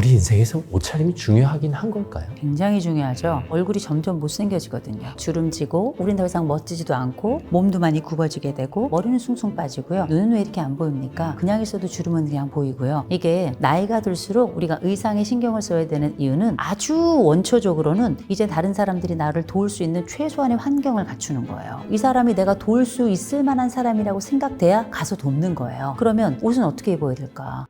우리 인생에서 옷차림이 중요하긴 한 걸까요? 굉장히 중요하죠. 얼굴이 점점 못생겨지거든요. 주름지고 우린 더 이상 멋지지도 않고 몸도 많이 굽어지게 되고 머리는 숭숭 빠지고요. 눈은 왜 이렇게 안 보입니까? 그냥 있어도 주름은 그냥 보이고요. 이게 나이가 들수록 우리가 의상에 신경을 써야 되는 이유는 아주 원초적으로는 이제 다른 사람들이 나를 도울 수 있는 최소한의 환경을 갖추는 거예요. 이 사람이 내가 도울 수 있을 만한 사람이라고 생각돼야 가서 돕는 거예요. 그러면 옷은 어떻게 입어야 될까?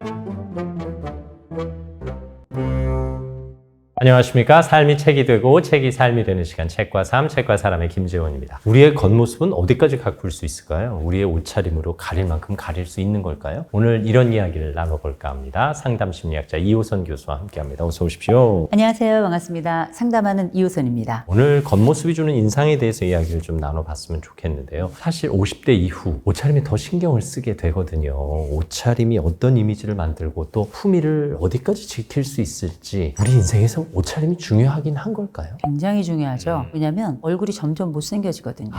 안녕하십니까. 삶이 책이 되고 책이 삶이 되는 시간, 책과 삶, 책과 사람의 김재원입니다. 우리의 겉모습은 어디까지 가꿀 수 있을까요? 우리의 옷차림으로 가릴 만큼 가릴 수 있는 걸까요? 오늘 이런 이야기를 나눠볼까 합니다. 상담심리학자 이호선 교수와 함께합니다. 어서 오십시오. 안녕하세요. 반갑습니다. 상담하는 이호선입니다. 오늘 겉모습이 주는 인상에 대해서 이야기를 좀 나눠봤으면 좋겠는데요. 사실 50대 이후 옷차림에 더 신경을 쓰게 되거든요. 옷차림이 어떤 이미지를 만들고 또 품위를 어디까지 지킬 수 있을지 우리 인생에서 옷차림이 중요하긴 한 걸까요? 굉장히 중요하죠. 왜냐하면 얼굴이 점점 못생겨지거든요.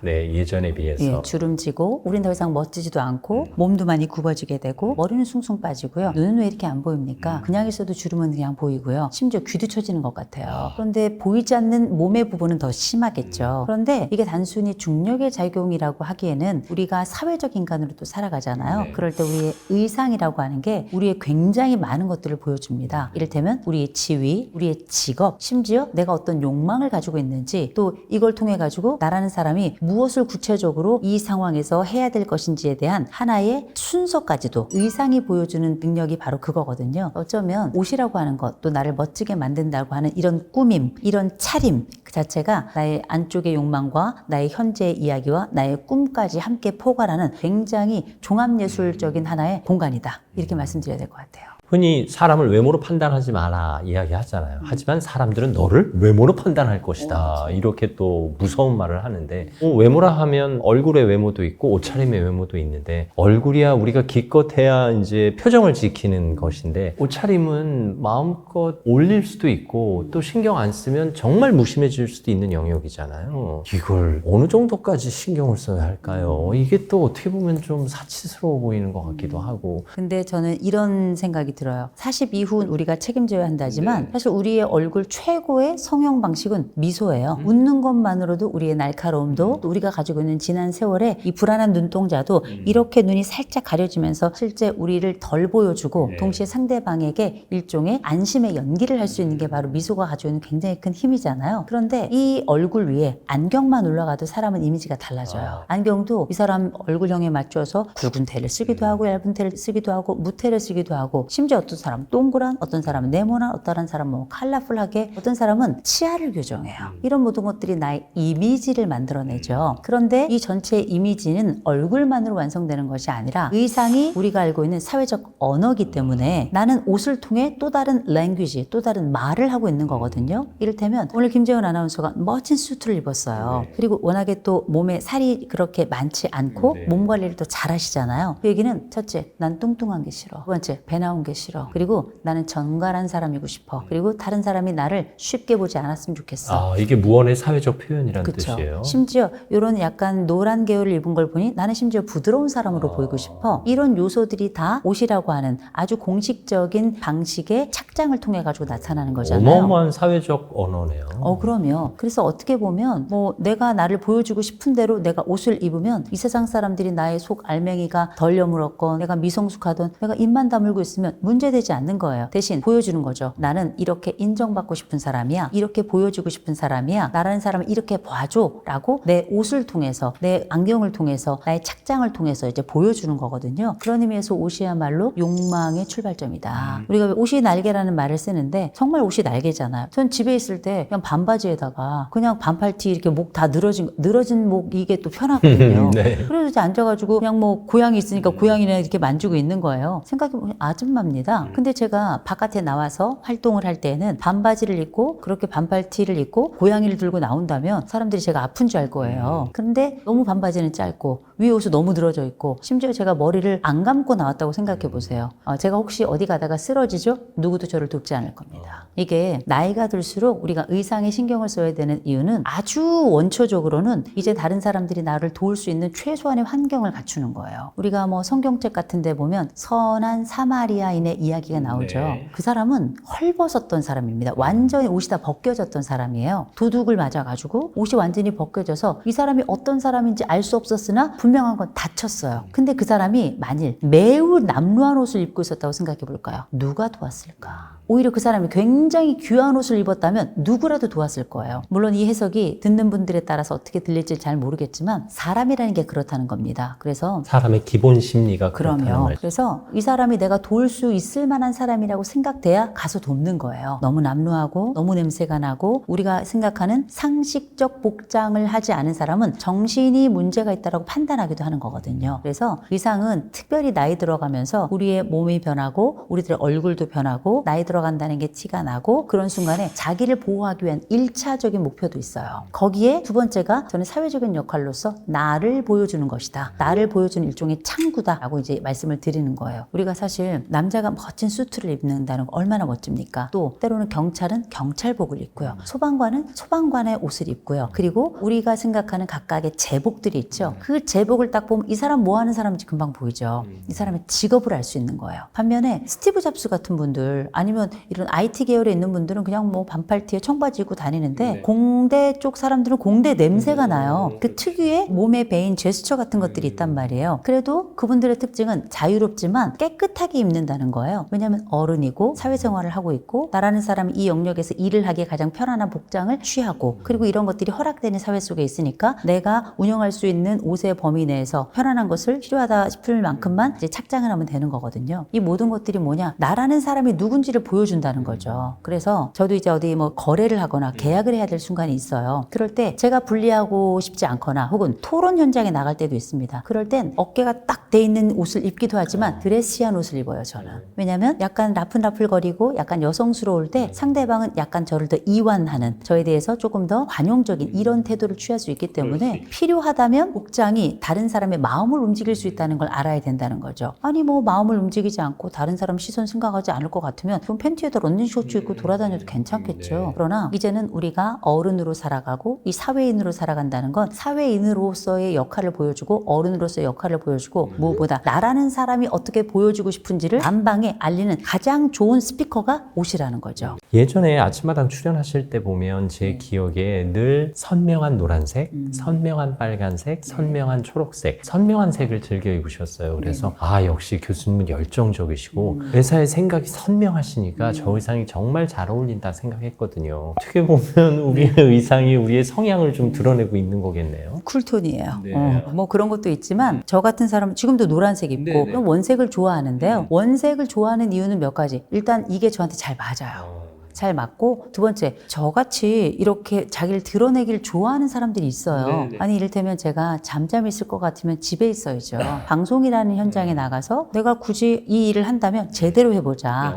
네. 예전에 비해서. 예, 주름지고 우린 더 이상 멋지지도 않고 몸도 많이 굽어지게 되고 머리는 숭숭 빠지고요. 눈은 왜 이렇게 안 보입니까? 그냥 있어도 주름은 그냥 보이고요. 심지어 귀도 처지는 것 같아요. 그런데 보이지 않는 몸의 부분은 더 심하겠죠. 그런데 이게 단순히 중력의 작용이라고 하기에는 우리가 사회적 인간으로 또 살아가잖아요. 그럴 때 우리의 의상이라고 하는 게 우리의 굉장히 많은 것들을 보여줍니다. 이를테면 우리의 지위, 우리의 직업, 심지어 내가 어떤 욕망을 가지고 있는지 또 이걸 통해 가지고 나라는 사람이 무엇을 구체적으로 이 상황에서 해야 될 것인지에 대한 하나의 순서까지도 의상이 보여주는 능력이 바로 그거거든요. 어쩌면 옷이라고 하는 것, 또 나를 멋지게 만든다고 하는 이런 꾸밈, 이런 차림 그 자체가 나의 안쪽의 욕망과 나의 현재의 이야기와 나의 꿈까지 함께 포괄하는 굉장히 종합예술적인 하나의 공간이다. 이렇게 말씀드려야 될 것 같아요. 흔히 사람을 외모로 판단하지 마라 이야기하잖아요. 하지만 사람들은 너를 외모로 판단할 것이다. 이렇게 또 무서운 말을 하는데 외모라 하면 얼굴의 외모도 있고 옷차림의 외모도 있는데 얼굴이야 우리가 기껏해야 이제 표정을 지키는 것인데 옷차림은 마음껏 올릴 수도 있고 또 신경 안 쓰면 정말 무심해질 수도 있는 영역이잖아요. 이걸 어느 정도까지 신경을 써야 할까요? 이게 또 어떻게 보면 좀 사치스러워 보이는 것 같기도 하고. 근데 저는 이런 생각이 들어요. 40 이후 우리가 책임져야 한다지만 사실 우리의 얼굴 최고의 성형 방식은 미소예요. 웃는 것만으로도 우리의 날카로움도 또 우리가 가지고 있는 지난 세월에 이 불안한 눈동자도 이렇게 눈이 살짝 가려지면서 실제 우리를 덜 보여주고 동시에 상대방에게 일종의 안심의 연기를 할 수 있는 게 바로 미소가 가지고 있는 굉장히 큰 힘이잖아요. 그런데 이 얼굴 위에 안경만 올라가도 사람은 이미지가 달라져요. 안경도 이 사람 얼굴형에 맞춰서 굵은 테를 쓰기도 하고 얇은 테를 쓰기도 하고 무테를 쓰기도 하고 심지어 어떤 사람은 동그란, 어떤 사람은 네모난, 어떤 사람은 뭐 컬러풀하게, 어떤 사람은 치아를 교정해요. 이런 모든 것들이 나의 이미지를 만들어내죠. 그런데 이 전체의 이미지는 얼굴만으로 완성되는 것이 아니라 의상이 우리가 알고 있는 사회적 언어이기 때문에 나는 옷을 통해 또 다른 랭귀지, 또 다른 말을 하고 있는 거거든요. 이를테면 오늘 김재원 아나운서가 멋진 수트를 입었어요. 그리고 워낙에 또 몸에 살이 그렇게 많지 않고 몸 관리를 또 잘 하시잖아요. 그 얘기는 첫째, 난 뚱뚱한 게 싫어. 두 번째, 배 나온 게 싫어. 그리고 나는 정갈한 사람이고 싶어. 그리고 다른 사람이 나를 쉽게 보지 않았으면 좋겠어. 이게 무언의 사회적 표현이라는 그쵸? 뜻이에요. 심지어 이런 약간 노란 계열을 입은 걸 보니 나는 심지어 부드러운 사람으로 보이고 싶어. 이런 요소들이 다 옷이라고 하는 아주 공식적인 방식의 착장을 통해 가지고 나타나는 거잖아요. 어마어마한 사회적 언어네요. 그럼요. 그래서 어떻게 보면 뭐 내가 나를 보여주고 싶은 대로 내가 옷을 입으면 이 세상 사람들이 나의 속 알맹이가 덜 여물었건 내가 미성숙하던 내가 입만 다물고 있으면 문제되지 않는 거예요. 대신 보여주는 거죠. 나는 이렇게 인정받고 싶은 사람이야. 이렇게 보여주고 싶은 사람이야. 나라는 사람을 이렇게 봐줘. 라고 내 옷을 통해서 내 안경을 통해서 나의 착장을 통해서 이제 보여주는 거거든요. 그런 의미에서 옷이야말로 욕망의 출발점이다. 우리가 왜 옷이 날개라는 말을 쓰는데 정말 옷이 날개잖아요. 전 집에 있을 때 그냥 반바지에다가 그냥 반팔티 이렇게 목 다 늘어진 목 이게 또 편하거든요. 네. 그래서 이제 앉아가지고 그냥 뭐 고양이 있으니까 고양이랑 이렇게 만지고 있는 거예요. 생각해보면 아줌마입니다. 근데 제가 바깥에 나와서 활동을 할 때는 반바지를 입고 그렇게 반팔티를 입고 고양이를 들고 나온다면 사람들이 제가 아픈 줄 알 거예요. 근데 너무 반바지는 짧고 위에 옷이 너무 늘어져 있고 심지어 제가 머리를 안 감고 나왔다고 생각해 보세요. 제가 혹시 어디 가다가 쓰러지죠? 누구도 저를 돕지 않을 겁니다. 이게 나이가 들수록 우리가 의상에 신경을 써야 되는 이유는 아주 원초적으로는 이제 다른 사람들이 나를 도울 수 있는 최소한의 환경을 갖추는 거예요. 우리가 뭐 성경책 같은 데 보면 선한 사마리아인의 여인의 이야기가 나오죠. 네. 그 사람은 헐벗었던 사람입니다. 완전히 옷이 다 벗겨졌던 사람이에요. 도둑을 맞아가지고 옷이 완전히 벗겨져서 이 사람이 어떤 사람인지 알 수 없었으나 분명한 건 다쳤어요. 근데 그 사람이 만일 매우 남루한 옷을 입고 있었다고 생각해 볼까요? 누가 도왔을까? 오히려 그 사람이 굉장히 귀한 옷을 입었다면 누구라도 도왔을 거예요. 물론 이 해석이 듣는 분들에 따라서 어떻게 들릴지 잘 모르겠지만 사람이라는 게 그렇다는 겁니다. 그래서 사람의 기본 심리가 그렇다는 그럼요. 말이죠. 그래서 이 사람이 내가 도울 수 있을 만한 사람이라고 생각돼야 가서 돕는 거예요. 너무 남루하고 너무 냄새가 나고 우리가 생각하는 상식적 복장을 하지 않은 사람은 정신이 문제가 있다고 판단하기도 하는 거거든요. 그래서 의상은 특별히 나이 들어가면서 우리의 몸이 변하고 우리들의 얼굴도 변하고 나이 들어간다는 게 티가 나고 그런 순간에 자기를 보호하기 위한 1차적인 목표도 있어요. 거기에 두 번째가 저는 사회적인 역할로서 나를 보여주는 것이다. 나를 보여주는 일종의 창구다라고 이제 말씀을 드리는 거예요. 우리가 사실 남자가 멋진 수트를 입는다는 거 얼마나 멋집니까? 또 때로는 경찰은 경찰복을 입고요. 소방관은 소방관의 옷을 입고요. 그리고 우리가 생각하는 각각의 제복들이 있죠. 그 제복을 딱 보면 이 사람 뭐 하는 사람인지 금방 보이죠. 이 사람의 직업을 알 수 있는 거예요. 반면에 스티브 잡스 같은 분들 아니면 이런 IT 계열에 있는 분들은 그냥 뭐 반팔티에 청바지 입고 다니는데 공대 쪽 사람들은 공대 냄새가 나요. 그 특유의 몸에 배인 제스처 같은 것들이 있단 말이에요. 그래도 그분들의 특징은 자유롭지만 깨끗하게 입는다는 거예요. 왜냐하면 어른이고 사회생활을 하고 있고 나라는 사람이 이 영역에서 일을 하기에 가장 편안한 복장을 취하고 그리고 이런 것들이 허락되는 사회 속에 있으니까 내가 운영할 수 있는 옷의 범위 내에서 편안한 것을 필요하다 싶을 만큼만 이제 착장을 하면 되는 거거든요. 이 모든 것들이 뭐냐? 나라는 사람이 누군지를 보여준다는 거죠. 그래서 저도 이제 어디 뭐 거래를 하거나 계약을 해야 될 순간이 있어요. 그럴 때 제가 불리하고 싶지 않거나 혹은 토론 현장에 나갈 때도 있습니다. 그럴 땐 어깨가 딱 돼 있는 옷을 입기도 하지만 드레시한 옷을 입어요, 저는. 왜냐면 약간 라플라플거리고 약간 여성스러울 때 상대방은 약간 저를 더 이완하는 저에 대해서 조금 더 관용적인 이런 태도를 취할 수 있기 때문에 필요하다면 복장이 다른 사람의 마음을 움직일 수 있다는 걸 알아야 된다는 거죠. 아니 뭐 마음을 움직이지 않고 다른 사람 시선 생각하지 않을 것 같으면 그럼 팬티에다 런닝쇼츠 입고 돌아다녀도 괜찮겠죠. 그러나 이제는 우리가 어른으로 살아가고 이 사회인으로 살아간다는 건 사회인으로서의 역할을 보여주고 어른으로서의 역할을 보여주고 무엇보다 나라는 사람이 어떻게 보여주고 싶은지를 만방에 알리는 가장 좋은 스피커가 옷이라는 거죠. 예전에 아침마당 출연하실 때 보면 제 기억에 늘 선명한 노란색, 선명한 빨간색, 선명한 초록색, 선명한 색을 즐겨 입으셨어요. 그래서 아 역시 교수님은 열정적이시고 회사의 생각이 선명하시니까 저 의상이 정말 잘 어울린다 생각했거든요. 어떻게 보면 우리의 의상이 우리의 성향을 좀 드러내고 있는 거겠네요. 쿨톤이에요. 네. 뭐 그런 것도 있지만 저 같은 사람은 지금도 노란색 입고 원색을 좋아하는데요. 원색을 좋아하는 이유는 몇 가지. 일단 이게 저한테 잘 맞아요. 잘 맞고 두 번째 저같이 이렇게 자기를 드러내기를 좋아하는 사람들이 있어요. 아니 이를테면 제가 잠잠히 있을 것 같으면 집에 있어야죠. 방송이라는 현장에 나가서 내가 굳이 이 일을 한다면 제대로 해보자.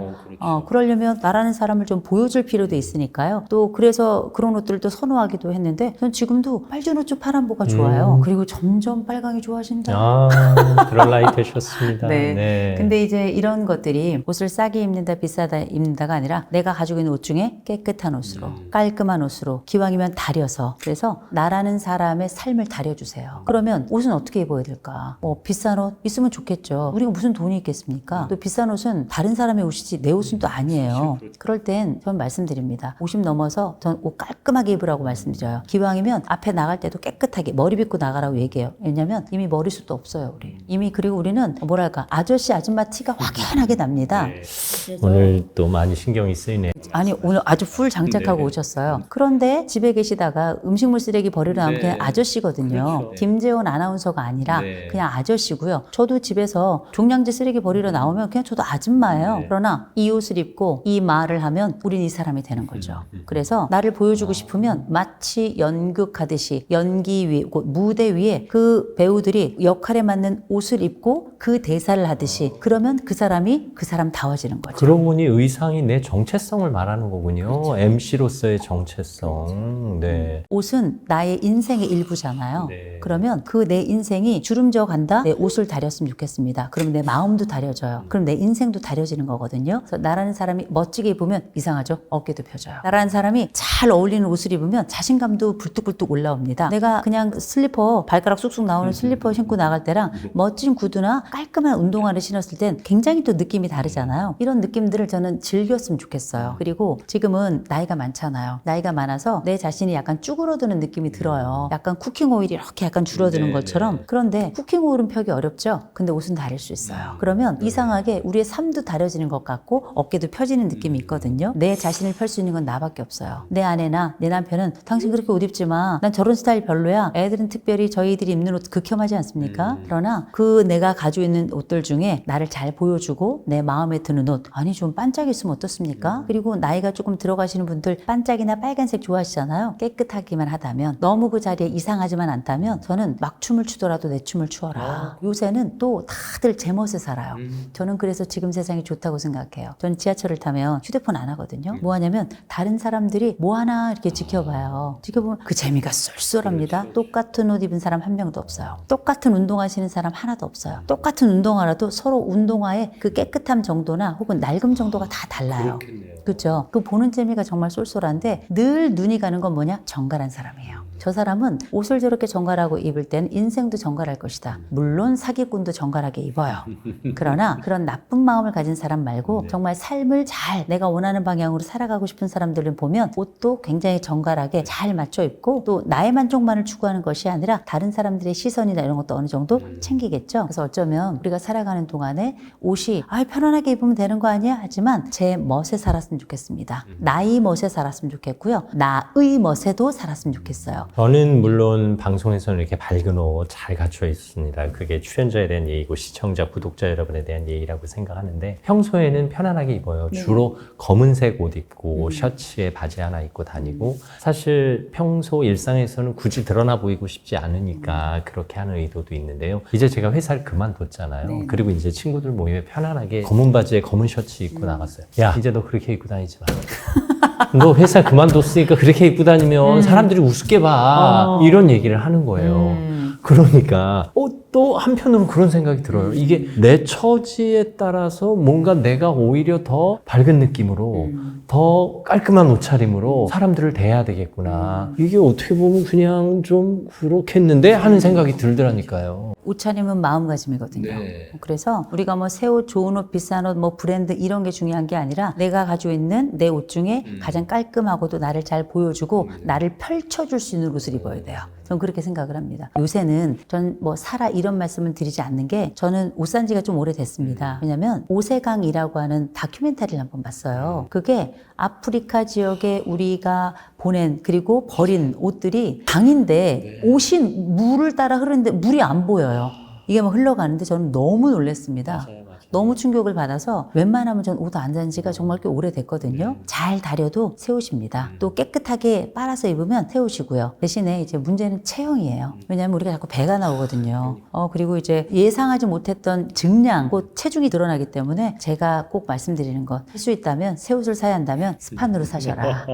그러려면 나라는 사람을 좀 보여줄 필요도 있으니까요. 또 그래서 그런 옷들도 선호하기도 했는데 전 지금도 빨간 옷, 파란보가 좋아요. 그리고 점점 빨강이 좋아진다. 아, 그럴 나이 되셨습니다. 네. 근데 이제 이런 것들이 옷을 싸게 입는다, 비싸다 입는다가 아니라 내가 가지고 있는 옷 중에 깨끗한 옷으로, 깔끔한 옷으로, 기왕이면 다려서. 그래서 나라는 사람의 삶을 다려주세요. 그러면 옷은 어떻게 입어야 될까? 뭐 비싼 옷 있으면 좋겠죠. 우리가 무슨 돈이 있겠습니까? 또 비싼 옷은 다른 사람의 옷이지 내 옷은 또 아니에요. 그럴 땐 전 말씀드립니다. 50 넘어서 전 옷 깔끔하게 입으라고 말씀드려요. 기왕이면 앞에 나갈 때도 깨끗하게 머리 빗고 나가라고 얘기해요. 왜냐면 이미 머리숱도 없어요, 우리. 이미 그리고 우리는 뭐랄까 아저씨 아줌마 티가 확연하게 납니다. 오늘 또 많이 신경이 쓰이네요. 아니 오늘 아주 풀 장착하고 오셨어요. 그런데 집에 계시다가 음식물 쓰레기 버리러 나오면 그냥 아저씨거든요. 김재원 아나운서가 아니라 그냥 아저씨고요. 저도 집에서 종량제 쓰레기 버리러 나오면 그냥 저도 아줌마예요. 그러나 이 옷을 입고 이 말을 하면 우린 이 사람이 되는 거죠. 그래서 나를 보여주고 싶으면 마치 연극하듯이 연기 위에 무대 위에 그 배우들이 역할에 맞는 옷을 입고 그 대사를 하듯이 그러면 그 사람이 그 사람다워지는 거죠. 그러고 보니 의상이 내 정체성을 말하는 거군요. MC로서의 정체성. 네. 옷은 나의 인생의 일부잖아요. 네. 그러면 그 내 인생이 주름져 간다? 내 옷을 다렸으면 좋겠습니다. 그럼 내 마음도 다려져요. 그럼 내 인생도 다려지는 거거든요. 그래서 나라는 사람이 멋지게 입으면 이상하죠? 어깨도 펴져요. 나라는 사람이 잘 어울리는 옷을 입으면 자신감도 불뚝불뚝 올라옵니다. 내가 그냥 슬리퍼, 발가락 쑥쑥 나오는 슬리퍼 신고 나갈 때랑 멋진 구두나 깔끔한 운동화를 신었을 땐 굉장히 또 느낌이 다르잖아요. 이런 느낌들을 저는 즐겼으면 좋겠어요. 그리고 지금은 나이가 많잖아요. 나이가 많아서 내 자신이 약간 쭈그러드는 느낌이 들어요. 약간 쿠킹 오일이 이렇게 약간 줄어드는 것처럼. 그런데 쿠킹 오일은 펴기 어렵죠? 근데 옷은 다릴 수 있어요. 그러면 이상하게 우리의 삶도 다려지는 것 같고 어깨도 펴지는 느낌이 있거든요. 내 자신을 펼 수 있는 건 나밖에 없어요. 내 아내나 내 남편은 당신 그렇게 옷 입지 마. 난 저런 스타일 별로야. 애들은 특별히 저희들이 입는 옷 극혐하지 않습니까? 그러나 그 내가 가지고 있는 옷들 중에 나를 잘 보여주고 내 마음에 드는 옷. 아니 좀 반짝있으면 어떻습니까? 그리고 나이가 조금 들어가시는 분들 반짝이나 빨간색 좋아하시잖아요. 깨끗하기만 하다면 너무 그 자리에 이상하지만 않다면 저는 막 춤을 추더라도 내 춤을 추어라. 요새는 또 다들 제멋에 살아요. 저는 그래서 지금 세상이 좋다고 생각해요. 저는 지하철을 타면 휴대폰 안 하거든요. 뭐 하냐면 다른 사람들이 뭐 하나 이렇게 지켜봐요. 지켜보면 그 재미가 쏠쏠합니다. 똑같은 옷 입은 사람 한 명도 없어요. 똑같은 운동하시는 사람 하나도 없어요. 똑같은 운동화라도 서로 운동화의 그 깨끗함 정도나 혹은 낡음 정도가 다 달라요. 그렇죠? 그 보는 재미가 정말 쏠쏠한데 늘 눈이 가는 건 뭐냐? 정갈한 사람이에요. 저 사람은 옷을 저렇게 정갈하고 입을 땐 인생도 정갈할 것이다. 물론 사기꾼도 정갈하게 입어요. 그러나 그런 나쁜 마음을 가진 사람 말고 정말 삶을 잘 내가 원하는 방향으로 살아가고 싶은 사람들을 보면 옷도 굉장히 정갈하게 잘 맞춰 입고 또 나의 만족만을 추구하는 것이 아니라 다른 사람들의 시선이나 이런 것도 어느 정도 챙기겠죠. 그래서 어쩌면 우리가 살아가는 동안에 옷이 편안하게 입으면 되는 거 아니야? 하지만 제 멋에 살았으면 좋겠습니다. 나의 멋에 살았으면 좋겠고요. 나의 멋에도 살았으면 좋겠어요. 저는 물론 방송에서는 이렇게 밝은 옷 잘 갖춰 있습니다. 그게 출연자에 대한 예의고 시청자, 구독자 여러분에 대한 예의라고 생각하는데 평소에는 편안하게 입어요. 주로 검은색 옷 입고 셔츠에 바지 하나 입고 다니고 사실 평소 일상에서는 굳이 드러나 보이고 싶지 않으니까 그렇게 하는 의도도 있는데요. 이제 제가 회사를 그만뒀잖아요. 그리고 이제 친구들 모임에 편안하게 검은 바지에 검은 셔츠 입고 나갔어요. 야, 이제 너 그렇게 입고 다니지 마. 너 회사 그만뒀으니까 그렇게 입고 다니면 사람들이 우습게 봐. 이런 얘기를 하는 거예요. 그러니까 또 한편으로 그런 생각이 들어요. 이게 내 처지에 따라서 뭔가 내가 오히려 더 밝은 느낌으로 더 깔끔한 옷차림으로 사람들을 대해야 되겠구나. 이게 어떻게 보면 그냥 좀 그렇겠는데 하는 생각이 들더라니까요. 옷차림은 마음가짐이거든요. 그래서 우리가 뭐 새 옷, 좋은 옷, 비싼 옷, 뭐 브랜드 이런 게 중요한 게 아니라 내가 가지고 있는 내 옷 중에 가장 깔끔하고도 나를 잘 보여주고 나를 펼쳐줄 수 있는 옷을 입어야 돼요. 저는 그렇게 생각을 합니다. 요새는 전 뭐 사라 이런 말씀을 드리지 않는 게 저는 옷 산 지가 좀 오래됐습니다. 왜냐면 오세강이라고 하는 다큐멘터리를 한번 봤어요. 그게 아프리카 지역에 우리가 보낸 그리고 버린 옷들이 강인데 옷이 물을 따라 흐르는데 물이 안 보여요. 이게 막 흘러가는데 저는 너무 놀랐습니다. 너무 충격을 받아서 웬만하면 전 옷 안 산 지가 정말 꽤 오래됐거든요. 잘 다려도 새 옷입니다. 또 깨끗하게 빨아서 입으면 새 옷이고요. 대신에 이제 문제는 체형이에요. 왜냐하면 우리가 자꾸 배가 나오거든요. 그리고 이제 예상하지 못했던 증량, 곧 체중이 드러나기 때문에 제가 꼭 말씀드리는 것, 할 수 있다면 새 옷을 사야 한다면 스판으로 사셔라.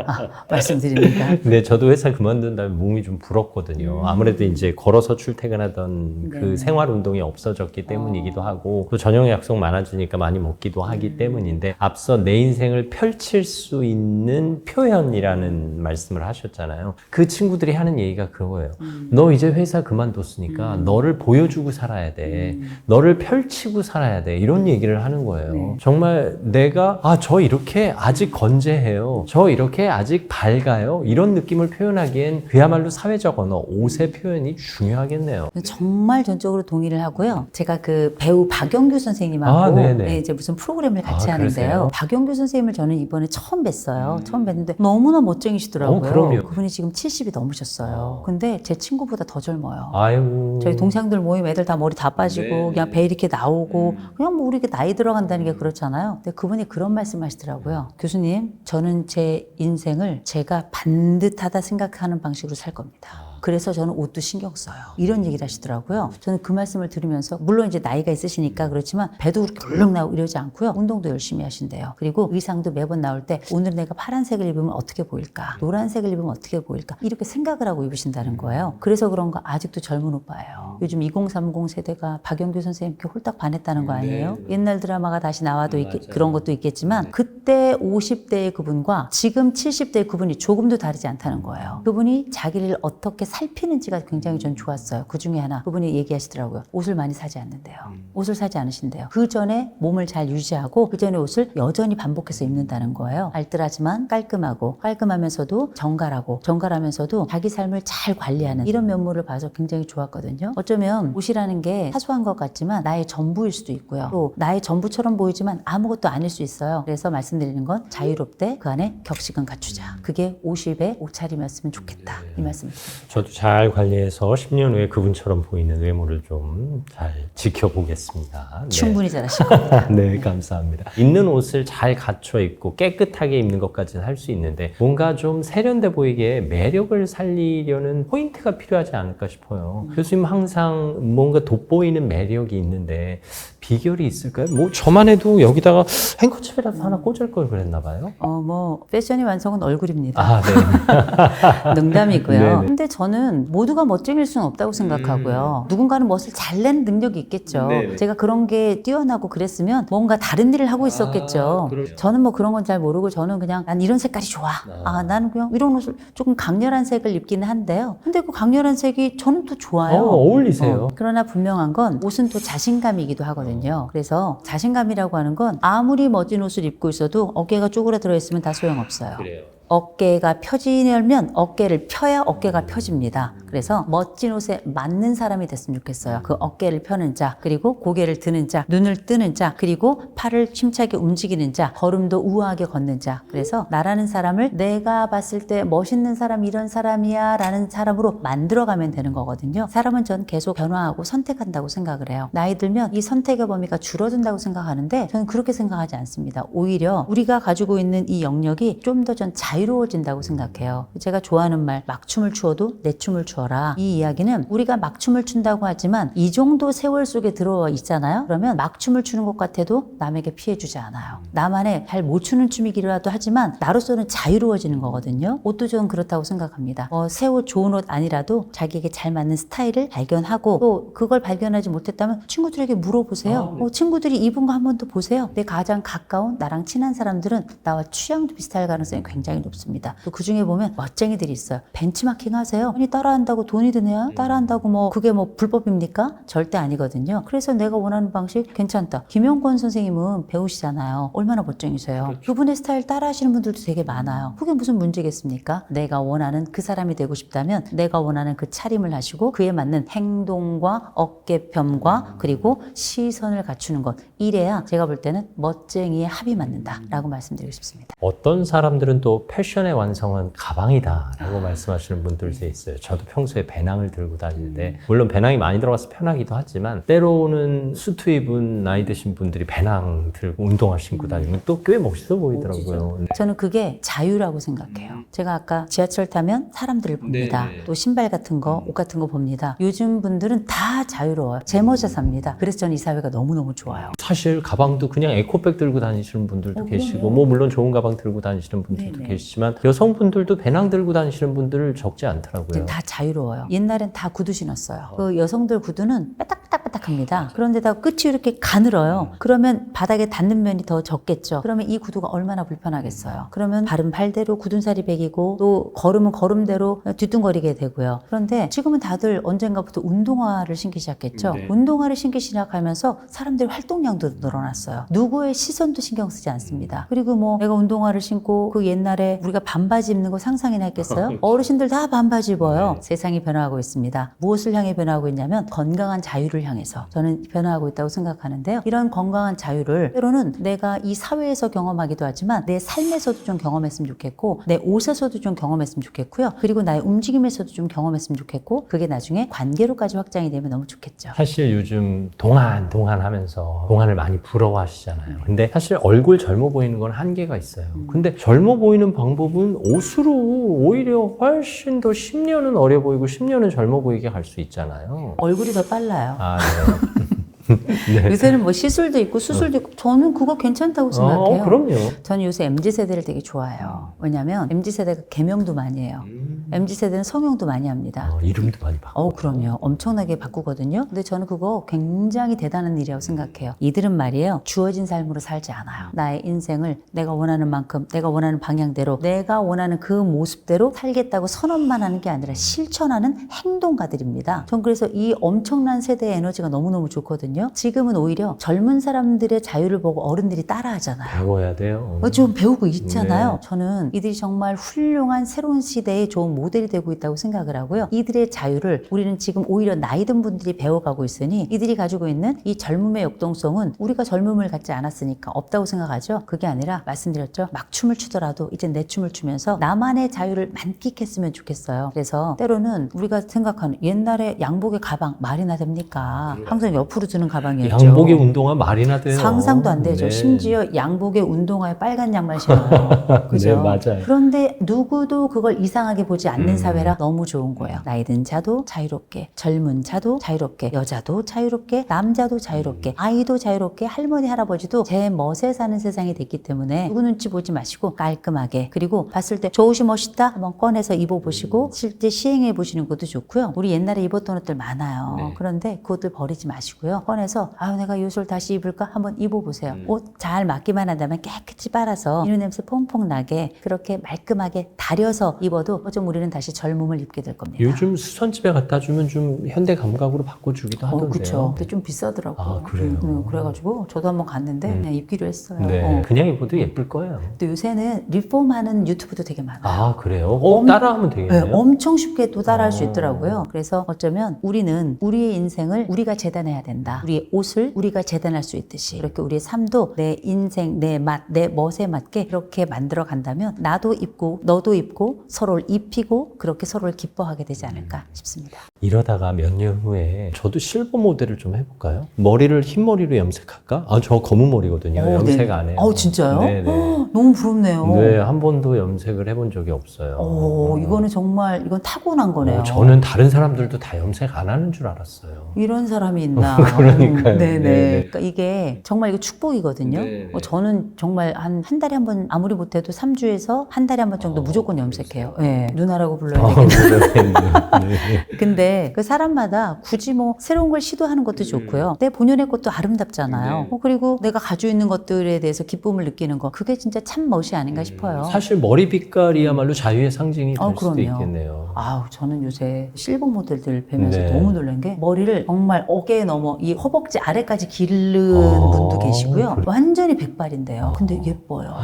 말씀드립니다. 근데 저도 회사 그만둔 다음에 몸이 좀 불었거든요. 아무래도 이제 걸어서 출퇴근하던 그 생활 운동이 없어졌기 때문이기도 하고 또 저녁 약속 많아지니까 많이 먹기도 하기 때문인데 앞서 내 인생을 펼칠 수 있는 표현이라는 말씀을 하셨잖아요. 그 친구들이 하는 얘기가 그거예요. 너 이제 회사 그만뒀으니까 너를 보여주고 살아야 돼. 너를 펼치고 살아야 돼. 이런 얘기를 하는 거예요. 정말 내가 저 이렇게 아직 건재해요. 저 이렇게 아직 밝아요. 이런 느낌을 표현하기엔 그야말로 사회적 언어, 옷의 표현이 중요하겠네요. 정말 전적으로 동의를 하고요. 제가 그 배우 박영규 선생님하고 이제 무슨 프로그램을 같이 하는데요. 그러세요? 박영규 선생님을 저는 이번에 처음 뵀어요. 처음 뵀는데 너무나 멋쟁이시더라고요. 그럼요. 그분이 지금 70이 넘으셨어요. 근데 제 친구보다 더 젊어요. 아이고. 저희 동생들 모임 애들 다 머리 다 빠지고 그냥 배 이렇게 나오고 그냥 뭐 우리 나이 들어간다는 게 그렇잖아요. 근데 그분이 그런 말씀 하시더라고요. 교수님, 저는 제 인생을 제가 반듯하다 생각하는 방식으로 살 겁니다. 그래서 저는 옷도 신경 써요. 이런 얘기를 하시더라고요. 저는 그 말씀을 들으면서 물론 이제 나이가 있으시니까 그렇지만 배도 그렇게 울렁 나고 이러지 않고요. 운동도 열심히 하신대요. 그리고 의상도 매번 나올 때 오늘 내가 파란색을 입으면 어떻게 보일까? 노란색을 입으면 어떻게 보일까? 이렇게 생각을 하고 입으신다는 거예요. 그래서 그런가 아직도 젊은 오빠예요. 요즘 2030 세대가 박영규 선생님께 홀딱 반했다는 거 아니에요? 옛날 드라마가 다시 나와도 그런 것도 있겠지만 그때 50대의 그분과 지금 70대의 그분이 조금도 다르지 않다는 거예요. 그분이 자기를 어떻게 살피는지가 굉장히 전 좋았어요. 그 중에 하나 그분이 얘기하시더라고요. 옷을 많이 사지 않는데요. 옷을 사지 않으신대요. 그 전에 몸을 잘 유지하고 그 전에 옷을 여전히 반복해서 입는다는 거예요. 알뜰하지만 깔끔하고 깔끔하면서도 정갈하면서도 자기 삶을 잘 관리하는 이런 면모를 봐서 굉장히 좋았거든요. 어쩌면 옷이라는 게 사소한 것 같지만 나의 전부일 수도 있고요. 또 나의 전부처럼 보이지만 아무것도 아닐 수 있어요. 그래서 말씀드리는 건 자유롭되 그 안에 격식은 갖추자. 그게 50의 옷차림이었으면 좋겠다. 이 말씀을 드립니다. 저도 잘 관리해서 10년 후에 그분처럼 보이는 외모를 좀 잘 지켜보겠습니다. 네. 충분히 잘하실 겁니다. 네, 감사합니다. 입는 옷을 잘 갖춰 입고 깨끗하게 입는 것까지는 할 수 있는데 뭔가 좀 세련돼 보이게 매력을 살리려는 포인트가 필요하지 않을까 싶어요. 교수님 항상 뭔가 돋보이는 매력이 있는데 비결이 있을까요? 뭐 저만 해도 여기다가 행커칩이라도 하나 꽂을 걸 그랬나 봐요. 뭐 패션의 완성은 얼굴입니다. 아, 네. 농담이고요. 네네. 근데 저는 모두가 멋쟁일 수는 없다고 생각하고요. 누군가는 멋을 잘 내는 능력이 있겠죠. 네네. 제가 그런 게 뛰어나고 그랬으면 뭔가 다른 일을 하고 있었겠죠. 그렇죠. 저는 뭐 그런 건 잘 모르고 저는 그냥 난 이런 색깔이 좋아. 나는 그냥 이런 옷을 조금 강렬한 색을 입기는 한데요. 근데 그 강렬한 색이 저는 또 좋아요. 어울리세요. 그러나 분명한 건 옷은 또 자신감이기도 하거든요. 그래서 자신감이라고 하는 건 아무리 멋진 옷을 입고 있어도 어깨가 쪼그라들어 있으면 다 소용없어요. 그래요. 어깨가 펴지려면 어깨를 펴야 어깨가 펴집니다. 그래서 멋진 옷에 맞는 사람이 됐으면 좋겠어요. 그 어깨를 펴는 자, 그리고 고개를 드는 자, 눈을 뜨는 자, 그리고 팔을 힘차게 움직이는 자, 걸음도 우아하게 걷는 자. 그래서 나라는 사람을 내가 봤을 때 멋있는 사람 이런 사람이야 라는 사람으로 만들어가면 되는 거거든요. 사람은 전 계속 변화하고 선택한다고 생각을 해요. 나이 들면 이 선택의 범위가 줄어든다고 생각하는데 저는 그렇게 생각하지 않습니다. 오히려 우리가 가지고 있는 이 영역이 좀 더 전 자유로워진다고 생각해요. 제가 좋아하는 말 막춤을 추어도 내 춤을 추어라. 이 이야기는 우리가 막춤을 춘다고 하지만 이 정도 세월 속에 들어와 있잖아요. 그러면 막춤을 추는 것 같아도 남에게 피해주지 않아요. 나만의 잘 못 추는 춤이기라도 하지만 나로서는 자유로워지는 거거든요. 옷도 저는 그렇다고 생각합니다. 새 옷 좋은 옷 아니라도 자기에게 잘 맞는 스타일을 발견하고 또 그걸 발견하지 못했다면 친구들에게 물어보세요. 친구들이 입은 거 한 번 더 보세요. 내 가장 가까운 나랑 친한 사람들은 나와 취향도 비슷할 가능성이 굉장히 높습니다. 또 그중에 보면 멋쟁이들이 있어요. 벤치마킹 하세요. 아니 따라한다고 돈이 드네요? 따라한다고 뭐 그게 뭐 불법입니까? 절대 아니거든요. 그래서 내가 원하는 방식 괜찮다. 김용권 선생님은 배우시잖아요. 얼마나 멋쟁이세요. 그분의 스타일 따라하시는 분들도 되게 많아요. 그게 무슨 문제겠습니까? 내가 원하는 그 사람이 되고 싶다면 내가 원하는 그 차림을 하시고 그에 맞는 행동과 어깨펴과 그리고 시선을 갖추는 것. 이래야 제가 볼 때는 멋쟁이의 합이 맞는다라고 말씀드리고 싶습니다. 어떤 사람들은 또 패션의 완성은 가방이다 라고 말씀하시는 분들도 있어요. 저도 평소에 배낭을 들고 다니는데 물론 배낭이 많이 들어가서 편하기도 하지만 때로는 수트 입은 나이 드신 분들이 배낭 들고 운동화 신고 다니면 또 꽤 멋있어 보이더라고요. 네. 저는 그게 자유라고 생각해요. 제가 아까 지하철 타면 사람들을 봅니다. 또 신발 같은 거, 옷 같은 거 봅니다. 요즘 분들은 다 자유로워요. 제 멋에 삽니다. 그래서 저는 이 사회가 너무너무 좋아요. 사실 가방도 그냥 에코백 들고 다니시는 분들도 계시고 뭐 물론 좋은 가방 들고 다니시는 분들도 네네. 계시지만 여성분들도 배낭 들고 다니시는 분들 적지 않더라고요. 다 자유로워요. 옛날엔 다 구두 신었어요. 그 여성들 구두는 빼딱빼딱빼딱합니다. 그런데다 끝이 이렇게 가늘어요. 그러면 바닥에 닿는 면이 더 적겠죠. 그러면 이 구두가 얼마나 불편하겠어요. 그러면 발은 발대로 굳은살이 배기고 또 걸음은 걸음대로 뒤뚱거리게 되고요. 그런데 지금은 다들 언젠가부터 운동화를 신기 시작했죠. 운동화를 신기 시작하면서 사람들의 활동량도 늘어났어요. 누구의 시선도 신경 쓰지 않습니다. 그리고 뭐 내가 운동화를 신고 그 옛날에 우리가 반바지 입는 거 상상이나 했겠어요? 어르신들 다 반바지 입어요. 세상이 변화하고 있습니다. 무엇을 향해 변화하고 있냐면 건강한 자유를 향해서 저는 변화하고 있다고 생각하는데요. 이런 건강한 자유를 때로는 내가 이 사회에서 경험하기도 하지만 내 삶에서도 좀 경험했으면 좋겠고 내 옷에서도 좀 경험했으면 좋겠고요. 그리고 나의 움직임에서도 좀 경험했으면 좋겠고 그게 나중에 관계로까지 확장이 되면 너무 좋겠죠. 사실 요즘 동안 하면서 동안을 많이 부러워하시잖아요. 근데 사실 얼굴 젊어 보이는 건 한계가 있어요. 근데 젊어 보이는 방법은 옷으로 오히려 훨씬 더 10년은 어려 보이고 10년은 젊어 보이게 할 수 있잖아요. 얼굴이 더 빨라요. 아, 네. 요새는 뭐 시술도 있고 수술도 있고 저는 그거 괜찮다고 생각해요. 그럼요. 저는 요새 MZ세대를 되게 좋아해요. 왜냐면 MZ세대가 개명도 많이 해요. MZ세대는 성형도 많이 합니다. 이름도 많이 바꿔. 그럼요. 엄청나게 바꾸거든요. 근데 저는 그거 굉장히 대단한 일이라고 생각해요. 이들은 말이에요. 주어진 삶으로 살지 않아요. 나의 인생을 내가 원하는 만큼, 내가 원하는 방향대로, 내가 원하는 그 모습대로 살겠다고 선언만 하는 게 아니라 실천하는 행동가들입니다. 전 그래서 이 엄청난 세대의 에너지가 너무너무 좋거든요. 지금은 오히려 젊은 사람들의 자유를 보고 어른들이 따라하잖아요. 배워야 돼요. 좀 배우고 있잖아요. 네. 저는 이들이 정말 훌륭한 새로운 시대의 좋은 모델이 되고 있다고 생각을 하고요. 이들의 자유를 우리는 지금 오히려 나이 든 분들이 배워가고 있으니 이들이 가지고 있는 이 젊음의 역동성은 우리가 젊음을 갖지 않았으니까 없다고 생각하죠. 그게 아니라 말씀드렸죠. 막 춤을 추더라도 이제 내 춤을 추면서 나만의 자유를 만끽했으면 좋겠어요. 그래서 때로는 우리가 생각하는 옛날에 양복의 가방 말이나 됩니까? 항상 옆으로 드는 가방이었죠. 양복의 운동화 말이나 돼요. 상상도 안 되죠. 네. 심지어 양복의 운동화에 빨간 양말 신어요. 그죠? 네, 맞아요. 그런데 누구도 그걸 이상하게 보지 않는 사회라 너무 좋은 거예요. 나이 든 자도 자유롭게, 젊은 자도 자유롭게, 여자도 자유롭게, 남자도 자유롭게, 아이도 자유롭게, 할머니, 할아버지도 제 멋에 사는 세상이 됐기 때문에 누구 눈치 보지 마시고 깔끔하게, 그리고 봤을 때 저 옷이 멋있다? 한번 꺼내서 입어보시고 실제 시행해 보시는 것도 좋고요. 우리 옛날에 입었던 옷들 많아요. 네. 그런데 그 옷들 버리지 마시고요. 꺼내서 내가 이 옷을 다시 입을까? 한번 입어보세요. 옷 잘 맞기만 한다면 깨끗이 빨아서 이런 냄새 퐁퐁 나게 그렇게 말끔하게 다려서 입어도 좀 우리는 다시 젊음을 입게 될 겁니다. 요즘 수선집에 갖다 주면 좀 현대 감각으로 바꿔주기도 하던데요. 그렇죠. 근데 좀 비싸더라고요. 아, 그래요? 그래가지고 저도 한번 갔는데 그냥 입기로 했어요. 네, 그냥 입어도 예쁠 거예요. 또 요새는 리폼하는 유튜브도 되게 많아요. 아, 그래요? 따라하면 되겠네요. 네, 엄청 쉽게 또 따라할 수 있더라고요. 그래서 어쩌면 우리는 우리의 인생을 우리가 재단해야 된다. 우리의 옷을 우리가 재단할 수 있듯이 그렇게 우리의 삶도 내 인생, 내 맛, 내 멋에 맞게 그렇게 만들어 간다면 나도 입고 너도 입고 서로를 입히고 그렇게 서로를 기뻐하게 되지 않을까 싶습니다. 이러다가 몇 년 후에 저도 실버 모델을 좀 해볼까요? 머리를 흰머리로 염색할까? 저 검은 머리거든요. 염색 네. 안 해요. 진짜요? 네네. 너무 부럽네요. 네, 한 번도 염색을 해본 적이 없어요. 이거는 정말 이건 타고난 거네요. 저는 다른 사람들도 다 염색 안 하는 줄 알았어요. 이런 사람이 있나. 그러니까요. 네네. 네네. 그러니까 이게 정말 이거 축복이거든요. 네네. 저는 정말 한 달에 한 번, 아무리 못해도 3주에서 한 달에 한 번 정도 무조건 염색해요. 네. 누나라고 불러야 되겠네요. 네. 근데 그 사람마다 굳이 뭐 새로운 걸 시도하는 것도 좋고요. 내 본연의 것도 아름답잖아요. 네. 그리고 내가 가지고 있는 것들에 대해서 기쁨을 느끼는 거. 그게 진짜 참 멋이 아닌가 싶어요. 사실 머리 빛깔이야말로 자유의 상징이 될 수도 그럼요. 있겠네요. 저는 요새 실버 모델들 뵈면서 네. 너무 놀란 게 머리를 정말 어깨에 넘어 이 허벅지 아래까지 기른 분도 계시고요. 그래. 완전히 백발인데요. 근데 예뻐요.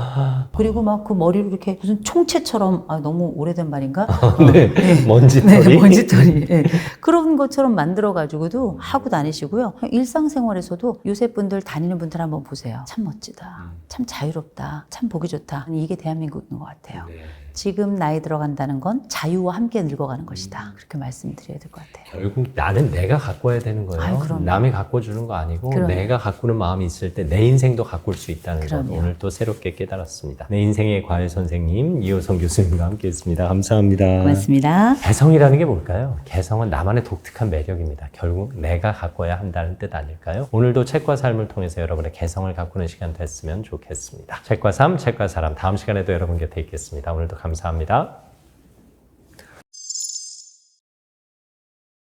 그리고 막 그 머리를 이렇게 무슨 총채처럼 너무 오래된 말인가? 네, 먼지털이. 네, 먼지털이. 네. 그런 것처럼 만들어가지고도 하고 다니시고요. 일상생활에서도 요새 분들 다니는 분들 한번 보세요. 참 멋지다. 참 자유롭다. 참 보기 좋다. 이게 대한민국인 것 같아요. 네. 지금 나이 들어간다는 건 자유와 함께 늙어가는 것이다. 그렇게 말씀드려야 될 것 같아요. 결국 나는 내가 가꿔야 되는 거예요. 그럼요. 남이 가꿔주는 거 아니고 그럼요. 내가 가꾸는 마음이 있을 때 내 인생도 가꿀 수 있다는 것 그럼요. 오늘 또 새롭게 깨달았습니다. 내 인생의 과외 선생님 이호성 교수님과 함께했습니다. 감사합니다. 고맙습니다. 개성이라는 게 뭘까요? 개성은 나만의 독특한 매력입니다. 결국 내가 가꿔야 한다는 뜻 아닐까요? 오늘도 책과 삶을 통해서 여러분의 개성을 가꾸는 시간 됐으면 좋겠습니다. 책과 삶, 책과 사람 다음 시간에도 여러분 곁에 있겠습니다. 오늘도 감사합니다.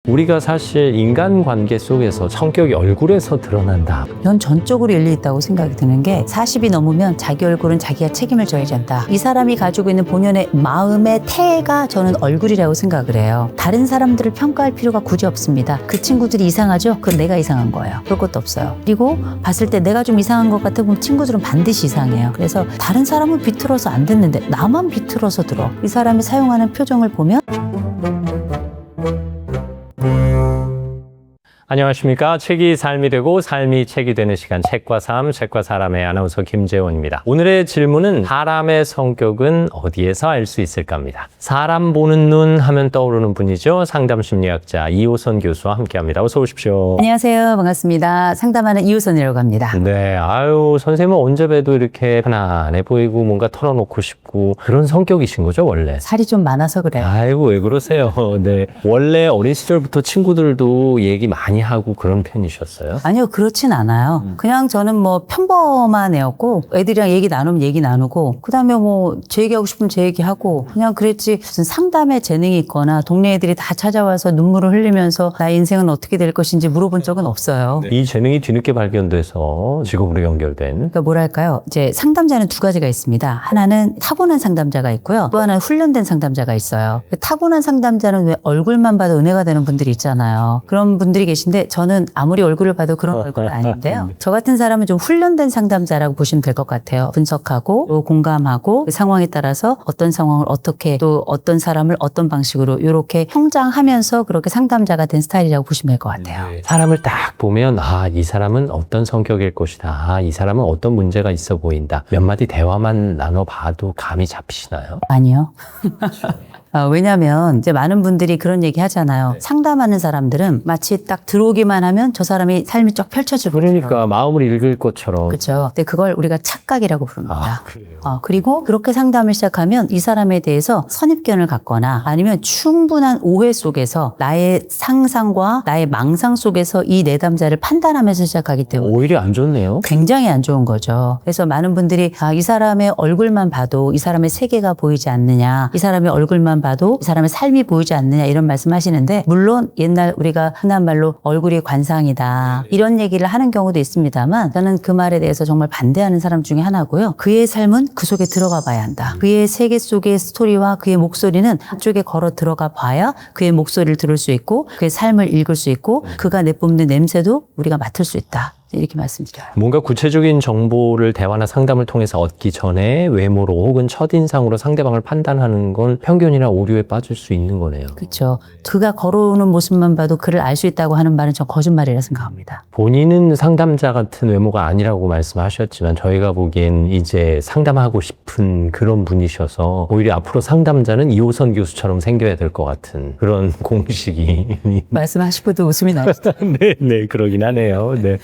우리가 사실 인간관계 속에서 성격이 얼굴에서 드러난다. 전 전적으로 일리 있다고 생각이 드는 게 40이 넘으면 자기 얼굴은 자기가 책임을 져야 한다. 이 사람이 가지고 있는 본연의 마음의 태가 저는 얼굴이라고 생각을 해요. 다른 사람들을 평가할 필요가 굳이 없습니다. 그 친구들이 이상하죠? 그건 내가 이상한 거예요. 그럴 것도 없어요. 그리고 봤을 때 내가 좀 이상한 것 같으면 친구들은 반드시 이상해요. 그래서 다른 사람은 비틀어서 안 듣는데 나만 비틀어서 들어. 이 사람이 사용하는 표정을 보면 안녕하십니까. 책이 삶이 되고 삶이 책이 되는 시간, 책과 삶, 책과 사람의 아나운서 김재원입니다. 오늘의 질문은 사람의 성격은 어디에서 알 수 있을까입니다. 사람 보는 눈 하면 떠오르는 분이죠. 상담심리학자 이호선 교수와 함께합니다. 어서 오십시오. 안녕하세요. 반갑습니다. 상담하는 이호선이라고 합니다. 네, 아유, 선생님은 언제 봬도 이렇게 편안해 보이고 뭔가 털어놓고 싶고 그런 성격이신 거죠, 원래? 살이 좀 많아서 그래요. 아이고, 왜 그러세요? 네. 원래 어린 시절부터 친구들도 얘기 많이 하고 그런 편이셨어요? 아니요, 그렇진 않아요. 그냥 저는 뭐 평범한 애였고, 애들이랑 얘기 나누면 얘기 나누고, 그 다음에 뭐 제 얘기하고 싶으면 제 얘기하고, 그냥 그랬지 무슨 상담에 재능이 있거나 동네 애들이 다 찾아와서 눈물을 흘리면서 나의 인생은 어떻게 될 것인지 물어본 적은 없어요. 이 재능이 뒤늦게 발견돼서 직업으로 연결된. 그러니까 뭐랄까요? 이제 상담자는 두 가지가 있습니다. 하나는 타고난 상담자가 있고요. 또 하나는 훈련된 상담자가 있어요. 타고난 상담자는 왜 얼굴만 봐도 은혜가 되는 분들이 있잖아요. 그런 분들이 계신데 저는 아무리 얼굴을 봐도 그런 얼굴은 아닌데요. 저 같은 사람은 좀 훈련된 상담자라고 보시면 될 것 같아요. 분석하고 또 공감하고 그 상황에 따라서 어떤 상황을 어떻게 또 어떤 사람을 어떤 방식으로 이렇게 형장하면서 그렇게 상담자가 된 스타일이라고 보시면 될 것 같아요. 사람을 딱 보면 이 사람은 어떤 성격일 것이다. 이 사람은 어떤 문제가 있어 보인다. 몇 마디 대화만 나눠봐도 감이 잡히시나요? 아니요. 왜냐하면 이제 많은 분들이 그런 얘기 하잖아요. 상담하는 사람들은 마치 딱 들어오기만 하면 저 사람이 삶이 쫙 펼쳐지고 그러니까 마음을 읽을 것처럼. 그렇죠. 근데 그걸 우리가 착각이라고 부릅니다. 그래요? 그리고 그렇게 상담을 시작하면 이 사람에 대해서 선입견을 갖거나 아니면 충분한 오해 속에서 나의 상상과 나의 망상 속에서 이 내담자를 판단하면서 시작하기 때문에 오히려 안 좋네요. 굉장히 안 좋은 거죠. 그래서 많은 분들이 이 사람의 얼굴만 봐도 이 사람의 세계가 보이지 않느냐, 이 사람의 얼굴만 봐도 이 사람의 삶이 보이지 않느냐 이런 말씀 하시는데 물론 옛날 우리가 흔한 말로 얼굴이 관상이다 이런 얘기를 하는 경우도 있습니다만 저는 그 말에 대해서 정말 반대하는 사람 중에 하나고요. 그의 삶은 그 속에 들어가 봐야 한다. 그의 세계 속의 스토리와 그의 목소리는 그쪽에 걸어 들어가 봐야 그의 목소리를 들을 수 있고 그의 삶을 읽을 수 있고 그가 내뿜는 냄새도 우리가 맡을 수 있다. 이렇게 말씀드려요. 뭔가 구체적인 정보를 대화나 상담을 통해서 얻기 전에 외모로 혹은 첫인상으로 상대방을 판단하는 건 편견이나 오류에 빠질 수 있는 거네요. 그렇죠. 그가 걸어오는 모습만 봐도 그를 알 수 있다고 하는 말은 전 거짓말이라 생각합니다. 본인은 상담자 같은 외모가 아니라고 말씀하셨지만 저희가 보기엔 이제 상담하고 싶은 그런 분이셔서 오히려 앞으로 상담자는 이호선 교수처럼 생겨야 될 것 같은 그런 공식이 말씀하시고도 웃음이 나시죠? 네, 그러긴 하네요. 네.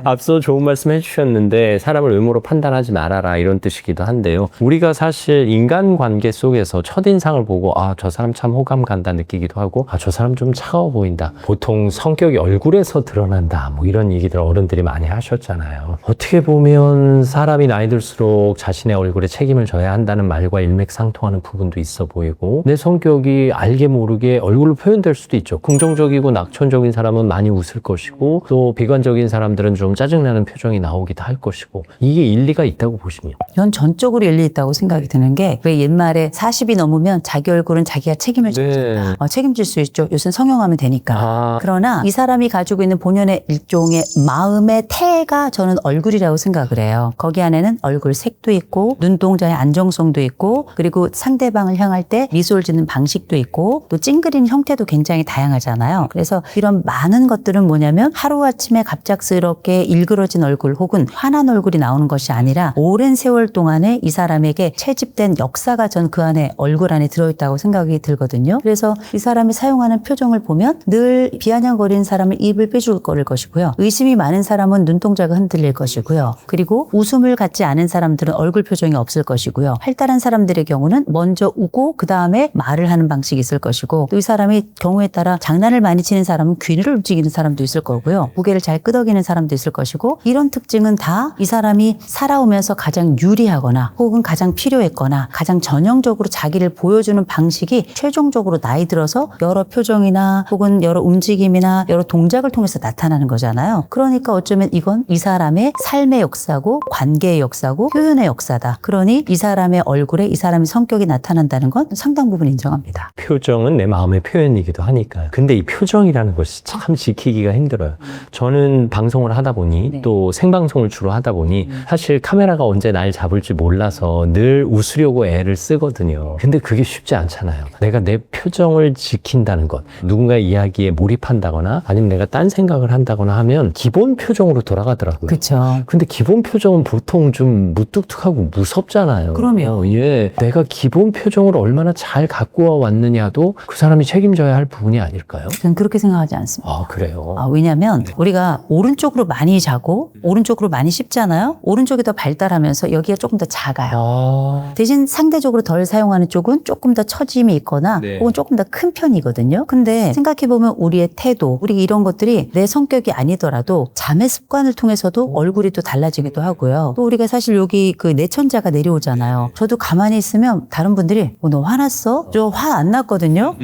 앞서 좋은 말씀 해주셨는데 사람을 외모로 판단하지 말아라 이런 뜻이기도 한데요. 우리가 사실 인간관계 속에서 첫인상을 보고 저 사람 참 호감 간다 느끼기도 하고 저 사람 좀 차가워 보인다. 보통 성격이 얼굴에서 드러난다. 뭐 이런 얘기들 어른들이 많이 하셨잖아요. 어떻게 보면 사람이 나이 들수록 자신의 얼굴에 책임을 져야 한다는 말과 일맥상통하는 부분도 있어 보이고 내 성격이 알게 모르게 얼굴로 표현될 수도 있죠. 긍정적이고 낙천적인 사람은 많이 웃을 것이고 또 비관적인 사람들은 좀 짜증나는 표정이 나오기도 할 것이고 이게 일리가 있다고 보시면 전 전적으로 일리 있다고 생각이 드는 게 왜 옛말에 40이 넘으면 자기 얼굴은 자기가 책임을 져야 된다. 책임질 수 있죠. 요새는 성형하면 되니까. 그러나 이 사람이 가지고 있는 본연의 일종의 마음의 태가 저는 얼굴이라고 생각을 해요. 거기 안에는 얼굴 색도 있고 눈동자의 안정성도 있고 그리고 상대방을 향할 때 미소를 짓는 방식도 있고 또 찡그리는 형태도 굉장히 다양하잖아요. 그래서 이런 많은 것들은 뭐냐면 하루아침에 갑작스럽게 일그러진 얼굴 혹은 환한 얼굴이 나오는 것이 아니라 오랜 세월 동안에 이 사람에게 채집된 역사가 전 그 안에 얼굴 안에 들어있다고 생각이 들거든요. 그래서 이 사람이 사용하는 표정을 보면 늘 비아냥거리는 사람은 입을 삐죽거릴 것이고요. 의심이 많은 사람은 눈동자가 흔들릴 것이고요. 그리고 웃음을 갖지 않은 사람들은 얼굴 표정이 없을 것이고요. 활달한 사람들의 경우는 먼저 웃고 그 다음에 말을 하는 방식이 있을 것이고 또 이 사람이 경우에 따라 장난을 많이 치는 사람은 귀를 움직이는 사람도 있을 거고요. 고개를 잘 끄덕이는 사람도 있을 것이고 이런 특징은 다 이 사람이 살아오면서 가장 유리하거나 혹은 가장 필요했거나 가장 전형적으로 자기를 보여주는 방식이 최종적으로 나이 들어서 여러 표정이나 혹은 여러 움직임이나 여러 동작을 통해서 나타나는 거잖아요. 그러니까 어쩌면 이건 이 사람의 삶의 역사고 관계의 역사고 표현의 역사다. 그러니 이 사람의 얼굴에 이 사람의 성격이 나타난다는 건 상당 부분 인정합니다. 표정은 내 마음의 표현이기도 하니까요. 근데 이 표정이라는 것이 참 지키기가 힘들어요. 저는 방송을 하다 하다 보니 네. 또 생방송을 주로 하다 보니 사실 카메라가 언제 날 잡을지 몰라서 늘 웃으려고 애를 쓰거든요. 근데 그게 쉽지 않잖아요. 내가 내 표정을 지킨다는 것, 누군가의 이야기에 몰입한다거나 아니면 내가 딴 생각을 한다거나 하면 기본 표정으로 돌아가더라고요. 그렇죠. 근데 기본 표정은 보통 좀 무뚝뚝하고 무섭잖아요. 그럼요. 예, 내가 기본 표정을 얼마나 잘 갖고 왔느냐도 그 사람이 책임져야 할 부분이 아닐까요? 저는 그렇게 생각하지 않습니다. 아, 그래요? 왜냐하면 우리가 오른쪽으로 많이 자고 오른쪽으로 많이 씹잖아요. 오른쪽이 더 발달하면서 여기가 조금 더 작아요. 아, 대신 상대적으로 덜 사용하는 쪽은 조금 더 처짐이 있거나 네. 혹은 조금 더 큰 편이거든요. 근데 생각해보면 우리의 태도, 우리 이런 것들이 내 성격이 아니더라도 잠의 습관을 통해서도 얼굴이 또 달라지기도 하고요. 또 우리가 사실 여기 그 내천자가 내려오잖아요. 저도 가만히 있으면 다른 분들이 너 화났어? 저 화 안 났거든요.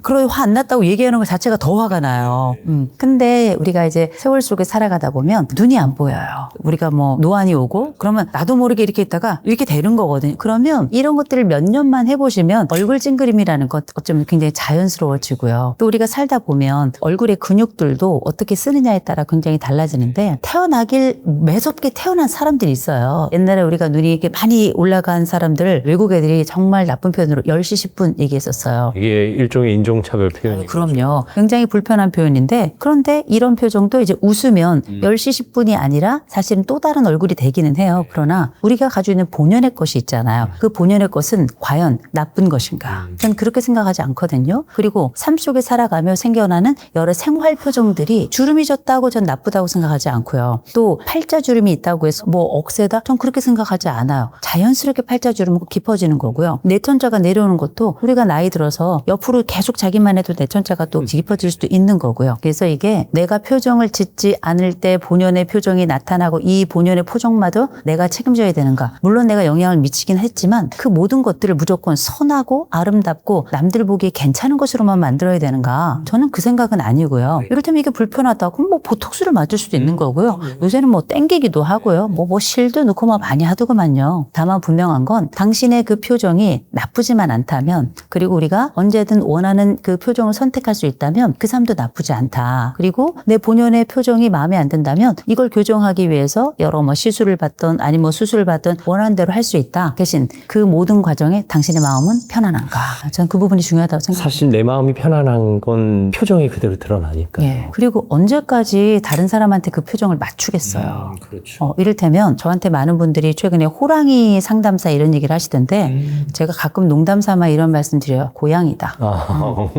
그러고 화 안 났다고 얘기하는 것 자체가 더 화가 나요. 근데 우리가 이제 세월 속에 살아가다 보면 눈이 안 보여요. 우리가 뭐 노안이 오고 그러면 나도 모르게 이렇게 있다가 이렇게 되는 거거든요. 그러면 이런 것들을 몇 년만 해보시면 얼굴 찡그림이라는 것 어쩌면 굉장히 자연스러워지고요. 또 우리가 살다 보면 얼굴의 근육들도 어떻게 쓰느냐에 따라 굉장히 달라지는데 태어나길 매섭게 태어난 사람들이 있어요. 옛날에 우리가 눈이 이렇게 많이 올라간 사람들 외국 애들이 정말 나쁜 표현으로 10시 10분 얘기했었어요. 이게 일종의 인종차별 표현이에요. 그럼요. 굉장히 불편한 표현인데 그런데 이런 표정도 이제 웃으면 10시 10분이 아니라 사실은 또 다른 얼굴이 되기는 해요. 그러나 우리가 가지고 있는 본연의 것이 있잖아요. 그 본연의 것은 과연 나쁜 것인가? 저는 그렇게 생각하지 않거든요. 그리고 삶 속에 살아가며 생겨나는 여러 생활 표정들이 주름이 졌다고 전 나쁘다고 생각하지 않고요. 또 팔자주름이 있다고 해서 뭐 억세다? 전 그렇게 생각하지 않아요. 자연스럽게 팔자주름은 깊어지는 거고요. 내천자가 내려오는 것도 우리가 나이 들어서 옆으로 계속 자기만 해도 내천자가 또 깊어질 수도 있는 거고요. 그래서 이게 내가 표정을 짓지 않을 때 본연의 표정이 나타나고 이 본연의 표정마저 내가 책임져야 되는가? 물론 내가 영향을 미치긴 했지만 그 모든 것들을 무조건 선하고 아름답고 남들 보기에 괜찮은 것으로만 만들어야 되는가? 저는 그 생각은 아니고요. 이를테면 이게 불편하다. 그럼 뭐 보톡스를 맞을 수도 있는 거고요. 요새는 뭐 땡기기도 하고요. 뭐 실도 넣고 막 많이 하더구만요. 다만 분명한 건 당신의 그 표정이 나쁘지만 않다면 그리고 우리가 언제든 원하는 그 표정을 선택할 수 있다면 그 삶도 나쁘지 않다. 그리고 내 본연의 표정이 마음에 안 든다면 이걸 교정하기 위해서 여러 뭐 시술을 받든 아니 뭐 수술을 받든 원하는 대로 할 수 있다. 대신 그 모든 과정에 당신의 마음은 편안한가? 저는 그 부분이 중요하다고 생각합니다. 사실 내 마음이 편안한 건 표정이 그대로 드러나니까요. 예. 그리고 언제까지 다른 사람한테 그 표정을 맞추겠어요. 그렇죠. 이를테면 저한테 많은 분들이 최근에 호랑이 상담사 이런 얘기를 하시던데 제가 가끔 농담 삼아 이런 말씀 드려요. 고양이다.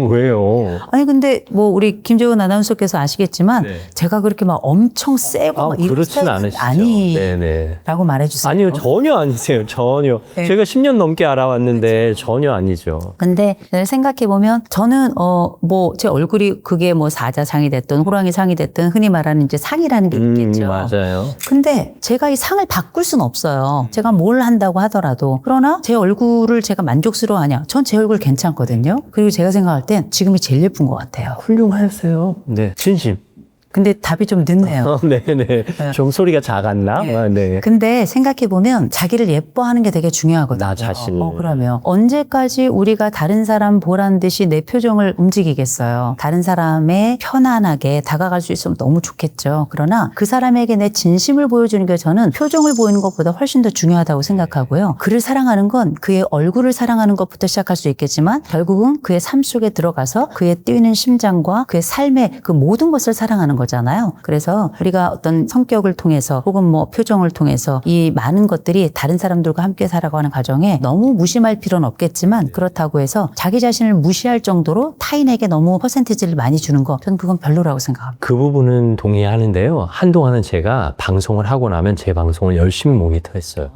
왜요? 아니 근데 뭐 우리 김재훈 아나운서께서 아시겠지만 네. 제가 그렇게 막 엄청 세고 막 이런 그렇진 스타일은 않으시죠. 아니라고 네네. 말해주세요. 아니요, 전혀 아니세요. 전혀. 네. 제가 10년 넘게 알아왔는데 전혀 아니죠. 근데 생각해보면 저는 뭐 제 얼굴이 그게 뭐 사자상이 됐든 호랑이 상이 됐든 흔히 말하는 이제 상이라는 게 있겠죠. 맞아요. 근데 제가 이 상을 바꿀 수는 없어요. 제가 뭘 한다고 하더라도. 그러나 제 얼굴을 제가 만족스러워하냐? 전 제 얼굴 괜찮거든요. 그리고 제가 생각할 땐 지금이 제일 예쁜 것 같아요. 훌륭하세요. 네, 진심. 근데 답이 좀 늦네요. 네네. 좀 소리가 작았나? 네. 근데 생각해보면 자기를 예뻐하는 게 되게 중요하거든요. 나 자신을. 그러면 언제까지 우리가 다른 사람 보란 듯이 내 표정을 움직이겠어요. 다른 사람에 편안하게 다가갈 수 있으면 너무 좋겠죠. 그러나 그 사람에게 내 진심을 보여주는 게 저는 표정을 보이는 것보다 훨씬 더 중요하다고 생각하고요. 그를 사랑하는 건 그의 얼굴을 사랑하는 것부터 시작할 수 있겠지만 결국은 그의 삶 속에 들어가서 그의 뛰는 심장과 그의 삶의 그 모든 것을 사랑하는 거잖아요. 그래서 우리가 어떤 성격을 통해서 혹은 뭐 표정을 통해서 이 많은 것들이 다른 사람들과 함께 살아가는 과정에 너무 무심할 필요는 없겠지만 그렇다고 해서 자기 자신을 무시할 정도로 타인에게 너무 퍼센티지를 많이 주는 거 저는 그건 별로라고 생각합니다. 그 부분은 동의하는데요. 한동안은 제가 방송을 하고 나면 제 방송을 열심히 모니터했어요.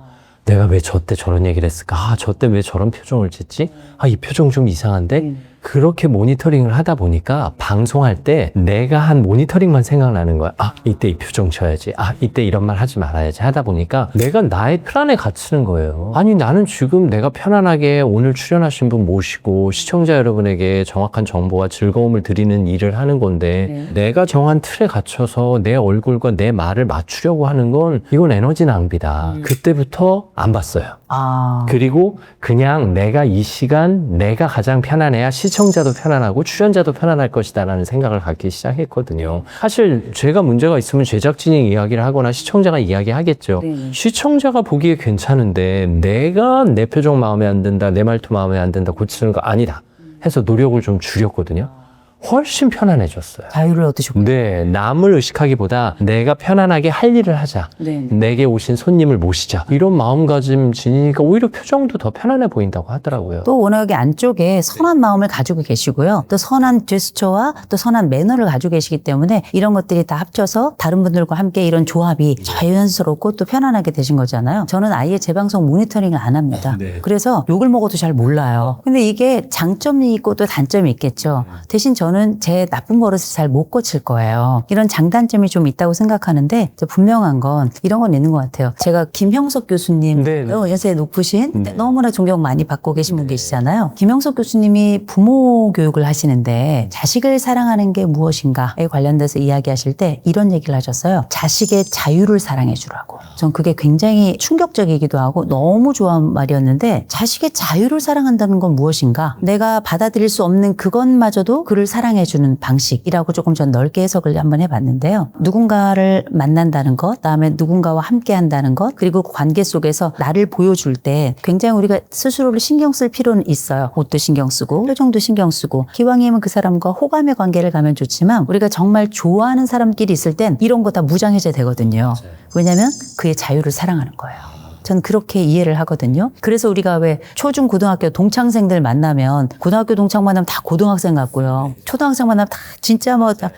내가 왜 저 때 저런 얘기를 했을까? 저 때 왜 저런 표정을 짓지? 이 표정 좀 이상한데? 그렇게 모니터링을 하다 보니까 방송할 때 내가 한 모니터링만 생각나는 거야. 이때 이 표정 쳐야지. 이때 이런 말 하지 말아야지. 하다 보니까 내가 나의 틀 안에 갇히는 거예요. 아니 나는 지금 내가 편안하게 오늘 출연하신 분 모시고 시청자 여러분에게 정확한 정보와 즐거움을 드리는 일을 하는 건데 내가 정한 틀에 갇혀서 내 얼굴과 내 말을 맞추려고 하는 건 이건 에너지 낭비다. 그때부터 안 봤어요. 그리고 그냥 내가 이 시간 내가 가장 편안해야 시청자 시청자도 편안하고 출연자도 편안할 것이다라는 생각을 갖기 시작했거든요. 사실 제가 문제가 있으면 제작진이 이야기를 하거나 시청자가 이야기하겠죠. 네. 시청자가 보기에 괜찮은데 내가 내 표정 마음에 안 든다, 내 말투 마음에 안 든다, 고치는 거 아니다 해서 노력을 좀 줄였거든요. 훨씬 편안해졌어요. 자유를 얻으셨고. 네, 남을 의식하기보다 내가 편안하게 할 일을 하자. 네. 내게 오신 손님을 모시자. 이런 마음가짐 지니까 오히려 표정도 더 편안해 보인다고 하더라고요. 또 워낙에 안쪽에 선한 마음을 가지고 계시고요. 또 선한 제스처와 또 선한 매너를 가지고 계시기 때문에 이런 것들이 다 합쳐서 다른 분들과 함께 이런 조합이 자연스럽고 또 편안하게 되신 거잖아요. 저는 아예 재방송 모니터링을 안 합니다. 네. 그래서 욕을 먹어도 잘 몰라요. 근데 이게 장점이 있고 또 단점이 있겠죠. 대신 저는 제 나쁜 버릇을 잘 못 고칠 거예요. 이런 장단점이 좀 있다고 생각하는데 분명한 건 이런 건 있는 것 같아요. 제가 김형석 교수님 네, 네. 연세 높으신 네. 너무나 존경 많이 받고 계신 분 계시잖아요. 김형석 교수님이 부모 교육을 하시는데 자식을 사랑하는 게 무엇인가에 관련돼서 이야기하실 때 이런 얘기를 하셨어요. 자식의 자유를 사랑해 주라고. 전 그게 굉장히 충격적이기도 하고 너무 좋아하는 말이었는데 자식의 자유를 사랑한다는 건 무엇인가? 내가 받아들일 수 없는 그것마저도 그를 사랑해주는 방식이라고 조금 전 넓게 해석을 한번 해봤는데요. 누군가를 만난다는 것, 그다음에 누군가와 함께 한다는 것, 그리고 그 관계 속에서 나를 보여줄 때 굉장히 우리가 스스로를 신경 쓸 필요는 있어요. 옷도 신경 쓰고 표정도 신경 쓰고 기왕이면 그 사람과 호감의 관계를 가면 좋지만 우리가 정말 좋아하는 사람끼리 있을 땐 이런 거 다 무장해제 되거든요. 왜냐하면 그의 자유를 사랑하는 거예요. 전 그렇게 이해를 하거든요. 그래서 우리가 왜 초중 고등학교 동창생들 만나면 고등학교 동창 만나면 다 고등학생 같고요. 초등학생 만나면 다 진짜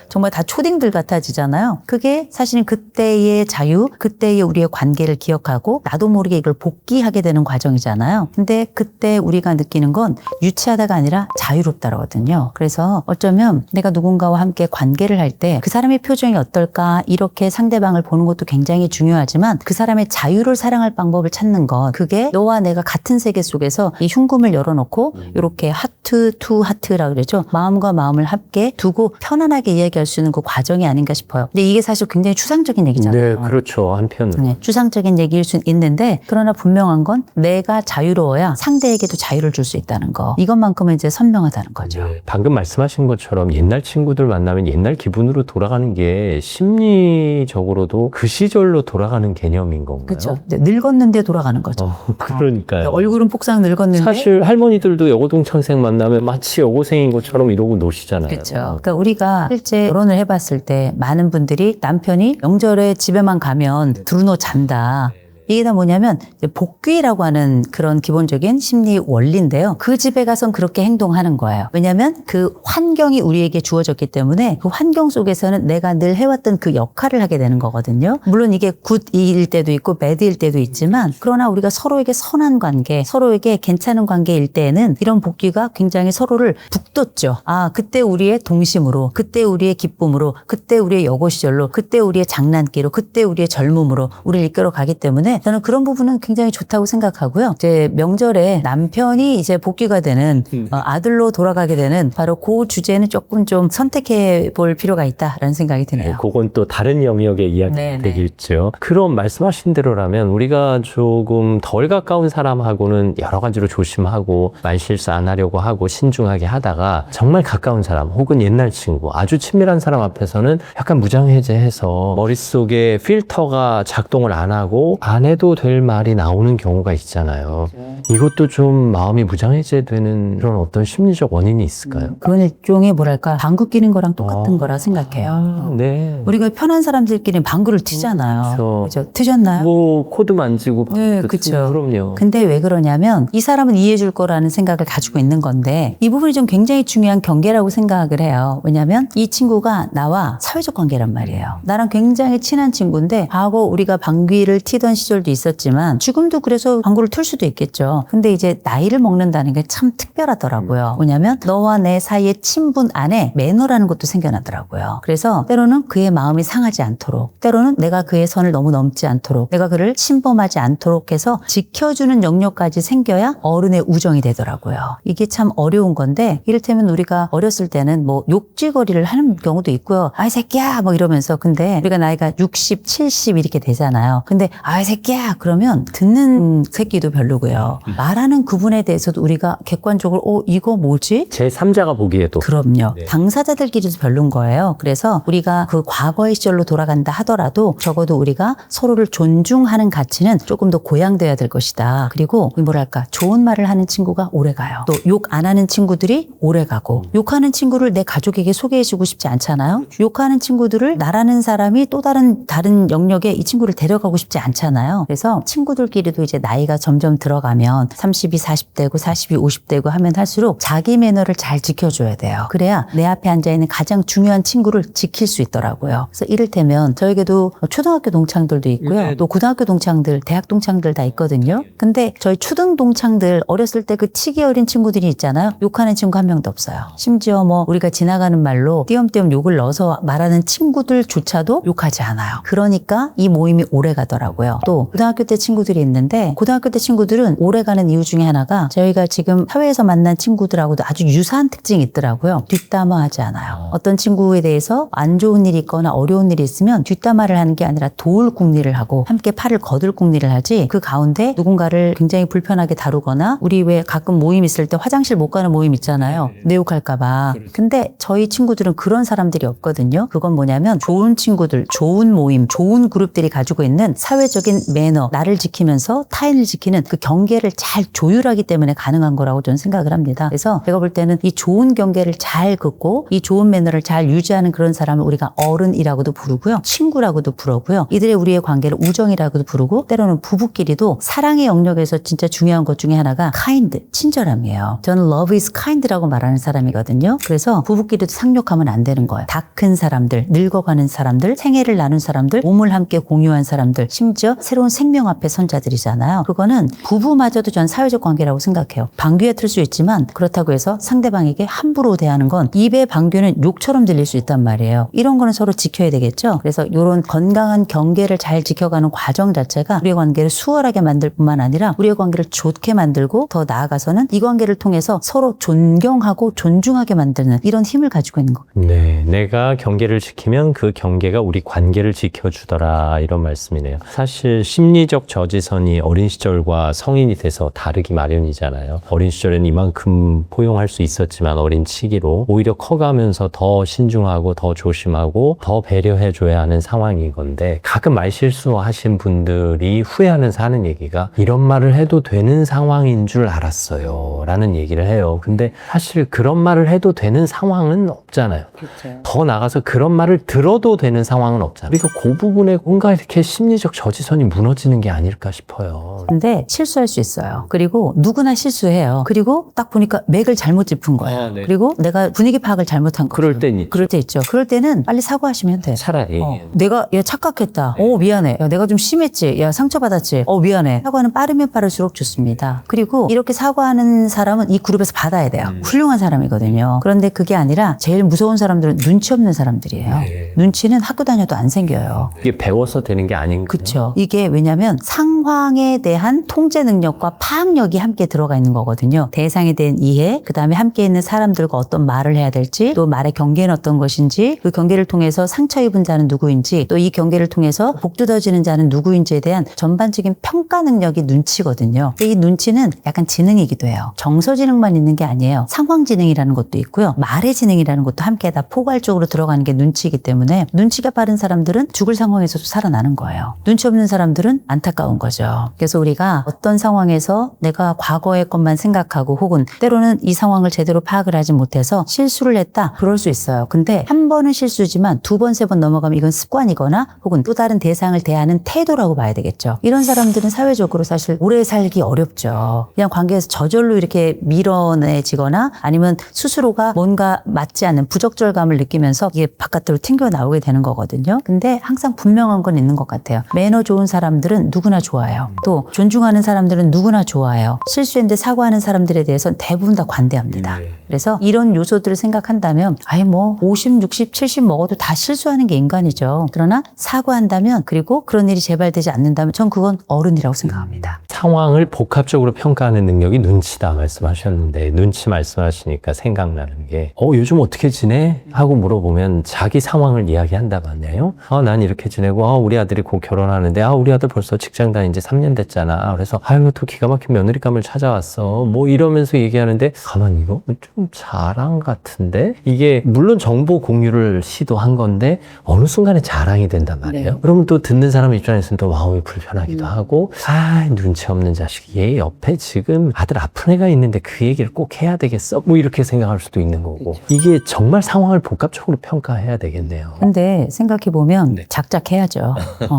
정말 다 초딩들 같아지잖아요. 그게 사실은 그때의 자유, 그때의 우리의 관계를 기억하고 나도 모르게 이걸 복귀하게 되는 과정이잖아요. 근데 그때 우리가 느끼는 건 유치하다가 아니라 자유롭다거든요. 그래서 어쩌면 내가 누군가와 함께 관계를 할 때 그 사람의 표정이 어떨까 이렇게 상대방을 보는 것도 굉장히 중요하지만 그 사람의 자유를 사랑할 방법을 찾는 것, 그게 너와 내가 같은 세계 속에서 이 흉금을 열어놓고 이렇게 하트 투 하트라 그러죠. 마음과 마음을 함께 두고 편안하게 이야기할 수 있는 그 과정이 아닌가 싶어요. 근데 이게 사실 굉장히 추상적인 얘기잖아요. 네, 그렇죠. 한편으로. 네, 추상적인 얘기일 수는 있는데 그러나 분명한 건 내가 자유로워야 상대에게도 자유를 줄 수 있다는 거. 이것만큼은 이제 선명하다는 거죠. 네, 방금 말씀하신 것처럼 옛날 친구들 만나면 옛날 기분으로 돌아가는 게 심리적으로도 그 시절로 돌아가는 개념인 건가요? 그렇죠. 늙었는데 돌아가는 거죠. 그러니까요. 얼굴은 폭삭 늙었는데 사실 할머니들도 여고동창생 만나면 마치 여고생인 것처럼 이러고 노시잖아요. 그렇죠. 그러니까 우리가 실제 결혼을 해봤을 때 많은 분들이 남편이 명절에 집에만 가면 두루노 잔다. 이게 다 뭐냐면 복귀라고 하는 그런 기본적인 심리 원리인데요. 그 집에 가선 그렇게 행동하는 거예요. 왜냐하면 그 환경이 우리에게 주어졌기 때문에 그 환경 속에서는 내가 늘 해왔던 그 역할을 하게 되는 거거든요. 물론 이게 굿일 때도 있고 배드일 때도 있지만 그러나 우리가 서로에게 선한 관계, 서로에게 괜찮은 관계일 때에는 이런 복귀가 굉장히 서로를 북돋죠. 아, 그때 우리의 동심으로, 그때 우리의 기쁨으로, 그때 우리의 여고 시절로, 그때 우리의 장난기로, 그때 우리의 젊음으로 우리를 이끌어 가기 때문에 저는 그런 부분은 굉장히 좋다고 생각하고요. 이제 명절에 남편이 이제 복귀가 되는 아들로 돌아가게 되는 바로 그 주제는 조금 좀 선택해 볼 필요가 있다라는 생각이 드네요. 네, 그건 또 다른 영역의 이야기 네네. 되겠죠. 그럼 말씀하신 대로라면 우리가 조금 덜 가까운 사람하고는 여러 가지로 조심하고 말실수 안 하려고 하고 신중하게 하다가 정말 가까운 사람 혹은 옛날 친구 아주 친밀한 사람 앞에서는 약간 무장해제해서 머릿속에 필터가 작동을 안 하고 안 해도 될 말이 나오는 경우가 있잖아요. 이것도 좀 마음이 무장해제되는 그런 어떤 심리적 원인이 있을까요? 그건 일종의 뭐랄까 방귀 뀌는 거랑 똑같은 거라 생각해요. 네. 우리가 편한 사람들끼리 방구를 트잖아요. 그렇죠. 그죠? 트셨나요? 뭐 코드 만지고 네, 그- 그쵸. 그럼요. 근데 왜 그러냐면 이 사람은 이해해 줄 거라는 생각을 가지고 있는 건데 이 부분이 좀 굉장히 중요한 경계라고 생각을 해요. 왜냐하면 이 친구가 나와 사회적 관계란 말이에요. 나랑 굉장히 친한 친구인데 과거 우리가 방귀를 튀던 시절도 있었지만 지금도 그래서 방구를 틀 수도 있겠죠. 근데 이제 나이를 먹는다는 게 참 특별하더라고요. 왜냐하면 너와 내 사이의 친분 안에 매너라는 것도 생겨나더라고요. 그래서 때로는 그의 마음이 상하지 않도록, 때로는 내가 그의 선을 너무 넘지 않도록, 내가 그를 침범하지 않도록 해서 지켜주는 영역까지 생겨야 어른의 우정이 되더라고요. 이게 참 어려운 건데 이를테면 우리가 어렸을 때는 뭐 욕지거리를 하는 경우도 있고요. 아이 새끼야 뭐 이러면서 근데 우리가 나이가 60, 70 이렇게 되잖아요. 근데 아이 새끼야 자기야 그러면 듣는 새끼도 별로고요. 말하는 그분에 대해서도 우리가 객관적으로 이거 뭐지? 제3자가 보기에도 그럼요. 네. 당사자들끼리도 별론 거예요. 그래서 우리가 그 과거의 시절로 돌아간다 하더라도 적어도 우리가 서로를 존중하는 가치는 조금 더 고양돼야 될 것이다. 그리고 뭐랄까 좋은 말을 하는 친구가 오래 가요. 또 욕 안 하는 친구들이 오래 가고 욕하는 친구를 내 가족에게 소개해주고 싶지 않잖아요. 욕하는 친구들을 나라는 사람이 또 다른 영역에 이 친구를 데려가고 싶지 않잖아요. 그래서 친구들끼리도 이제 나이가 점점 들어가면 30이 40대고 40이 50대고 하면 할수록 자기 매너를 잘 지켜줘야 돼요. 그래야 내 앞에 앉아있는 가장 중요한 친구를 지킬 수 있더라고요. 그래서 이를테면 저에게도 초등학교 동창들도 있고요. 또 고등학교 동창들, 대학 동창들 다 있거든요. 근데 저희 초등 동창들 어렸을 때 그 치기 어린 친구들이 있잖아요. 욕하는 친구 한 명도 없어요. 심지어 뭐 우리가 지나가는 말로 띄엄띄엄 욕을 넣어서 말하는 친구들조차도 욕하지 않아요. 그러니까 이 모임이 오래 가더라고요. 또 고등학교 때 친구들이 있는데 고등학교 때 친구들은 오래 가는 이유 중에 하나가 저희가 지금 사회에서 만난 친구들하고도 아주 유사한 특징이 있더라고요. 뒷담화하지 않아요. 어떤 친구에 대해서 안 좋은 일이 있거나 어려운 일이 있으면 뒷담화를 하는 게 아니라 도울 궁리를 하고 함께 팔을 거들 궁리를 하지 그 가운데 누군가를 굉장히 불편하게 다루거나 우리 왜 가끔 모임 있을 때 화장실 못 가는 모임 있잖아요. 내 욕할까 봐. 근데 저희 친구들은 그런 사람들이 없거든요. 그건 뭐냐면 좋은 친구들, 좋은 모임, 좋은 그룹들이 가지고 있는 사회적인 매너, 나를 지키면서 타인을 지키는 그 경계를 잘 조율하기 때문에 가능한 거라고 저는 생각을 합니다. 그래서 제가 볼 때는 이 좋은 경계를 잘 긋고 이 좋은 매너를 잘 유지하는 그런 사람을 우리가 어른이라고도 부르고요. 친구라고도 부르고요. 이들의 우리의 관계를 우정이라고도 부르고 때로는 부부끼리도 사랑의 영역에서 진짜 중요한 것 중에 하나가 kind, 친절함이에요. 저는 love is kind라고 말하는 사람이거든요. 그래서 부부끼리도 상욕하면 안 되는 거예요. 다 큰 사람들, 늙어가는 사람들, 생애를 나눈 사람들, 몸을 함께 공유한 사람들, 심지어 새로운 생명 앞에 선 자들이잖아요. 그거는 부부마저도 전 사회적 관계라고 생각해요. 방귀에 틀 수 있지만 그렇다고 해서 상대방에게 함부로 대하는 건 입의 방귀는 욕처럼 들릴 수 있단 말이에요. 이런 거는 서로 지켜야 되겠죠. 그래서 이런 건강한 경계를 잘 지켜가는 과정 자체가 우리의 관계를 수월하게 만들 뿐만 아니라 우리의 관계를 좋게 만들고 더 나아가서는 이 관계를 통해서 서로 존경하고 존중하게 만드는 이런 힘을 가지고 있는 거예요. 네, 내가 경계를 지키면 그 경계가 우리 관계를 지켜주더라 이런 말씀이네요. 사실 심리적 저지선이 어린 시절과 성인이 돼서 다르기 마련이잖아요. 어린 시절에는 이만큼 포용할 수 있었지만 어린 치기로 오히려 커가면서 더 신중하고 더 조심하고 더 배려해줘야 하는 상황인 건데 가끔 말실수하신 분들이 후회하면서 하는 얘기가 이런 말을 해도 되는 상황인 줄 알았어요 라는 얘기를 해요. 근데 사실 그런 말을 해도 되는 상황은 없잖아요. 그렇죠. 더 나가서 그런 말을 들어도 되는 상황은 없잖아요. 그러니까 그 부분에 뭔가 이렇게 심리적 저지선이 무너지는 게 아닐까 싶어요. 근데 실수할 수 있어요. 그리고 누구나 실수해요. 그리고 딱 보니까 맥을 잘못 짚은 거예요. 네. 그리고 내가 분위기 파악을 잘못한 거예요. 그럴 땐 있죠. 그럴 때 있죠. 그럴 때는 빨리 사과하시면 돼요. 차라리 내가 얘 착각했다. 미안해. 야, 내가 좀 심했지. 야, 상처받았지. 미안해. 사과는 빠르면 빠를수록 좋습니다. 그리고 이렇게 사과하는 사람은 이 그룹에서 받아야 돼요. 훌륭한 사람이거든요. 그런데 그게 아니라 제일 무서운 사람들은 눈치 없는 사람들이에요. 네. 눈치는 학교 다녀도 안 생겨요. 이게 배워서 되는 게 아닌 거예요. 그렇죠. 이게 왜냐하면 상황에 대한 통제 능력과 파악력이 함께 들어가 있는 거거든요. 대상에 대한 이해, 그 다음에 함께 있는 사람들과 어떤 말을 해야 될지, 또 말의 경계는 어떤 것인지, 그 경계를 통해서 상처 입은 자는 누구인지, 또 이 경계를 통해서 복 뜯어지는 자는 누구인지에 대한 전반적인 평가 능력이 눈치거든요. 근데 이 눈치는 약간 지능이기도 해요. 정서 지능만 있는 게 아니에요. 상황 지능이라는 것도 있고요. 말의 지능이라는 것도 함께 다 포괄적으로 들어가는 게 눈치이기 때문에 눈치가 빠른 사람들은 죽을 상황에서도 살아나는 거예요. 눈치 없는 사람들은 안타까운 거죠. 그래서 우리가 어떤 상황에서 내가 과거의 것만 생각하고 혹은 때로는 이 상황을 제대로 파악을 하지 못해서 실수를 했다. 그럴 수 있어요. 근데 한 번은 실수지만 두 번, 세 번 넘어가면 이건 습관이거나 혹은 또 다른 대상을 대하는 태도라고 봐야 되겠죠. 이런 사람들은 사회적으로 사실 오래 살기 어렵죠. 그냥 관계에서 저절로 이렇게 밀어내지거나 아니면 스스로가 뭔가 맞지 않는 부적절감을 느끼면서 이게 바깥으로 튕겨 나오게 되는 거거든요. 근데 항상 분명한 건 있는 것 같아요. 매너 좋은 사람들은 누구나 좋아요. 또 존중하는 사람들은 누구나 좋아요. 실수했는데 사과하는 사람들에 대해서는 대부분 다 관대합니다. 그래서 이런 요소들을 생각한다면 아예 뭐 50, 60, 70 먹어도 다 실수하는 게 인간이죠. 그러나 사과한다면 그리고 그런 일이 재발되지 않는다면 전 그건 어른이라고 생각합니다. 상황을 복합적으로 평가하는 능력이 눈치다 말씀하셨는데 눈치 말씀하시니까 생각나는 게 요즘 어떻게 지내? 하고 물어보면 자기 상황을 이야기한다고 하네요. 난 이렇게 지내고 우리 아들이 곧 결혼하는데 우리 우리 아들 벌써 직장 다닌 지 3년 됐잖아. 그래서 아유 또 기가 막힌 며느리감을 찾아왔어. 뭐 이러면서 얘기하는데 가만히 이거 좀 자랑 같은데 이게 물론 정보 공유를 시도한 건데 어느 순간에 자랑이 된단 말이에요. 네. 그러면 또 듣는 사람 입장에서는 또 마음이 불편하기도 하고 아 눈치 없는 자식 얘 옆에 지금 아들 아픈 애가 있는데 그 얘기를 꼭 해야 되겠어? 뭐 이렇게 생각할 수도 있는 거고 이게 정말 상황을 복합적으로 평가해야 되겠네요. 근데 생각해보면 네. 작작해야죠.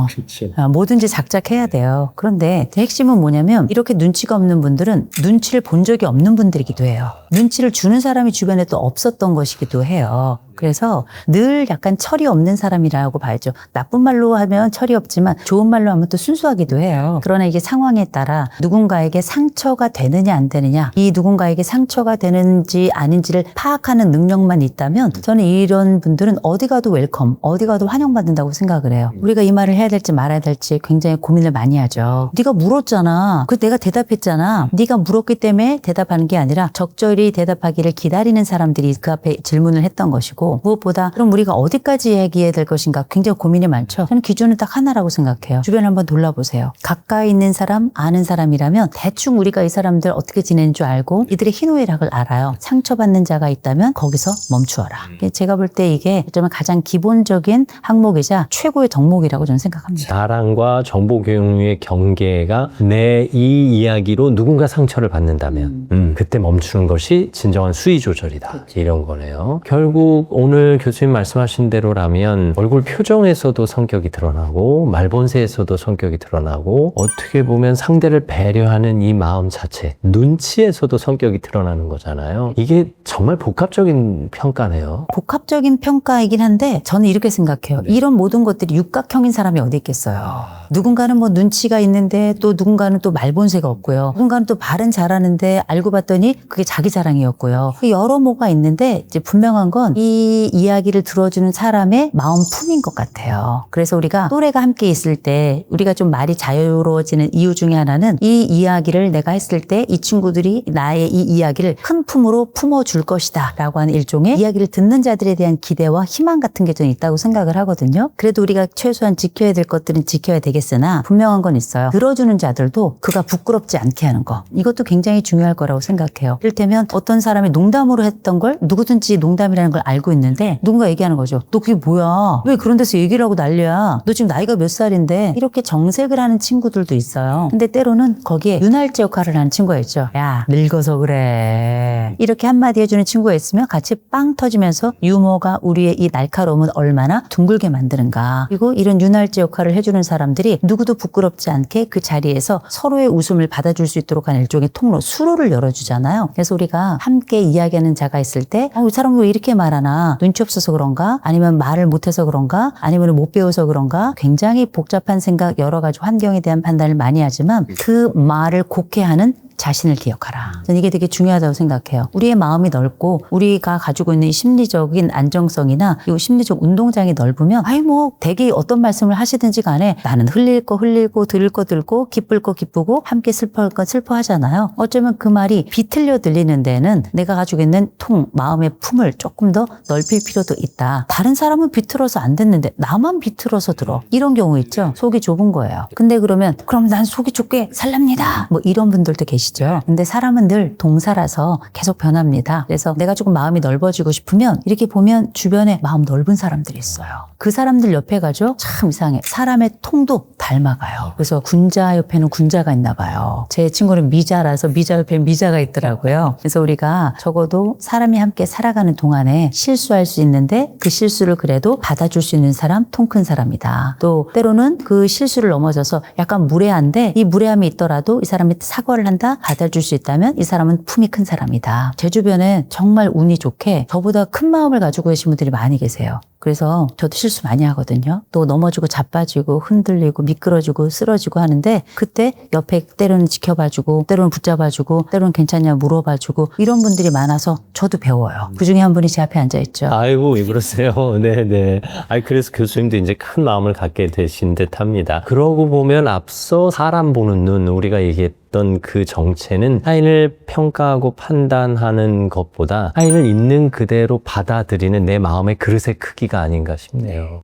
그렇지. 뭐든지 작작해야 돼요. 그런데 핵심은 뭐냐면 이렇게 눈치가 없는 분들은 눈치를 본 적이 없는 분들이기도 해요. 눈치를 주는 사람이 주변에 또 없었던 것이기도 해요. 그래서 늘 약간 철이 없는 사람이라고 봐야죠. 나쁜 말로 하면 철이 없지만 좋은 말로 하면 또 순수하기도 해요. 그러나 이게 상황에 따라 누군가에게 상처가 되느냐 안 되느냐, 이 누군가에게 상처가 되는지 아닌지를 파악하는 능력만 있다면 저는 이런 분들은 어디 가도 웰컴, 어디 가도 환영받는다고 생각을 해요. 우리가 이 말을 해야 될지 말아야 될지 굉장히 고민을 많이 하죠. 네가 물었잖아. 그 내가 대답했잖아. 네가 물었기 때문에 대답하는 게 아니라 적절히 대답하기를 기다리는 사람들이 그 앞에 질문을 했던 것이고 무엇보다 그럼 우리가 어디까지 얘기해야 될 것인가 굉장히 고민이 많죠. 저는 기준은 딱 하나라고 생각해요. 주변을 한번 돌아보세요. 가까이 있는 사람, 아는 사람이라면 대충 우리가 이 사람들 어떻게 지내는 줄 알고 이들의 희노애락을 알아요. 상처받는 자가 있다면 거기서 멈추어라. 제가 볼 때 이게 어쩌면 가장 기본적인 항목이자 최고의 덕목이라고 저는 생각합니다. 자랑과 정보 공유의 경계가 내 이 이야기로 누군가 상처를 받는다면 그때 멈추는 것이 진정한 수위 조절이다. 이런 거네요. 결국 오늘 교수님 말씀하신 대로라면 얼굴 표정에서도 성격이 드러나고 말본세에서도 성격이 드러나고 어떻게 보면 상대를 배려하는 이 마음 자체 눈치에서도 성격이 드러나는 거잖아요. 이게 정말 복합적인 평가네요. 복합적인 평가이긴 한데 저는 이렇게 생각해요. 이런 모든 것들이 육각형인 사람이 어디 있겠어요. 누군가는 뭐 눈치가 있는데 또 누군가는 또 말본세가 없고요. 누군가는 또 말은 잘하는데 알고 봤더니 그게 자기 자랑이었고요. 여러 뭐가 있는데 이제 분명한 건 이 이야기를 들어주는 사람의 마음 품인 것 같아요. 그래서 우리가 또래가 함께 있을 때 우리가 좀 말이 자유로워지는 이유 중에 하나는 이 이야기를 내가 했을 때 이 친구들이 나의 이 이야기를 큰 품으로 품어줄 것이다 라고 하는 일종의 이야기를 듣는 자들에 대한 기대와 희망 같은 게 좀 있다고 생각을 하거든요. 그래도 우리가 최소한 지켜야 될 것들은 지켜야 되겠으나 분명한 건 있어요. 들어주는 자들도 그가 부끄럽지 않게 하는 거. 이것도 굉장히 중요할 거라고 생각해요. 이를테면 어떤 사람이 농담으로 했던 걸 누구든지 농담이라는 걸 알고 있는데 누군가 얘기하는 거죠. 너 그게 뭐야? 왜 그런 데서 얘기를 하고 난리야? 너 지금 나이가 몇 살인데? 이렇게 정색을 하는 친구들도 있어요. 근데 때로는 거기에 윤활제 역할을 하는 친구가 있죠. 야, 늙어서 그래. 이렇게 한마디 해주는 친구가 있으면 같이 빵 터지면서 유머가 우리의 이 날카로움은 얼마나 둥글게 만드는가. 그리고 이런 윤활제 역할을 해주는 사람들이 누구도 부끄럽지 않게 그 자리에서 서로의 웃음을 받아줄 수 있도록 하는 일종의 통로, 수로를 열어주잖아요. 그래서 우리가 함께 이야기하는 자가 있을 때 이 사람 왜 이렇게 말하나? 눈치 없어서 그런가? 아니면 말을 못해서 그런가? 아니면 못 배워서 그런가? 굉장히 복잡한 생각, 여러 가지 환경에 대한 판단을 많이 하지만 그 말을 곡해 하는 자신을 기억하라. 저는 이게 되게 중요하다고 생각해요. 우리의 마음이 넓고 우리가 가지고 있는 심리적인 안정성이나 이 심리적 운동장이 넓으면 뭐 대개 어떤 말씀을 하시든지 간에 나는 흘릴 거 흘리고 들을 거 들고 기쁠 거 기쁘고 함께 슬퍼할 거 슬퍼하잖아요. 어쩌면 그 말이 비틀려 들리는 데는 내가 가지고 있는 마음의 품을 조금 더 넓힐 필요도 있다. 다른 사람은 비틀어서 안 듣는데 나만 비틀어서 들어. 이런 경우 있죠. 속이 좁은 거예요. 근데 그러면 그럼 난 속이 좁게 살랍니다. 뭐 이런 분들도 계시죠. 근데 사람은 늘 동사라서 계속 변합니다. 그래서 내가 조금 마음이 넓어지고 싶으면 이렇게 보면 주변에 마음 넓은 사람들이 있어요. 그 사람들 옆에 가죠. 참 이상해. 사람의 통도 닮아가요. 그래서 군자 옆에는 군자가 있나 봐요. 제 친구는 미자라서 미자 옆에 미자가 있더라고요. 그래서 우리가 적어도 사람이 함께 살아가는 동안에 실수할 수 있는데 그 실수를 그래도 받아줄 수 있는 사람, 통 큰 사람이다. 또 때로는 그 실수를 넘어져서 약간 무례한데 이 무례함이 있더라도 이 사람이 사과를 한다? 받아줄 수 있다면 이 사람은 품이 큰 사람이다. 제 주변에 정말 운이 좋게 저보다 큰 마음을 가지고 계신 분들이 많이 계세요. 그래서 저도 실수 많이 하거든요. 또 넘어지고 자빠지고 흔들리고 미끄러지고 쓰러지고 하는데 그때 옆에 때로는 지켜봐주고 때로는 붙잡아주고 때로는 괜찮냐 물어봐주고 이런 분들이 많아서 저도 배워요. 그중에 한 분이 제 앞에 앉아있죠. 아이고 왜 그러세요? 네네. 그래서 교수님도 이제 큰 마음을 갖게 되신 듯 합니다. 그러고 보면 앞서 사람 보는 눈 우리가 얘기했던 그 정체는 타인을 평가하고 판단하는 것보다 타인을 있는 그대로 받아들이는 내 마음의 그릇의 크기가 아닌가 싶네요.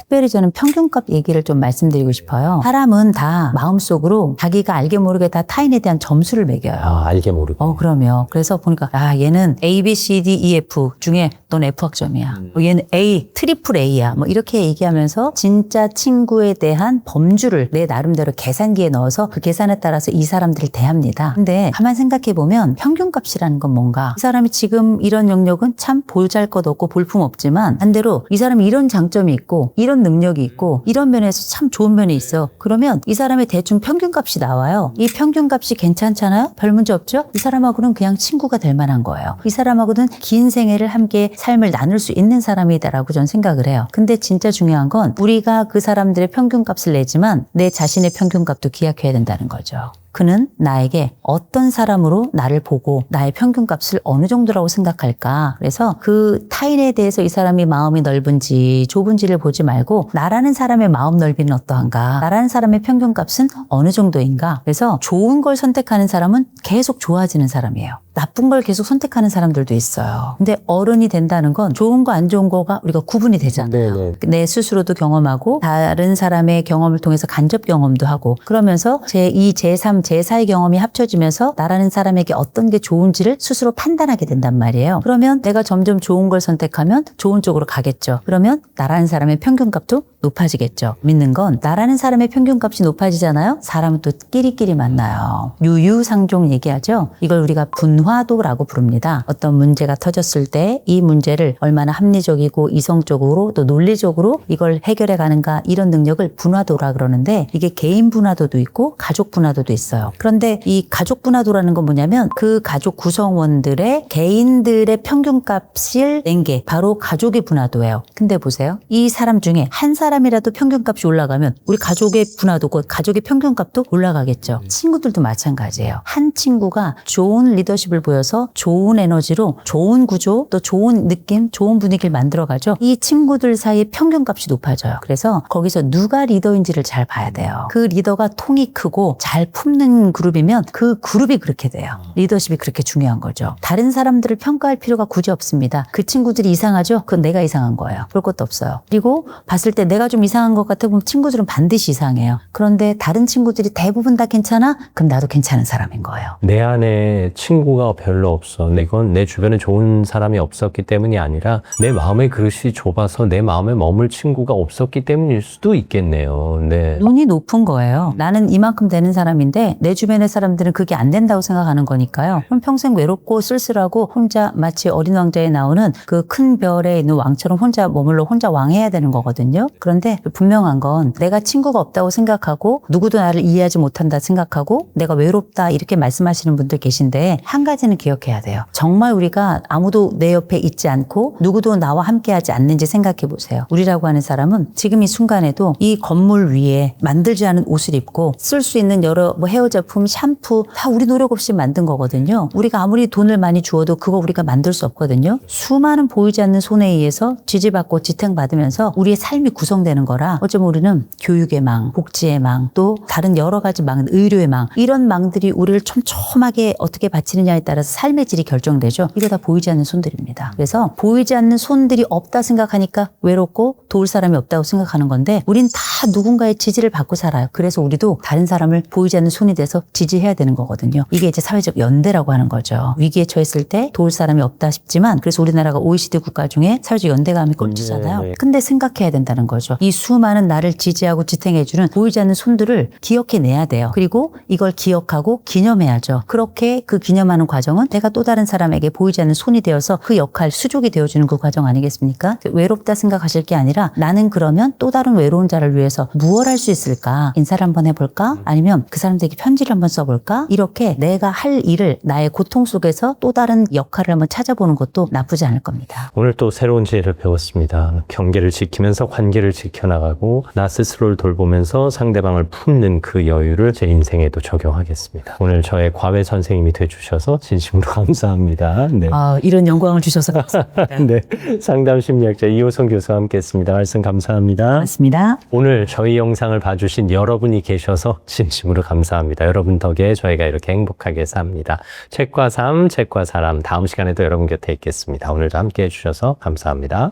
특별히 저는 평균값 얘기를 좀 말씀드리고 싶어요. 사람은 다 마음속으로 자기가 알게 모르게 다 타인에 대한 점수를 매겨요. 알게 모르게. 그럼요. 그래서 보니까 얘는 A, B, C, D, E, F 중에 넌 F 학점이야. 얘는 A, 트리플 A야. 뭐 이렇게 얘기하면서 진짜 친구에 대한 범주를 내 나름대로 계산기에 넣어서 그 계산에 따라서 이 사람들을 대합니다. 근데 가만 생각해 보면 평균값이라는 건 뭔가 이 사람이 지금 이런 영역은 참 보잘것없고 볼품없지만 반대로 이 사람이 이런 장점이 있고 이런 능력이 있고 이런 면에서 참 좋은 면이 있어. 그러면 이 사람의 대충 평균값이 나와요. 이 평균값이 괜찮잖아요? 별 문제 없죠? 이 사람하고는 그냥 친구가 될 만한 거예요. 이 사람하고는 긴 생애를 함께 삶을 나눌 수 있는 사람이다라고 저는 생각을 해요. 근데 진짜 중요한 건 우리가 그 사람들의 평균값을 내지만 내 자신의 평균값도 기약해야 된다는 거죠. 그는 나에게 어떤 사람으로 나를 보고 나의 평균값을 어느 정도라고 생각할까? 그래서 그 타인에 대해서 이 사람이 마음이 넓은지 좁은지를 보지 말고 나라는 사람의 마음 넓이는 어떠한가? 나라는 사람의 평균값은 어느 정도인가? 그래서 좋은 걸 선택하는 사람은 계속 좋아지는 사람이에요. 나쁜 걸 계속 선택하는 사람들도 있어요. 근데 어른이 된다는 건 좋은 거 안 좋은 거가 우리가 구분이 되잖아요. 네네. 내 스스로도 경험하고 다른 사람의 경험을 통해서 간접 경험도 하고 그러면서 제2, 제3, 제4의 경험이 합쳐지면서 나라는 사람에게 어떤 게 좋은지를 스스로 판단하게 된단 말이에요. 그러면 내가 점점 좋은 걸 선택하면 좋은 쪽으로 가겠죠. 그러면 나라는 사람의 평균값도 높아지겠죠. 믿는 건 나라는 사람의 평균값이 높아지잖아요. 사람은 또 끼리끼리 만나요. 유유상종 얘기하죠. 이걸 우리가 분화도라고 부릅니다. 어떤 문제가 터졌을 때 이 문제를 얼마나 합리적이고 이성적으로 또 논리적으로 이걸 해결해 가는가 이런 능력을 분화도라 그러는데 이게 개인 분화도도 있고 가족 분화도도 있어요. 그런데 이 가족 분화도라는 건 뭐냐면 그 가족 구성원들의 개인들의 평균값을 낸 게 바로 가족의 분화도예요. 근데 보세요. 이 사람 중에 한 사람이라도 평균값이 올라가면 우리 가족의 분화도고 가족의 평균값도 올라가겠죠. 친구들도 마찬가지예요. 한 친구가 좋은 리더십을 보여서 좋은 에너지로 좋은 구조 또 좋은 느낌, 좋은 분위기를 만들어가죠. 이 친구들 사이의 평균값이 높아져요. 그래서 거기서 누가 리더인지를 잘 봐야 돼요. 그 리더가 통이 크고 잘 품는 그룹이면 그 그룹이 그렇게 돼요. 리더십이 그렇게 중요한 거죠. 다른 사람들을 평가할 필요가 굳이 없습니다. 그 친구들이 이상하죠? 그건 내가 이상한 거예요. 그럴 것도 없어요. 그리고 봤을 때 내가 좀 이상한 것 같아 보면 친구들은 반드시 이상해요. 그런데 다른 친구들이 대부분 다 괜찮아? 그럼 나도 괜찮은 사람인 거예요. 내 안에 친구가 별로 없어. 이건 내 주변에 좋은 사람이 없었기 때문이 아니라 내 마음의 그릇이 좁아서 내 마음에 머물 친구가 없었기 때문일 수도 있겠네요. 네. 눈이 높은 거예요. 나는 이만큼 되는 사람인데 내 주변의 사람들은 그게 안 된다고 생각하는 거니까요. 그럼 평생 외롭고 쓸쓸하고 혼자 마치 어린 왕자에 나오는 그 큰 별에 있는 왕처럼 혼자 머물러 혼자 왕해야 되는 거거든요. 그런데 분명한 건 내가 친구가 없다고 생각하고 누구도 나를 이해하지 못한다 생각하고 내가 외롭다 이렇게 말씀하시는 분들 계신데 한 가지는 기억해야 돼요. 정말 우리가 아무도 내 옆에 있지 않고 누구도 나와 함께하지 않는지 생각해 보세요. 우리라고 하는 사람은 지금 이 순간에도 이 건물 위에 만들지 않은 옷을 입고 쓸 수 있는 여러 헤어 제품, 샴푸 다 우리 노력 없이 만든 거거든요. 우리가 아무리 돈을 많이 주어도 그거 우리가 만들 수 없거든요. 수많은 보이지 않는 손에 의해서 지지받고 지탱받으면서 우리의 삶이 구성되는 거라 어쩌면 우리는 교육의 망, 복지의 망, 또 다른 여러 가지 망, 의료의 망 이런 망들이 우리를 촘촘하게 어떻게 바치느냐에 따라서 삶의 질이 결정되죠. 이게 다 보이지 않는 손들입니다. 그래서 보이지 않는 손들이 없다 생각하니까 외롭고 도울 사람이 없다고 생각하는 건데 우린 다 누군가의 지지를 받고 살아요. 그래서 우리도 다른 사람을 보이지 않는 손이 돼서 지지해야 되는 거거든요. 이게 이제 사회적 연대라고 하는 거죠. 위기에 처했을 때 도울 사람이 없다 싶지만 그래서 우리나라가 OECD 국가 중에 사회적 연대감이 꼴찌잖아요. 네. 근데 생각해야 된다는 거죠. 이 수많은 나를 지지하고 지탱해주는 보이지 않는 손들을 기억해내야 돼요. 그리고 이걸 기억하고 기념해야죠. 그렇게 그 기념하는 과정은 내가 또 다른 사람에게 보이지 않는 손이 되어서 그 역할, 수족이 되어주는 그 과정 아니겠습니까? 외롭다 생각하실 게 아니라 나는 그러면 또 다른 외로운 자를 위해서 무엇 할 수 있을까? 인사를 한번 해볼까? 아니면 그 사람들에게 편지를 한번 써볼까? 이렇게 내가 할 일을 나의 고통 속에서 또 다른 역할을 한번 찾아보는 것도 나쁘지 않을 겁니다. 오늘 또 새로운 지혜를 배웠습니다. 경계를 지키면서 관계를 지켜나가고 나 스스로를 돌보면서 상대방을 품는 그 여유를 제 인생에도 적용하겠습니다. 오늘 저의 과외 선생님이 돼주셔서 진심으로 감사합니다. 네. 이런 영광을 주셔서 감사합니다. 네. 상담 심리학자 이호성 교수와 함께했습니다. 말씀 감사합니다. 고맙습니다. 오늘 저희 영상을 봐주신 여러분이 계셔서 진심으로 감사합니다. 여러분 덕에 저희가 이렇게 행복하게 삽니다. 책과 삶, 책과 사람 다음 시간에도 여러분 곁에 있겠습니다. 오늘도 함께 해주셔서 감사합니다.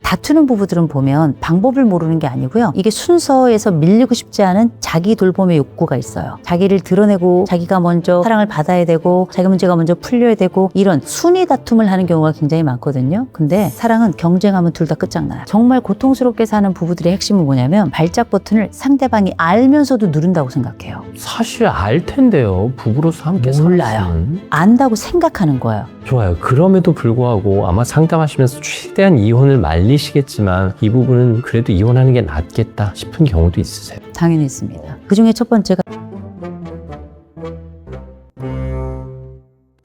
다투는 부부들은 보면 방법을 모르는 게 아니고요. 이게 순서에서 밀리고 싶지 않은 자기 돌봄의 욕구가 있어요. 자기를 드러내고 자기가 먼저 사랑을 받아야 되고 자기 문제가 먼저 풀려야 되고 이런 순위 다툼을 하는 경우가 굉장히 많거든요. 근데 사랑은 경쟁하면 둘 다 끝장나요. 정말 고통스럽게 사는 부부들의 핵심은 뭐냐면 발작 버튼을 상대방이 알면서도 누른다고 생각해요. 사실 알 텐데요. 부부로서 함께 몰라요. 살았으면. 안다고 생각하는 거예요. 좋아요. 그럼에도 불구하고 아마 상담하시면서 최대한 이혼을 말리시겠지만 이 부분은 그래도 이혼하는 게 낫겠다 싶은 경우도 있으세요? 당연히 있습니다. 그 중에 첫 번째가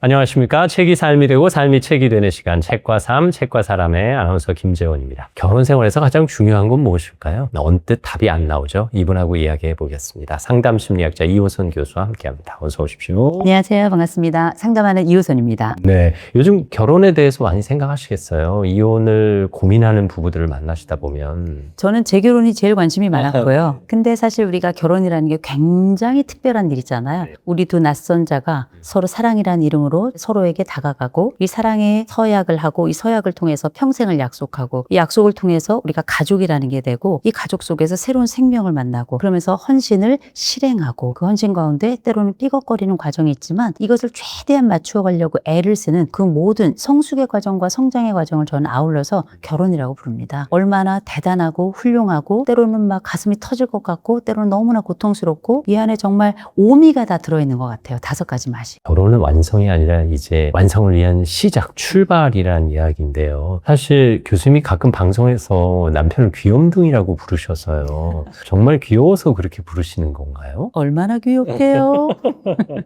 안녕하십니까. 책이 삶이 되고 삶이 책이 되는 시간, 책과 삶, 책과 사람의 아나운서 김재원입니다. 결혼 생활에서 가장 중요한 건 무엇일까요? 언뜻 답이 안 나오죠. 이분하고 이야기해 보겠습니다. 상담 심리학자 이호선 교수와 함께합니다. 어서 오십시오. 안녕하세요. 반갑습니다. 상담하는 이호선입니다. 네, 요즘 결혼에 대해서 많이 생각하시겠어요. 이혼을 고민하는 부부들을 만나시다 보면. 저는 제 결혼이 제일 관심이 많았고요. 근데 사실 우리가 결혼이라는 게 굉장히 특별한 일이잖아요. 우리 두 낯선 자가 서로 사랑이라는 이름으로 서로에게 다가가고 이 사랑에 서약을 하고 이 서약을 통해서 평생을 약속하고 이 약속을 통해서 우리가 가족이라는 게 되고 이 가족 속에서 새로운 생명을 만나고 그러면서 헌신을 실행하고 그 헌신 가운데 때로는 삐걱거리는 과정이 있지만 이것을 최대한 맞추어 가려고 애를 쓰는 그 모든 성숙의 과정과 성장의 과정을 저는 아울러서 결혼이라고 부릅니다. 얼마나 대단하고 훌륭하고 때로는 막 가슴이 터질 것 같고 때로는 너무나 고통스럽고 이 안에 정말 오미가 다 들어있는 것 같아요. 5가지 맛이. 결혼은 완성이 아니라 이제 완성을 위한 시작, 출발이라는 이야기인데요. 사실 교수님이 가끔 방송에서 남편을 귀염둥이라고 부르셔서요. 정말 귀여워서 그렇게 부르시는 건가요? 얼마나 귀엽게요.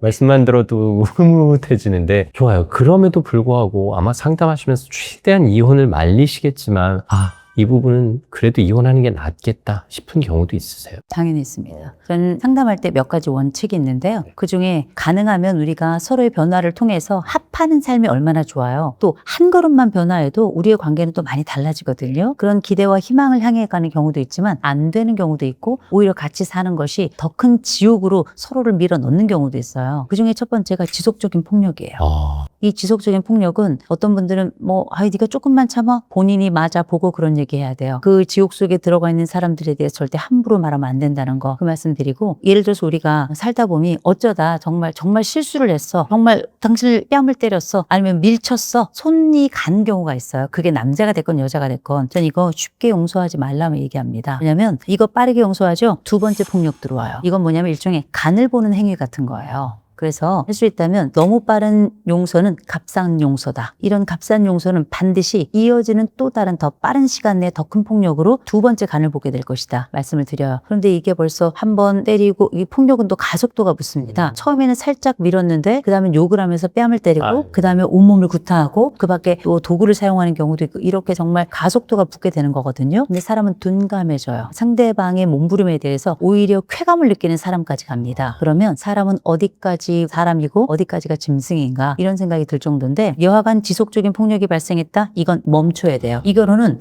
말씀만 들어도 흐뭇해지는데 좋아요. 그럼에도 불구하고 아마 상담하시면서 최대한 이혼을 말리시겠지만 이 부분은 그래도 이혼하는 게 낫겠다 싶은 경우도 있으세요? 당연히 있습니다. 저는 상담할 때 몇 가지 원칙이 있는데요. 그중에 가능하면 우리가 서로의 변화를 통해서 합하는 삶이 얼마나 좋아요. 또 한 걸음만 변화해도 우리의 관계는 또 많이 달라지거든요. 그런 기대와 희망을 향해 가는 경우도 있지만 안 되는 경우도 있고 오히려 같이 사는 것이 더 큰 지옥으로 서로를 밀어 넣는 경우도 있어요. 그중에 첫 번째가 지속적인 폭력이에요. 이 지속적인 폭력은 어떤 분들은 네가 조금만 참아 본인이 맞아 보고 그런 얘기 해야 돼요. 그 지옥 속에 들어가 있는 사람들에 대해서 절대 함부로 말하면 안 된다는 거 그 말씀 드리고 예를 들어서 우리가 살다 보니 어쩌다 정말 실수를 했어. 정말 당신을 뺨을 때렸어. 아니면 밀쳤어. 손이 간 경우가 있어요. 그게 남자가 됐건 여자가 됐건 전 이거 쉽게 용서하지 말라고 얘기합니다. 왜냐면 이거 빠르게 용서하죠. 두 번째 폭력 들어와요. 이건 뭐냐면 일종의 간을 보는 행위 같은 거예요. 그래서 할 수 있다면 너무 빠른 용서는 값싼 용서다. 이런 값싼 용서는 반드시 이어지는 또 다른 더 빠른 시간 내에 더 큰 폭력으로 두 번째 간을 보게 될 것이다. 말씀을 드려요. 그런데 이게 벌써 한 번 때리고 이 폭력은 또 가속도가 붙습니다. 처음에는 살짝 밀었는데 그 다음에 욕을 하면서 뺨을 때리고 그 다음에 온몸을 구타하고 그 밖에 또 도구를 사용하는 경우도 있고 이렇게 정말 가속도가 붙게 되는 거거든요. 근데 사람은 둔감해져요. 상대방의 몸부림에 대해서 오히려 쾌감을 느끼는 사람까지 갑니다. 그러면 사람은 어디까지 사람이고 어디까지가 짐승인가 이런 생각이 들 정도인데 여하간 지속적인 폭력이 발생했다? 이건 멈춰야 돼요. 이 결혼은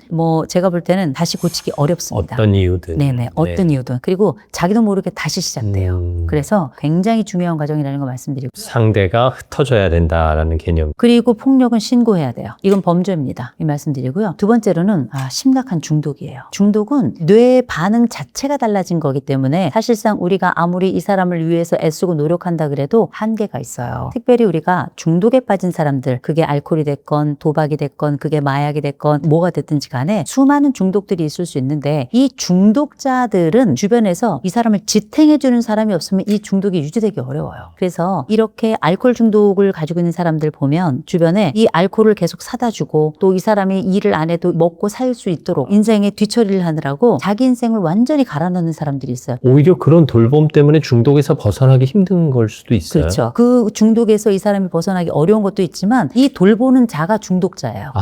제가 볼 때는 다시 고치기 어렵습니다. 어떤 이유든. 네네. 어떤 이유든. 그리고 자기도 모르게 다시 시작돼요. 그래서 굉장히 중요한 과정이라는 거 말씀드리고 상대가 흩어져야 된다라는 개념. 그리고 폭력은 신고해야 돼요. 이건 범죄입니다. 이 말씀드리고요. 두 번째로는 심각한 중독이에요. 중독은 뇌 반응 자체가 달라진 거기 때문에 사실상 우리가 아무리 이 사람을 위해서 애쓰고 노력한다 그래도 한계가 있어요. 특별히 우리가 중독에 빠진 사람들, 그게 알코올이 됐건 도박이 됐건 그게 마약이 됐건 뭐가 됐든지 간에 수많은 중독들이 있을 수 있는데 이 중독자들은 주변에서 이 사람을 지탱해주는 사람이 없으면 이 중독이 유지되기 어려워요. 그래서 이렇게 알코올 중독을 가지고 있는 사람들 보면 주변에 이 알코올을 계속 사다 주고 또 이 사람이 일을 안 해도 먹고 살 수 있도록 인생의 뒤처리를 하느라고 자기 인생을 완전히 갈아넣는 사람들이 있어요. 오히려 그런 돌봄 때문에 중독에서 벗어나기 힘든 걸 수도 있어요. 그렇죠. 그 중독에서 이 사람이 벗어나기 어려운 것도 있지만 이 돌보는 자가 중독자예요.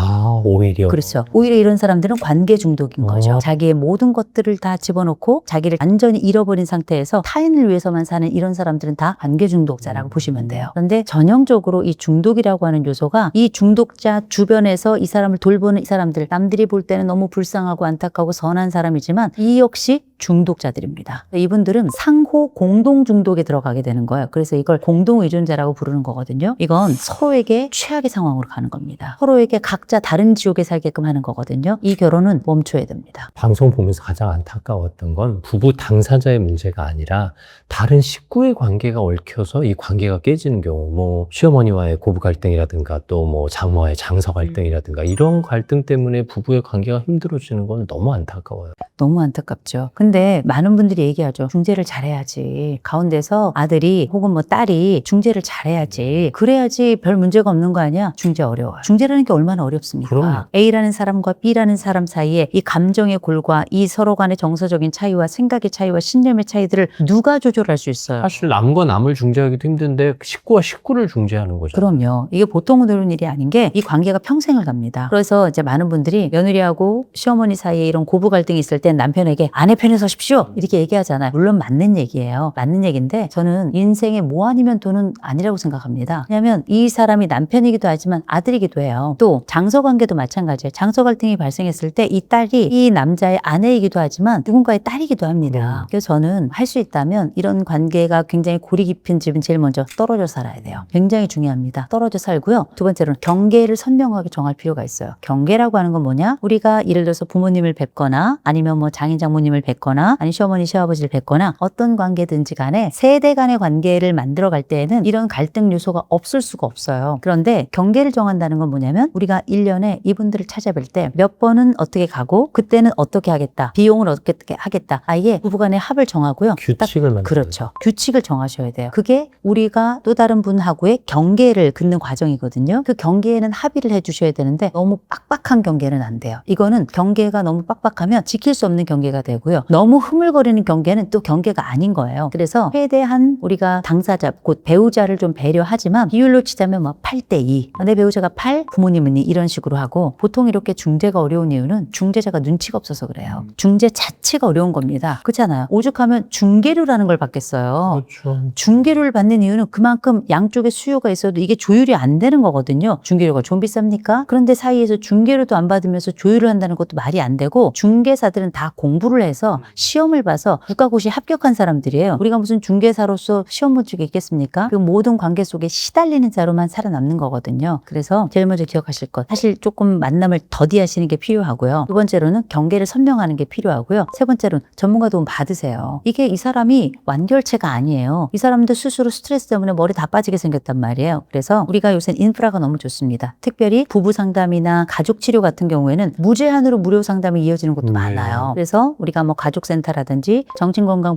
오히려. 그렇죠. 오히려 이런 사람들은 관계 중독인 거죠. 자기의 모든 것들을 다 집어넣고 자기를 완전히 잃어버린 상태에서 타인을 위해서만 사는 이런 사람들은 다 관계 중독자라고 보시면 돼요. 그런데 전형적으로 이 중독이라고 하는 요소가 이 중독자 주변에서 이 사람을 돌보는 이 사람들, 남들이 볼 때는 너무 불쌍하고 안타까고 선한 사람이지만 이 역시 중독자들입니다. 이분들은 상호 공동 중독에 들어가게 되는 거예요. 그래서 이걸 이걸 공동 의존자라고 부르는 거거든요. 이건 서로에게 최악의 상황으로 가는 겁니다. 서로에게 각자 다른 지옥에 살게끔 하는 거거든요. 이 결혼은 멈춰야 됩니다. 방송 보면서 가장 안타까웠던 건 부부 당사자의 문제가 아니라 다른 식구의 관계가 얽혀서 이 관계가 깨지는 경우, 뭐 시어머니와의 고부 갈등이라든가 또 뭐 장모와의 장서 갈등이라든가 이런 갈등 때문에 부부의 관계가 힘들어지는 건 너무 안타까워요. 너무 안타깝죠. 근데 많은 분들이 얘기하죠. 중재를 잘해야지. 가운데서 아들이 혹은 뭐 딸이 중재를 잘해야지. 그래야지 별 문제가 없는 거 아니야? 중재 어려워요. 중재라는 게 얼마나 어렵습니까? 그럼요. A라는 사람과 B라는 사람 사이에 이 감정의 골과 이 서로 간의 정서적인 차이와 생각의 차이와 신념의 차이들을 누가 조절할 수 있어요? 사실 남과 남을 중재하기도 힘든데 식구와 식구를 중재하는 거죠. 그럼요. 이게 보통 어려운 일이 아닌 게 이 관계가 평생을 갑니다. 그래서 이제 많은 분들이 며느리하고 시어머니 사이에 이런 고부 갈등이 있을 땐 남편에게 아내 편에 서십시오 이렇게 얘기하잖아요. 물론 맞는 얘기예요. 맞는 얘기인데 저는 인생의 뭐 아니면 도는 아니라고 생각합니다. 왜냐하면 이 사람이 남편이기도 하지만 아들이기도 해요. 또 장서 관계도 마찬가지예요. 장서 갈등이 발생했을 때 이 딸이 이 남자의 아내이기도 하지만 누군가의 딸이기도 합니다. 그래서 저는 할 수 있다면 이런 관계가 굉장히 골이 깊은 집은 제일 먼저 떨어져 살아야 돼요. 굉장히 중요합니다. 떨어져 살고요. 두 번째로는 경계를 선명하게 정할 필요가 있어요. 경계라고 하는 건 뭐냐? 우리가 예를 들어서 부모님을 뵙거나 아니면 뭐 장인 장모님을 뵙거나 아니 시어머니 시아버지를 뵙거나 어떤 관계든지 간에 세대 간의 관계를 만들어 갈 때에는 이런 갈등 요소가 없을 수가 없어요. 그런데 경계를 정한다는 건 뭐냐면 우리가 1년에 이분들을 찾아뵐 때 몇 번은 어떻게 가고 그때는 어떻게 하겠다. 비용을 어떻게 하겠다. 아예 부부간의 합을 정하고요. 규칙을 만들어요. 그렇죠. 규칙을 정하셔야 돼요. 그게 우리가 또 다른 분하고의 경계를 긋는 과정이거든요. 그 경계에는 합의를 해주셔야 되는데 너무 빡빡한 경계는 안 돼요. 이거는 경계가 너무 빡빡하면 지킬 수 없는 경계가 되고요. 너무 흐물거리는 경계는 또 경계가 아닌 거예요. 그래서 최대한 우리가 당사자, 곧 배우자를 좀 배려하지만 비율로 치자면 뭐 8대2. 내 배우자가 8, 부모님은 2 이런 식으로 하고 보통 이렇게 중재가 어려운 이유는 중재자가 눈치가 없어서 그래요. 중재 자체가 어려운 겁니다. 그렇잖아요. 오죽하면 중개료라는 걸 받겠어요. 그렇죠. 중개료를 받는 이유는 그만큼 양쪽에 수요가 있어도 이게 조율이 안 되는 거거든요. 중개료가 좀 비쌉니까? 그런데 사이에서 중개료도 안 받으면서 조율을 한다는 것도 말이 안 되고 중개사들은 다 공부를 해서 시험을 봐서 국가고시 합격한 사람들이에요. 우리가 무슨 중개사로서 시험 본 적이 있겠습니까? 그 모든 관계 속에 시달리는 자로만 살아남는 거거든요. 그래서 제일 먼저 기억하실 것. 사실 조금 만남을 더디하시는 게 필요하고요. 두 번째로는 경계를 선명하는 게 필요하고요. 세 번째로는 전문가 도움 받으세요. 이게 이 사람이 완결체가 아니에요. 이 사람도 스스로 스트레스 때문에 머리 다 빠지게 생겼단 말이에요. 그래서 우리가 요새 인프라가 너무 좋습니다. 특별히 부부 상담이나 가족 치료 같은 경우에는 무제한으로 무료 상담이 이어지는 곳도 많아요. 그래서 우리가 뭐 가족센터라든지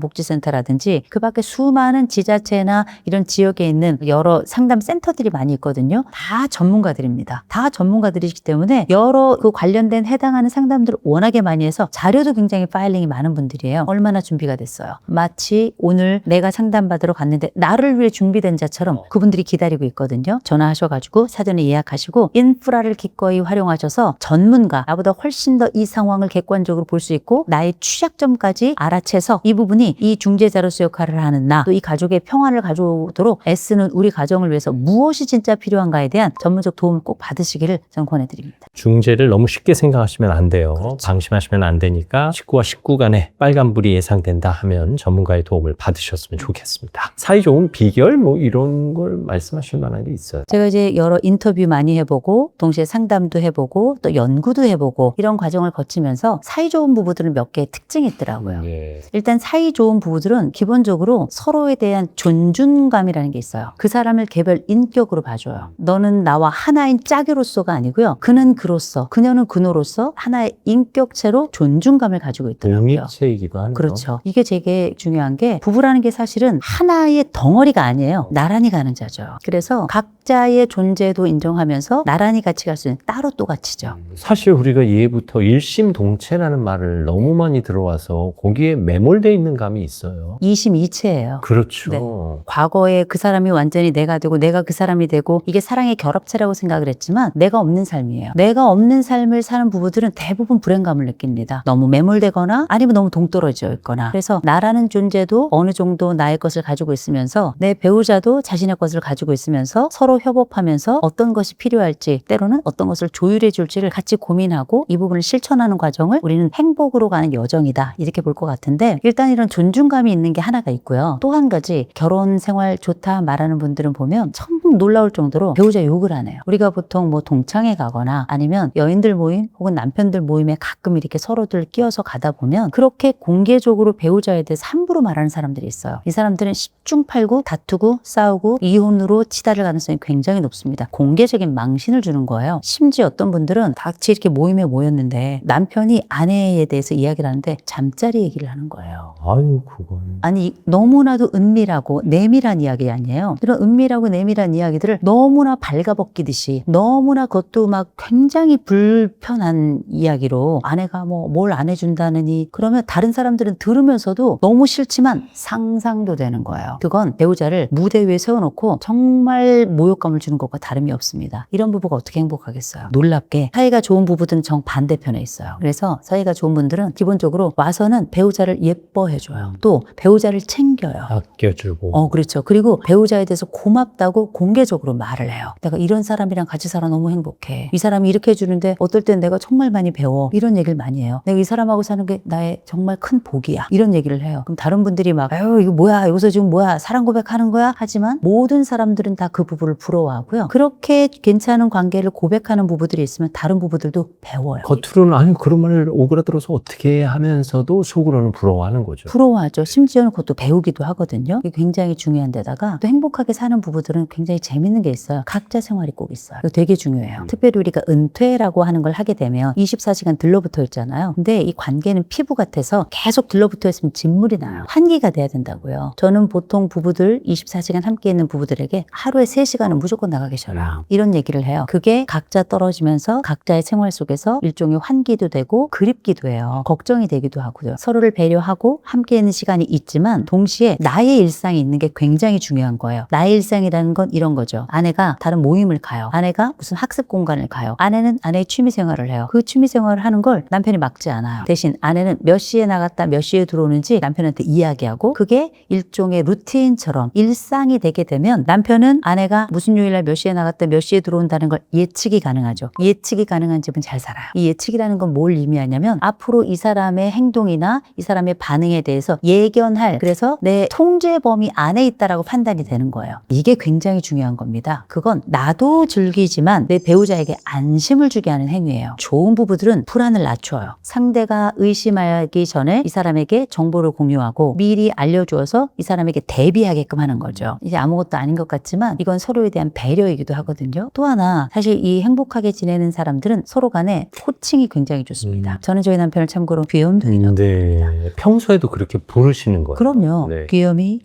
정신건강복지센터라든지 그 밖에 수많은 지자체나 이런 지역에 있는 여러 상담 센터들이 많이 있거든요. 다 전문가들입니다. 다 전문가들이기 때문에 여러 그 관련된 해당하는 상담들을 워낙에 많이 해서 자료도 굉장히 파일링이 많은 분들이에요. 얼마나 준비가 됐어요. 마치 오늘 내가 상담받으러 갔는데 나를 위해 준비된 자처럼 그분들이 기다리고 있거든요. 전화하셔가지고 사전에 예약하시고 인프라를 기꺼이 활용하셔서 전문가, 나보다 훨씬 더 이 상황을 객관적으로 볼 수 있고 나의 취약점까지 알아채서 이 부분이 이 중재자로서 역할을 하는 나, 또 이 가족의 평화를 가져오도록 애쓰는 우리 가정을 위해서 무엇이 진짜 필요한가에 대한 전문적 도움을 꼭 받으시기를 저는 권해드립니다. 중재를 너무 쉽게 생각하시면 안 돼요. 방심하시면 안 되니까 식구와 식구 간에 빨간불이 예상된다 하면 전문가의 도움을 받으셨으면 좋겠습니다. 사이 좋은 비결 뭐 이런 걸 말씀하실 만한 게 있어요? 제가 이제 여러 인터뷰 많이 해보고 동시에 상담도 해보고 또 연구도 해보고 이런 과정을 거치면서 사이 좋은 부부들은 몇 개의 특징이 있더라고요. 예. 일단 사이 좋은 부부들은 기본적으로 서로에 대한 존중감이라는 게 있어요. 그 사람을 개별 인격으로 봐줘요. 너는 나와 하나인 짝으로서가 아니고요. 그는 그로서, 그녀는 그노로서 하나의 인격체로 존중감을 가지고 있더라고요. 독립체이기도 하네요. 그렇죠. 이게 되게 중요한 게 부부라는 게 사실은 하나의 덩어리가 아니에요. 나란히 가는 자죠. 그래서 각자의 존재도 인정하면서 나란히 같이 갈 수 있는 따로 또 가치죠. 사실 우리가 예부터 일심동체라는 말을 너무 많이 들어와서 거기에 매몰돼 있는 감이 있어요. 이심이체예요. 그렇죠. 네. 과거에 그 사람이 완전히 내가 되고 내가 그 사람이 되고 이게 사랑의 결합체라고 생각을 했지만 내가 없는 삶이에요. 내가 없는 삶을 사는 부부들은 대부분 불행감을 느낍니다. 너무 매몰되거나 아니면 너무 동떨어져 있거나. 그래서 나라는 존재도 어느 정도 나의 것을 가지고 있으면서 내 배우자도 자신의 것을 가지고 있으면서 서로 협업하면서 어떤 것이 필요할지 때로는 어떤 것을 조율해 줄지를 같이 고민하고 이 부분을 실천하는 과정을 우리는 행복으로 가는 여정이다 이렇게 볼 것 같은데 일단 이런 존중감이 있는 게 하나가 있고요. 또 한 가지 결혼 생활 좋다 말하는 분들은 보면 참 놀라울 정도로 배우자 욕을 안 해요. 우리가 보통 뭐 동창회 가거나 아니면 여인들 모임 혹은 남편들 모임에 가끔 이렇게 서로들 끼어서 가다 보면 그렇게 공개적으로 배우자에 대해서 함부로 말하는 사람들이 있어요. 이 사람들은 10중 8구 다투고 싸우고 이혼으로 치달을 가능성이 굉장히 높습니다. 공개적인 망신을 주는 거예요. 심지어 어떤 분들은 같이 이렇게 모임에 모였는데 남편이 아내에 대해서 이야기를 하는데 잠자리 얘기를 하는 거예요. 아유, 그건. 아니 너무나도 은밀하고 내밀한 이야기 아니에요. 이런 은밀하고 내밀한 이야기들을 너무나 발가벗기듯이 너무나 그것도 막 굉장히 불편한 이야기로 아내가 뭐 뭘 안 해준다느니 그러면 다른 사람들은 들으면서도 너무 싫지만 상상도 되는 거예요. 그건 배우자를 무대 위에 세워놓고 정말 모욕감을 주는 것과 다름이 없습니다. 이런 부부가 어떻게 행복하겠어요. 놀랍게 사이가 좋은 부부들은 정반대편에 있어요. 그래서 사이가 좋은 분들은 기본적으로 와서는 배우자를 예뻐해줘요. 또 배우자를 챙겨요. 아껴주고. 그렇죠. 그리고 배우자에 대해서 고맙다고 공개적으로 말을 해요. 내가 이런 사람이랑 같이 살아 너무 행복해. 이 사람이 이렇게 해주는데 어떨 땐 내가 정말 많이 배워. 이런 얘기를 많이 해요. 내가 이 사람하고 사는 게 나의 정말 큰 복이야. 이런 얘기를 해요. 그럼 다른 분들이 막 아유 이거 뭐야 여기서 지금 뭐야 사랑 고백하는 거야? 하지만 모든 사람들은 다 그 부부를 부러워하고요. 그렇게 괜찮은 관계를 고백하는 부부들이 있으면 다른 부부들도 배워요. 겉으로는 아니 그런 말을 오그라들어서 어떻게 하면서도 속으로는 부러워하는 거죠. 부러워하죠. 심지어는 그것도 배우기도 하거든요. 이게 굉장히 중요한 데다가 또 행복하게 사는 부부들은 굉장히 재밌는 게 있어요. 각자 생활이 꼭 있어요. 이거 되게 중요해요. 특별히 우리가 은퇴라고 하는 걸 하게 되면 24시간 들러붙어 있잖아요. 근데 이 관계는 피부 같아서 계속 들러붙어 있으면 진물이 나요. 환기가 돼야 된다고요. 저는 보통 부부들 24시간 함께 있는 부부들에게 하루에 3시간은 무조건 나가 계셔라. 이런 얘기를 해요. 그게 각자 떨어지면서 각자의 생활 속에서 일종의 환기도 되고 그립기도 해요. 걱정이 되기도 하고요. 서로를 배려하고 함께 있는 시간이 있지만 동시에 나의 일상이 있는 게 굉장히 중요한 거예요. 나의 일상이라는 건 이런 거죠. 아내가 다른 모임을 가요. 아내가 무슨 학습 공간을 가요. 아내는 아내의 취미 생활을 해요. 그 취미 생활을 하는 걸 남편이 막지 않아요. 대신 아내는 몇 시에 나갔다 몇 시에 들어오는지 남편한테 이야기하고 그게 일종의 루틴처럼 일상이 되게 되면 남편은 아내가 무슨 요일날 몇 시에 나갔다 몇 시에 들어온다는 걸 예측이 가능하죠. 예측이 가능한 집은 잘 살아요. 이 예측이라는 건 뭘 의미하냐면 앞으로 이 사람의 행동이나 이 사람의 반응에 대해서 예견할 그래서 내 통제 범위 안에 있다라고 판단이 되는 거예요. 이게 굉장히 중요한 겁니다. 그건 나도 즐기지만 내 배우자에게 안심을 주게 하는 행위예요. 좋은 부부들은 불안을 낮춰요. 상대가 의심하기 전에 이 사람에게 정보를 공유하고 미리 알려주어서 이 사람에게 대비하게끔 하는 거죠. 이제 아무것도 아닌 것 같지만 이건 서로에 대한 배려이기도 하거든요. 또 하나 사실 이 행복하게 지내는 사람들은 서로 간에 호칭이 굉장히 좋습니다. 저는 저희 남편을 참고로 귀염둥이라고 네. 평소에도 그렇게 부르시는 거예요. 그럼요. 네. 귀염이.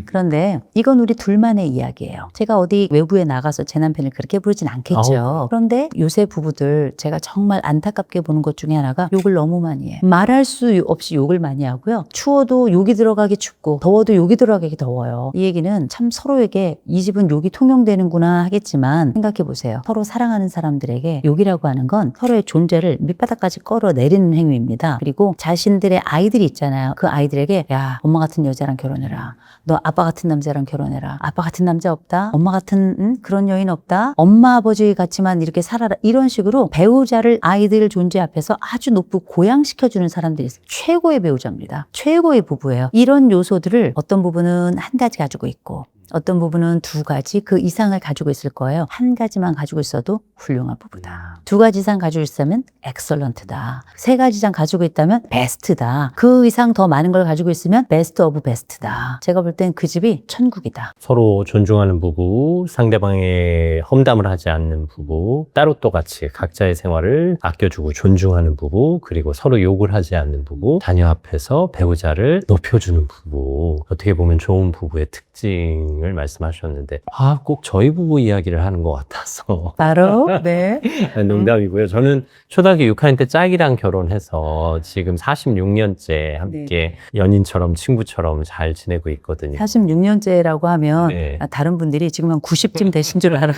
그런데 이건 우리 둘만의 이야기예요. 제가 어디 외부에 나가서 제 남편을 그렇게 부르진 않겠죠. 그런데 요새 부부들 제가 정말 안타깝게 보는 것 중에 하나가 욕을 너무 많이 해요. 말할 수 없이 욕을 많이 하고요. 추워도 욕이 들어가기 춥고 더워도 욕이 들어가기 더워요. 이 얘기는 참 서로에게 이 집은 욕이 통용되는구나 하겠지만 생각해 보세요. 서로 사랑하는 사람들에게 욕이라고 하는 건 서로의 존재를 밑바닥까지 끌어내리는 행위입니다. 그리고 자신들의 아이들이 있잖아요. 그 아이들에게 야 엄마 같은 여자랑 결혼해라. 너 아빠 같은 남자랑 결혼해라. 아빠 같은 남자 없다. 엄마 같은 그런 여인 없다. 엄마 아버지 같지만 이렇게 살아라. 이런 식으로 배우자를 아이들 존재 앞에서 아주 높고 고양시켜주는 사람들이 있어요. 최고의 배우자입니다. 최고의 부부예요. 이런 요소들을 어떤 부부는 한 가지 가지고 있고 어떤 부분은 2가지 그 이상을 가지고 있을 거예요. 한 가지만 가지고 있어도 훌륭한 부부다. 2가지 이상 가지고 있으면 엑설런트다. 3가지 이상 가지고 있다면 베스트다. 그 이상 더 많은 걸 가지고 있으면 베스트 오브 베스트다. 제가 볼 땐 그 집이 천국이다. 서로 존중하는 부부, 상대방의 험담을 하지 않는 부부, 따로 또 같이 각자의 생활을 아껴주고 존중하는 부부, 그리고 서로 욕을 하지 않는 부부, 자녀 앞에서 배우자를 높여주는 부부. 어떻게 보면 좋은 부부의 특징을 말씀하셨는데 꼭 저희 부부 이야기를 하는 것 같아서 바로 네. 농담이고요. 저는 초등학교 6학년 때 짝이랑 결혼해서 지금 46년째 함께 연인처럼 친구처럼 잘 지내고 있거든요. 46년째라고 하면 네. 다른 분들이 지금 한 90쯤 되신 줄 알아요.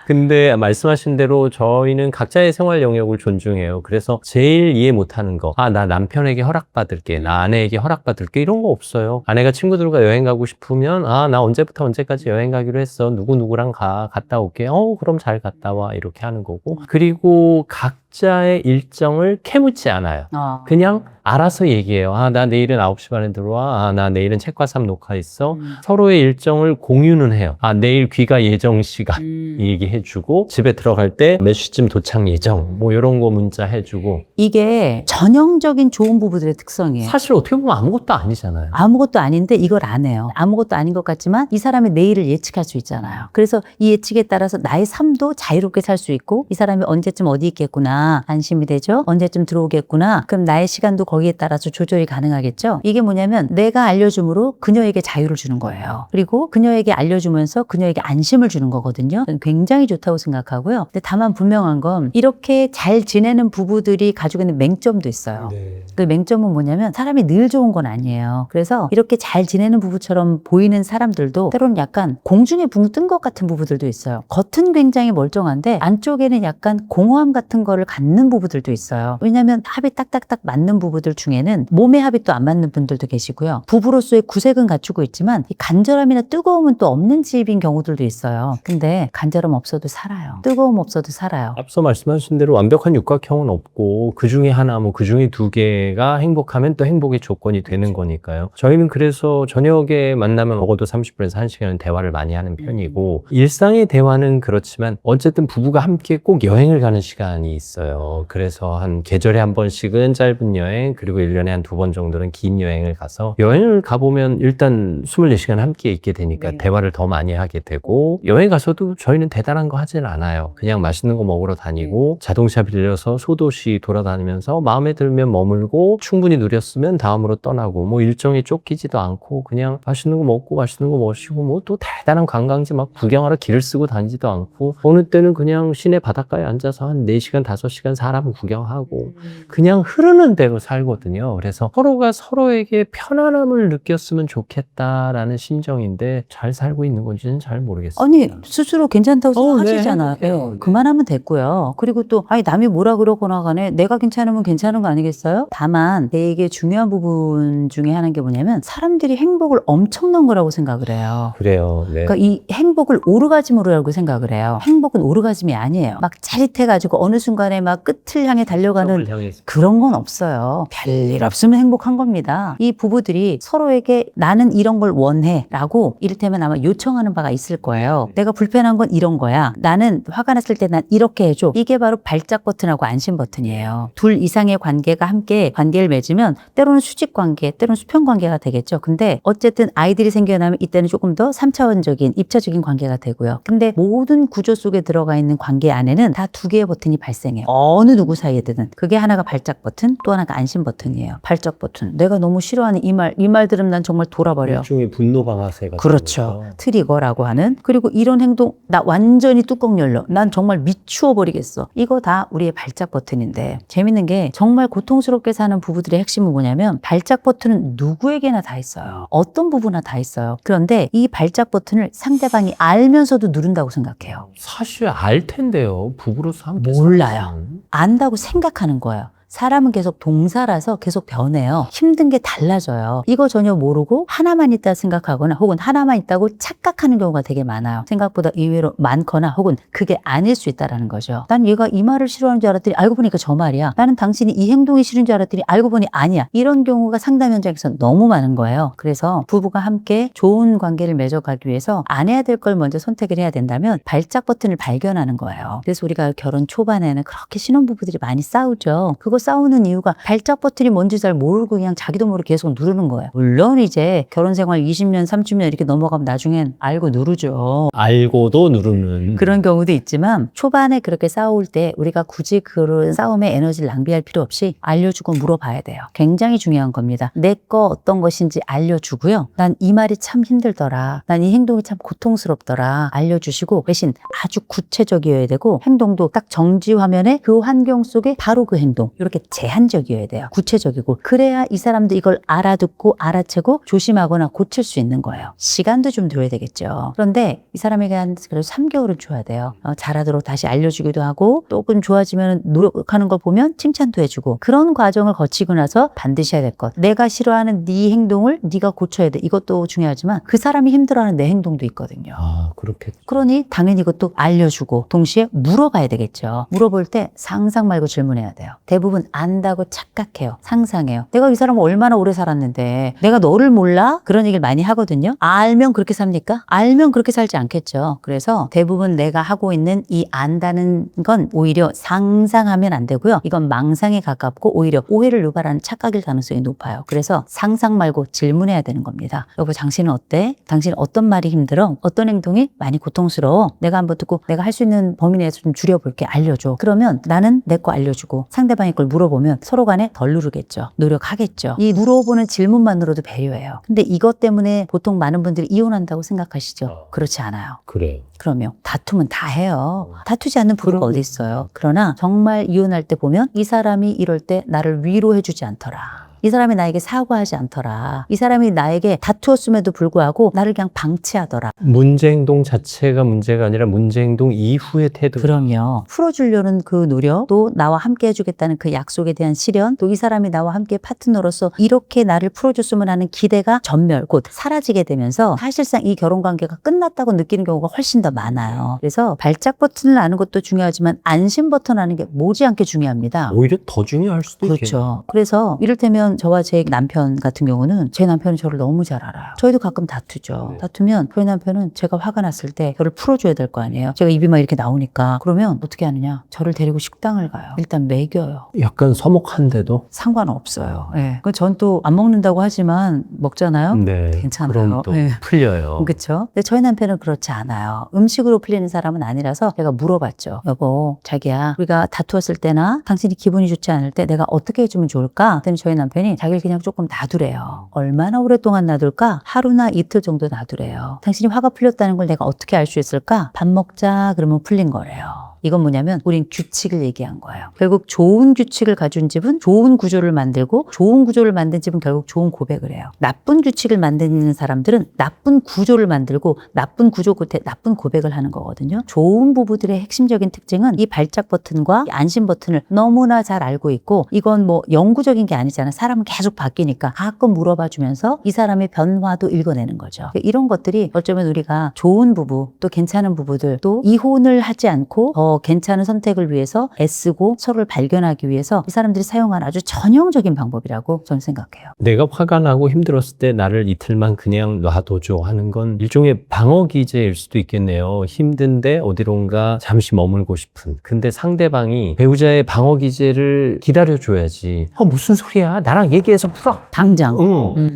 근데 말씀하신 대로 저희는 각자의 생활 영역을 존중해요. 그래서 제일 이해 못하는 거, 나 남편에게 허락받을게, 나 아내에게 허락받을게 이런 거 없어요. 아내가 친구들과 여행 가고 싶으면 나 언제부터 언제까지 여행 가기로 했어. 누구누구랑 갔다 올게. 그럼 잘 갔다 와. 이렇게 하는 거고. 그리고 각 각자의 일정을 캐묻지 않아요. 그냥 알아서 얘기해요. 아, 나 내일은 9시 반에 들어와. 아, 나 내일은 책과삼 녹화 있어. 서로의 일정을 공유는 해요. 아, 내일 귀가 예정 시간 얘기해주고, 집에 들어갈 때 몇 시쯤 도착 예정, 뭐 이런 거 문자 해주고. 이게 전형적인 좋은 부부들의 특성이에요. 사실 어떻게 보면 아무것도 아니잖아요. 아무것도 아닌데 이걸 안 해요. 아무것도 아닌 것 같지만 이 사람의 내일을 예측할 수 있잖아요. 그래서 이 예측에 따라서 나의 삶도 자유롭게 살 수 있고, 이 사람이 언제쯤 어디 있겠구나, 안심이 되죠. 언제쯤 들어오겠구나. 그럼 나의 시간도 거기에 따라서 조절이 가능하겠죠. 이게 뭐냐면 내가 알려줌으로 그녀에게 자유를 주는 거예요. 그리고 그녀에게 알려주면서 그녀에게 안심을 주는 거거든요. 저는 굉장히 좋다고 생각하고요. 근데 다만 분명한 건 이렇게 잘 지내는 부부들이 가지고 있는 맹점도 있어요. 네. 그 맹점은 뭐냐면 사람이 늘 좋은 건 아니에요. 그래서 이렇게 잘 지내는 부부처럼 보이는 사람들도 때로는 약간 공중에 붕 뜬 것 같은 부부들도 있어요. 겉은 굉장히 멀쩡한데 안쪽에는 약간 공허함 같은 거를 갖는 부부들도 있어요. 왜냐하면 합이 딱딱딱 맞는 부부들 중에는 몸의 합이 또 안 맞는 분들도 계시고요. 부부로서의 구색은 갖추고 있지만 이 간절함이나 뜨거움은 또 없는 집인 경우들도 있어요. 근데 간절함 없어도 살아요. 뜨거움 없어도 살아요. 앞서 말씀하신 대로 완벽한 육각형은 없고, 그 중에 하나, 뭐 그 중에 두 개가 행복하면 또 행복의 조건이 되는 거니까요. 저희는 그래서 저녁에 만나면 먹어도 30분에서 1시간은 대화를 많이 하는 편이고, 일상의 대화는 그렇지만 어쨌든 부부가 함께 꼭 여행을 가는 시간이 있어요. 그래서 한 계절에 한 번씩은 짧은 여행, 그리고 1년에 한 2번 정도는 긴 여행을 가서, 여행을 가보면 일단 24시간 함께 있게 되니까 대화를 더 많이 하게 되고, 여행 가서도 저희는 대단한 거 하진 않아요. 그냥 맛있는 거 먹으러 다니고, 자동차 빌려서 소도시 돌아다니면서 마음에 들면 머물고, 충분히 누렸으면 다음으로 떠나고, 뭐 일정에 쫓기지도 않고, 그냥 맛있는 거 먹고 맛있는 거 마시고, 뭐 또 대단한 관광지 막 구경하러 길을 쓰고 다니지도 않고, 어느 때는 그냥 시내 바닷가에 앉아서 한 4시간 5시간 사람 구경하고, 그냥 흐르는 대로 살거든요. 그래서 서로가 서로에게 편안함을 느꼈으면 좋겠다라는 심정인데, 잘 살고 있는 건지는 잘 모르겠어요. 아니 스스로 괜찮다고 생각하시잖아요. 네. 네, 그만하면 됐고요. 그리고 또 아니 남이 뭐라 그러거나 간에 내가 괜찮으면 괜찮은 거 아니겠어요? 다만 되게 중요한 부분 중에 하나인 게 뭐냐면 사람들이 행복을 엄청난 거라고 생각을 해요. 그래요. 네. 그러니까 이 행복을 오르가즘으로 알고 생각을 해요. 행복은 오르가즘이 아니에요. 막 짜릿해가지고 어느 순간에 막 끝을 향해 달려가는 그런 건 없어요. 별일 없으면 행복한 겁니다. 이 부부들이 서로에게 나는 이런 걸 원해 라고 이를테면 아마 요청하는 바가 있을 거예요. 내가 불편한 건 이런 거야. 나는 화가 났을 때 난 이렇게 해줘. 이게 바로 발작 버튼하고 안심 버튼이에요. 둘 이상의 관계가 함께 관계를 맺으면 때로는 수직 관계, 때로는 수평 관계가 되겠죠. 근데 어쨌든 아이들이 생겨나면 이때는 조금 더 3차원적인 입체적인 관계가 되고요. 근데 모든 구조 속에 들어가 있는 관계 안에는 다 두 개의 버튼이 발생해요. 어느 누구 사이에든. 그게 하나가 발작 버튼, 또 하나가 안심 버튼이에요. 발작 버튼. 내가 너무 싫어하는 이 말 들으면 난 정말 돌아버려. 일종의 분노 방아쇠가. 그렇죠. 트리거라고 하는. 그리고 이런 행동 나 완전히 뚜껑 열려. 난 정말 미추어 버리겠어. 이거 다 우리의 발작 버튼인데 재밌는 게 정말 고통스럽게 사는 부부들의 핵심은 뭐냐면 발작 버튼은 누구에게나 다 있어요. 어떤 부부나 다 있어요. 그런데 이 발작 버튼을 상대방이 알면서도 누른다고 생각해요. 사실 알 텐데요. 부부로서 함께 몰라요. 살면. 안다고 생각하는 거예요. 사람은 계속 동사라서 계속 변해요. 힘든 게 달라져요. 이거 전혀 모르고 하나만 있다 생각하거나 혹은 하나만 있다고 착각하는 경우가 되게 많아요. 생각보다 의외로 많거나 혹은 그게 아닐 수 있다는 거죠. 난 얘가 이 말을 싫어하는 줄 알았더니 알고 보니까 저 말이야. 나는 당신이 이 행동이 싫은 줄 알았더니 알고 보니 아니야. 이런 경우가 상담 현장에서 너무 많은 거예요. 그래서 부부가 함께 좋은 관계를 맺어가기 위해서 안 해야 될 걸 먼저 선택을 해야 된다면 발작 버튼을 발견하는 거예요. 그래서 우리가 결혼 초반에는 그렇게 신혼부부들이 많이 싸우죠. 그거 싸우는 이유가 발작 버튼이 뭔지 잘 모르고 그냥 자기도 모르게 계속 누르는 거예요. 물론 이제 결혼 생활 20년, 30년 이렇게 넘어가면 나중엔 알고 누르죠. 알고도 누르는. 그런 경우도 있지만 초반에 그렇게 싸울 때 우리가 굳이 그런 싸움에 에너지를 낭비할 필요 없이 알려주고 물어봐야 돼요. 굉장히 중요한 겁니다. 내 거 어떤 것인지 알려주고요. 난 이 말이 참 힘들더라. 난 이 행동이 참 고통스럽더라. 알려주시고 대신 아주 구체적이어야 되고 행동도 딱 정지 화면에 그 환경 속에 바로 그 행동. 이렇게 그렇게 제한적이어야 돼요. 구체적이고. 그래야 이 사람도 이걸 알아듣고 알아채고 조심하거나 고칠 수 있는 거예요. 시간도 좀 들어야 되겠죠. 그런데 이 사람에게 한 그래도 3개월은 줘야 돼요. 잘하도록 다시 알려주기도 하고 조금 좋아지면 노력하는 걸 보면 칭찬도 해주고 그런 과정을 거치고 나서 반드시 해야 될 것. 내가 싫어하는 네 행동을 네가 고쳐야 돼. 이것도 중요하지만 그 사람이 힘들어하는 내 행동도 있거든요. 아, 그렇겠죠. 그러니 당연히 이것도 알려주고 동시에 물어봐야 되겠죠. 물어볼 때 상상 말고 질문해야 돼요. 대부분 안다고 착각해요. 상상해요. 내가 이 사람을 얼마나 오래 살았는데 내가 너를 몰라? 그런 얘기를 많이 하거든요. 알면 그렇게 삽니까? 알면 그렇게 살지 않겠죠. 그래서 대부분 내가 하고 있는 이 안다는 건 오히려 상상하면 안 되고요. 이건 망상에 가깝고 오히려 오해를 유발하는 착각일 가능성이 높아요. 그래서 상상 말고 질문해야 되는 겁니다. 여보, 당신은 어때? 당신 어떤 말이 힘들어? 어떤 행동이 많이 고통스러워? 내가 한번 듣고 내가 할 수 있는 범위 내에서 좀 줄여볼게. 알려줘. 그러면 나는 내 거 알려주고 상대방의 걸 물어보면 서로 간에 덜 누르겠죠. 노력하겠죠. 이 물어보는 질문만으로도 배려해요. 근데 이것 때문에 보통 많은 분들이 이혼한다고 생각하시죠? 그렇지 않아요. 그래요. 그러면 다투면 다 해요. 다투지 않는 부부가 어디 있어요. 그러나 정말 이혼할 때 보면 이 사람이 이럴 때 나를 위로해주지 않더라. 이 사람이 나에게 사과하지 않더라. 이 사람이 나에게 다투었음에도 불구하고 나를 그냥 방치하더라. 문제 행동 자체가 문제가 아니라 문제 행동 이후의 태도. 그럼요. 풀어주려는 그 노력, 또 나와 함께 해주겠다는 그 약속에 대한 실현, 또 이 사람이 나와 함께 파트너로서 이렇게 나를 풀어줬으면 하는 기대가 전멸, 곧 사라지게 되면서 사실상 이 결혼관계가 끝났다고 느끼는 경우가 훨씬 더 많아요. 그래서 발작 버튼을 아는 것도 중요하지만 안심 버튼 아는 게 못지않게 중요합니다. 오히려 더 중요할 수도 있겠네요. 그렇죠. 그래서 이를테면 저와 제 남편 같은 경우는 제 남편은 저를 너무 잘 알아요. 저희도 가끔 다투죠. 네. 다투면 저희 남편은 제가 화가 났을 때 저를 풀어줘야 될 거 아니에요. 제가 입이 막 이렇게 나오니까 그러면 어떻게 하느냐. 저를 데리고 식당을 가요. 일단 먹여요. 약간 서먹한데도. 상관없어요. 네. 전 또 안 먹는다고 하지만 먹잖아요. 네. 괜찮아요. 그럼 또 네. 풀려요. 그렇죠. 근데 저희 남편은 그렇지 않아요. 음식으로 풀리는 사람은 아니라서 제가 물어봤죠. 여보, 자기야, 우리가 다투었을 때나 당신이 기분이 좋지 않을 때 내가 어떻게 해주면 좋을까? 그랬더니 저희 남편이 자기를 그냥 조금 놔두래요. 얼마나 오랫동안 놔둘까? 하루나 이틀 정도 놔두래요. 당신이 화가 풀렸다는 걸 내가 어떻게 알 수 있을까? 밥 먹자 그러면 풀린 거래요. 이건 뭐냐면 우린 규칙을 얘기한 거예요. 결국 좋은 규칙을 가진 집은 좋은 구조를 만들고 좋은 구조를 만든 집은 결국 좋은 고백을 해요. 나쁜 규칙을 만드는 사람들은 나쁜 구조를 만들고 나쁜 구조 끝에 나쁜 고백을 하는 거거든요. 좋은 부부들의 핵심적인 특징은 이 발작 버튼과 이 안심 버튼을 너무나 잘 알고 있고 이건 뭐 영구적인 게 아니잖아요. 사람은 계속 바뀌니까 가끔 물어봐 주면서 이 사람의 변화도 읽어내는 거죠. 이런 것들이 어쩌면 우리가 좋은 부부 또 괜찮은 부부들 또 이혼을 하지 않고 더 괜찮은 선택을 위해서 애쓰고 서로를 발견하기 위해서 이 사람들이 사용한 아주 전형적인 방법이라고 저는 생각해요. 내가 화가 나고 힘들었을 때 나를 이틀만 그냥 놔둬줘 하는 건 일종의 방어 기제일 수도 있겠네요. 힘든데 어디론가 잠시 머물고 싶은. 근데 상대방이 배우자의 방어 기제를 기다려줘야지. 무슨 소리야? 나랑 얘기해서 풀어. 당장.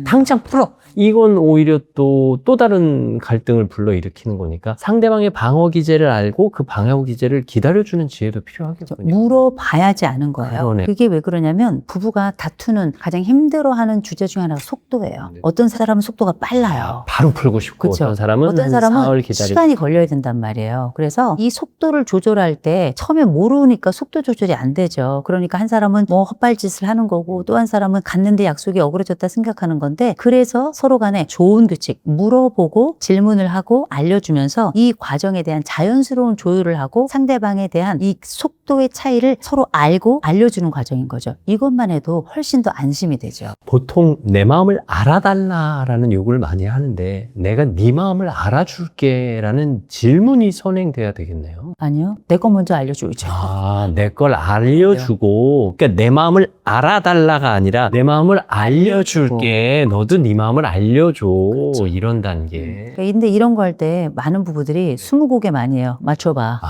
당장 풀어. 이건 오히려 또 다른 갈등을 불러일으키는 거니까 상대방의 방어 기제를 알고 그 방어 기제를 기다려주는 지혜도 필요하겠군요. 물어봐야지 아는 거예요. 그러네. 그게 왜 그러냐면 부부가 다투는 가장 힘들어하는 주제 중에 하나가 속도예요. 네. 어떤 사람은 속도가 빨라요. 바로 풀고 싶고 그쵸? 어떤 사람은 어떤 한 사람은 사흘 기다리고. 시간이 걸려야 된단 말이에요. 그래서 이 속도를 조절할 때 처음에 모르니까 속도 조절이 안 되죠. 그러니까 한 사람은 뭐 헛발짓을 하는 거고 또 한 사람은 갔는데 약속이 어그러졌다 생각하는 건데 그래서 서로 간에 좋은 규칙 물어보고 질문을 하고 알려주면서 이 과정에 대한 자연스러운 조율을 하고 상대방에 대한 이 속도의 차이를 서로 알고 알려주는 과정인 거죠. 이것만 해도 훨씬 더 안심이 되죠. 보통 내 마음을 알아달라라는 요구를 많이 하는데 내가 네 마음을 알아줄게라는 질문이 선행돼야 되겠네요. 아니요. 내 거 먼저 알려줘야죠. 내 걸 알려주고 그러니까 내 마음을 알아달라가 아니라 내 마음을 알려줄게. 너도 네 마음을 알려줘. 그렇죠. 이런 단계. 근데 이런 거 할 때 많은 부부들이 20곡에 많이 해요. 맞춰봐.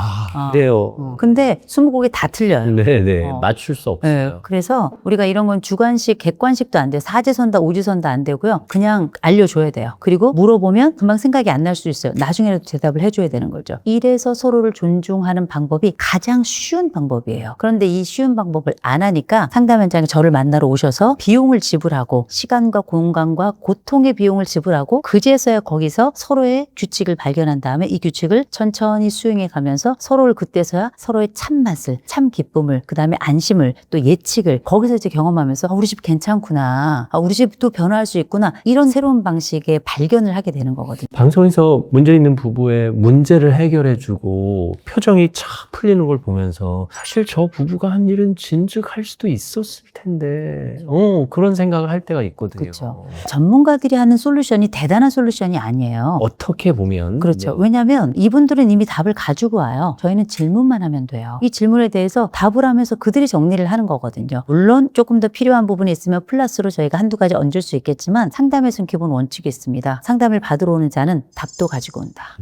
그래요. 근데 20곡이 다 틀려요. 네네. 맞출 수 없어요. 네, 그래서 우리가 이런 건 주관식, 객관식도 안 돼요. 사지선다, 오지선다 안 되고요. 그냥 알려줘야 돼요. 그리고 물어보면 금방 생각이 안 날 수 있어요. 나중에라도 대답을 해줘야 되는 거죠. 이래서 서로를 존중하는 방법이 가장 쉬운 방법이에요. 그런데 이 쉬운 방법을 안 하니까 상담 현장에 저를 만나러 오셔서 비용을 지불하고 시간과 공간과 고통 보통의 비용을 지불하고 그제서야 거기서 서로의 규칙을 발견한 다음에 이 규칙을 천천히 수행해 가면서 서로를 그때서야 서로의 참맛을, 참 기쁨을, 그 다음에 안심을, 또 예측을 거기서 이제 경험하면서 우리 집 괜찮구나, 우리 집도 변화할 수 있구나, 이런 새로운 방식의 발견을 하게 되는 거거든요. 방송에서 문제 있는 부부의 문제를 해결해주고 표정이 착 풀리는 걸 보면서 사실 저 부부가 한 일은 진즉할 수도 있었을 텐데 그런 생각을 할 때가 있거든요. 그렇죠. 전문가들이 하는 솔루션이 대단한 솔루션이 아니에요. 어떻게 보면 그렇죠. 네. 왜냐하면 이분들은 이미 답을 가지고 와요. 저희는 질문만 하면 돼요. 이 질문에 대해서 답을 하면서 그들이 정리를 하는 거거든요. 물론 조금 더 필요한 부분이 있으면 플러스로 저희가 한두 가지 얹을 수 있겠지만 상담에서는 기본 원칙이 있습니다. 상담을 받으러 오는 자는 답도 가지고 온다.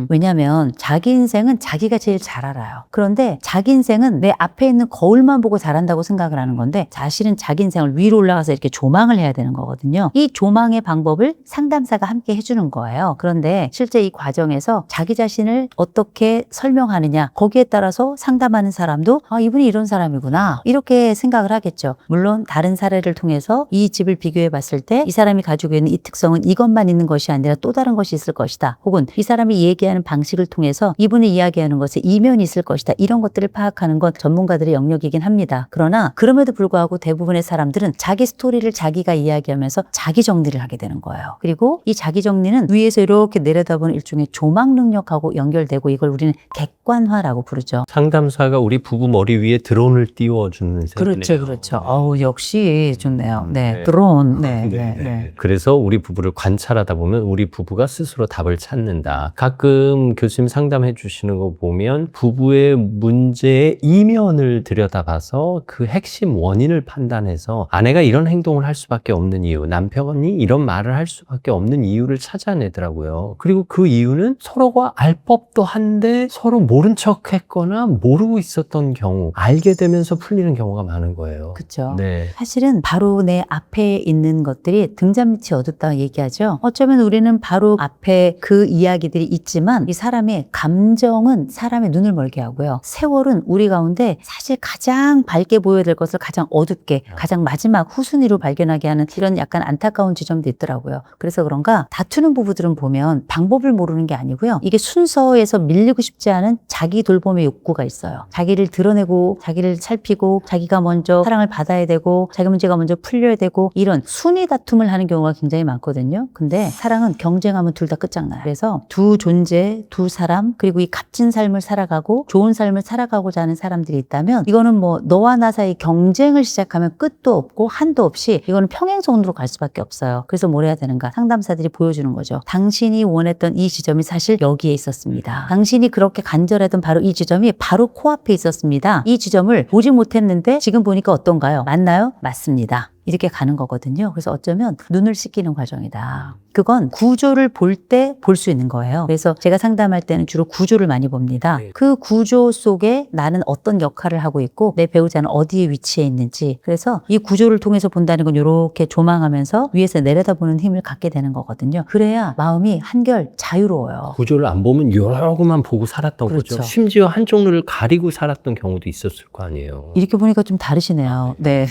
왜냐하면 자기 인생은 자기가 제일 잘 알아요. 그런데 자기 인생은 내 앞에 있는 거울만 보고 잘한다고 생각을 하는 건데 사실은 자기 인생을 위로 올라가서 이렇게 조망을 해야 되는 거거든요. 이 조망의 방법을 상담사가 함께 해주는 거예요. 그런데 실제 이 과정에서 자기 자신을 어떻게 설명하느냐, 거기에 따라서 상담하는 사람도 이분이 이런 사람이구나 이렇게 생각을 하겠죠. 물론 다른 사례를 통해서 이 집을 비교해 봤을 때 이 사람이 가지고 있는 이 특성은 이것만 있는 것이 아니라 또 다른 것이 있을 것이다. 혹은 이 사람이 얘기하는 방식을 통해서 이분이 이야기하는 것에 이면이 있을 것이다. 이런 것들을 파악하는 건 전문가들의 영역이긴 합니다. 그러나 그럼에도 불구하고 대부분의 사람들은 자기 스토리를 자기가 이야기하면서 자기 정리를 하게 되는 거예요. 그리고 이 자기 정리는 위에서 이렇게 내려다보는 일종의 조망 능력하고 연결되고 이걸 우리는 객관화라고 부르죠. 상담사가 우리 부부 머리 위에 드론을 띄워주는 셈이네요. 그렇죠, 그렇죠. 역시 좋네요. 네, 네. 드론. 네. 그래서 우리 부부를 관찰하다 보면 우리 부부가 스스로 답을 찾는다. 가끔 교수님 상담해 주시는 거 보면 부부의 문제의 이면을 들여다봐서 그 핵심 원인을 판단해서 아내가 이런 행동을 할 수밖에 없는 이유, 남편이 이런 말을 할 수밖에 없는 이유를 찾아내더라고요. 그리고 그 이유는 서로가 알 법도 한데 서로 모른 척 했거나 모르고 있었던 경우, 알게 되면서 풀리는 경우가 많은 거예요. 그렇죠. 네. 사실은 바로 내 앞에 있는 것들이 등잔 밑이 어둡다고 얘기하죠. 어쩌면 우리는 바로 앞에 그 이야기들이 있지만 이 사람의 감정은 사람의 눈을 멀게 하고요. 세월은 우리 가운데 사실 가장 밝게 보여야 될 것을 가장 어둡게, 가장 마지막 후순위로 발견하게 하는 이런 약간 안타까운 지점도 있더라고요. 그래서 그런가 다투는 부부들은 보면 방법을 모르는 게 아니고요. 이게 순서에서 밀리고 싶지 않은 자기 돌봄의 욕구가 있어요. 자기를 드러내고 자기를 살피고 자기가 먼저 사랑을 받아야 되고 자기 문제가 먼저 풀려야 되고 이런 순위 다툼을 하는 경우가 굉장히 많거든요. 근데 사랑은 경쟁하면 둘 다 끝장나요. 그래서 두 존재, 두 사람, 그리고 이 값진 삶을 살아가고 좋은 삶을 살아가고자 하는 사람들이 있다면 이거는 뭐 너와 나 사이 경쟁을 시작하면 끝도 없고 한도 없이 이거는 평행선으로 갈 수밖에 없어요. 그래서 뭘 해야 되는가? 상담사들이 보여주는 거죠. 당신이 원했던 이 지점이 사실 여기에 있었습니다. 당신이 그렇게 간절했던 바로 이 지점이 바로 코앞에 있었습니다. 이 지점을 보지 못했는데 지금 보니까 어떤가요? 맞나요? 맞습니다. 이렇게 가는 거거든요. 그래서 어쩌면 눈을 씻기는 과정이다. 그건 구조를 볼 때 볼 수 있는 거예요. 그래서 제가 상담할 때는 주로 구조를 많이 봅니다. 그 구조 속에 나는 어떤 역할을 하고 있고 내 배우자는 어디에 위치해 있는지. 그래서 이 구조를 통해서 본다는 건 이렇게 조망하면서 위에서 내려다보는 힘을 갖게 되는 거거든요. 그래야 마음이 한결 자유로워요. 구조를 안 보면 여러 것만 보고 살았던 그렇죠. 거죠. 심지어 한쪽 눈을 가리고 살았던 경우도 있었을 거 아니에요. 이렇게 보니까 좀 다르시네요. 네.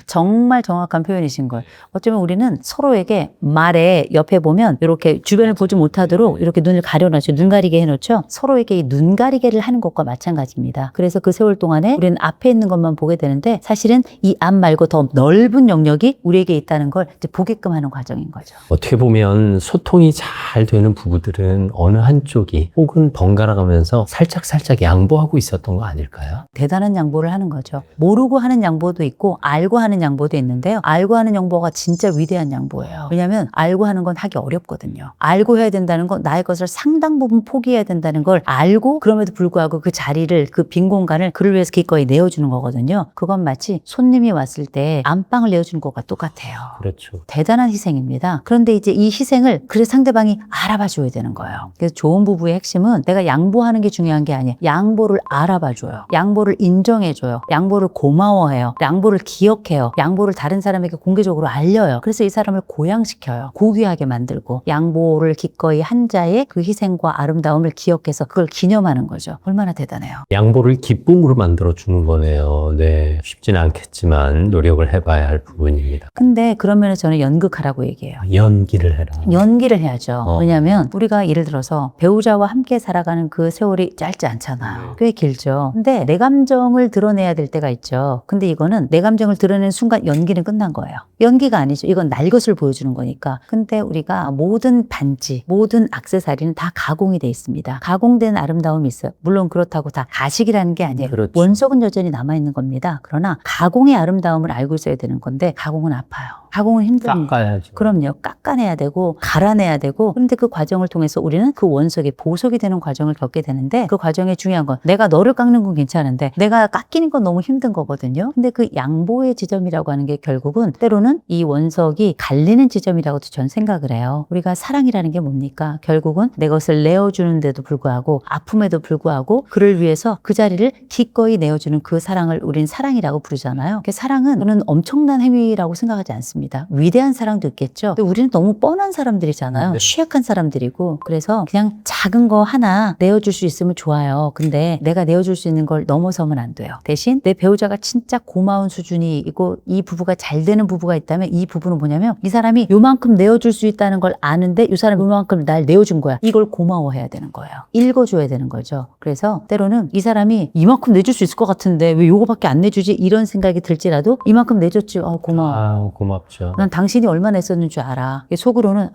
정말 정확한 표현이신 걸. 어쩌면 우리는 서로에게 말에 옆에 보면 이렇게 주변을 보지 못하도록 이렇게 눈을 가려놓죠. 눈 가리게 해놓죠. 서로에게 이 눈 가리게를 하는 것과 마찬가지입니다. 그래서 그 세월 동안에 우리는 앞에 있는 것만 보게 되는데 사실은 이 앞 말고 더 넓은 영역이 우리에게 있다는 걸 이제 보게끔 하는 과정인 거죠. 어떻게 보면 소통이 잘 되는 부부들은 어느 한쪽이 혹은 번갈아 가면서 살짝 양보하고 있었던 거 아닐까요? 대단한 양보를 하는 거죠. 모르고 하는 양보도 있고 알고 하는 양보도 있는데요. 알고 하는 양보가 진짜 위대한 양보예요. 왜냐하면 알고 하는 건 하기 어렵거든요. 알고 해야 된다는 건 나의 것을 상당 부분 포기해야 된다는 걸 알고 그럼에도 불구하고 그 자리를 그 빈 공간을 그를 위해서 기꺼이 내어주는 거거든요. 그건 마치 손님이 왔을 때 안방을 내어주는 것과 똑같아요. 그렇죠. 대단한 희생입니다. 그런데 이제 이 희생을 그래 상대방이 알아봐 줘야 되는 거예요. 그래서 좋은 부부의 핵심은 내가 양보하는 게 중요한 게 아니에요. 양보를 알아봐 줘요. 양보를 인정해 줘요. 양보를 고마워해요. 양보를 기억 기억해요. 양보를 다른 사람에게 공개적으로 알려요. 그래서 이 사람을 고양시켜요. 고귀하게 만들고 양보를 기꺼이 한 자의 그 희생과 아름다움을 기억해서 그걸 기념하는 거죠. 얼마나 대단해요. 양보를 기쁨으로 만들어주는 거네요. 네. 쉽지는 않겠지만 노력을 해봐야 할 부분입니다. 근데 그러면 저는 연극하라고 얘기해요. 연기를 해라. 연기를 해야죠. 어. 왜냐하면 우리가 예를 들어서 배우자와 함께 살아가는 그 세월이 짧지 않잖아요. 꽤 길죠. 근데 내 감정을 드러내야 될 때가 있죠. 근데 이거는 내 감정을 드러내는 순간 연기는 끝난 거예요. 연기가 아니죠. 이건 날 것을 보여주는 거니까. 근데 우리가 모든 반지, 모든 액세서리는 다 가공이 돼 있습니다. 가공된 아름다움이 있어요. 물론 그렇다고 다 가식이라는 게 아니에요. 그렇죠. 원석은 여전히 남아있는 겁니다. 그러나 가공의 아름다움을 알고 있어야 되는 건데 가공은 아파요. 가공은 힘듭니다. 깎아야죠. 그럼요. 깎아내야 되고 갈아내야 되고 그런데 그 과정을 통해서 우리는 그 원석이 보석이 되는 과정을 겪게 되는데 그 과정에 중요한 건 내가 너를 깎는 건 괜찮은데 내가 깎이는 건 너무 힘든 거거든요. 근데 그 양보의 지점이라고 하는 게 결국은 때로는 이 원석이 갈리는 지점이라고도 전 생각을 해요. 우리가 사랑이라는 게 뭡니까? 결국은 내 것을 내어주는데도 불구하고 아픔에도 불구하고 그를 위해서 그 자리를 기꺼이 내어주는 그 사랑을 우린 사랑이라고 부르잖아요. 그 사랑은 저는 엄청난 행위라고 생각하지 않습니다. 위대한 사랑도 있겠죠. 근데 우리는 너무 뻔한 사람들이잖아요. 네. 취약한 사람들이고 그래서 그냥 작은 거 하나 내어줄 수 있으면 좋아요. 근데 내가 내어줄 수 있는 걸 넘어서면 안 돼요. 대신 내 배우자가 진짜 고마운 수준이고 이 부부가 잘 되는 부부가 있다면 이 부부는 뭐냐면 이 사람이 요만큼 내어줄 수 있다는 걸 아는데 이 사람이 요만큼 날 내어준 거야. 이걸 고마워해야 되는 거예요. 읽어줘야 되는 거죠. 그래서 때로는 이 사람이 이만큼 내줄 수 있을 것 같은데 왜 요거밖에 안 내주지? 이런 생각이 들지라도 이만큼 내줬지. 고마워. 아, 고맙죠. 난 당신이 얼마나 했었는 줄 알아. 속으로는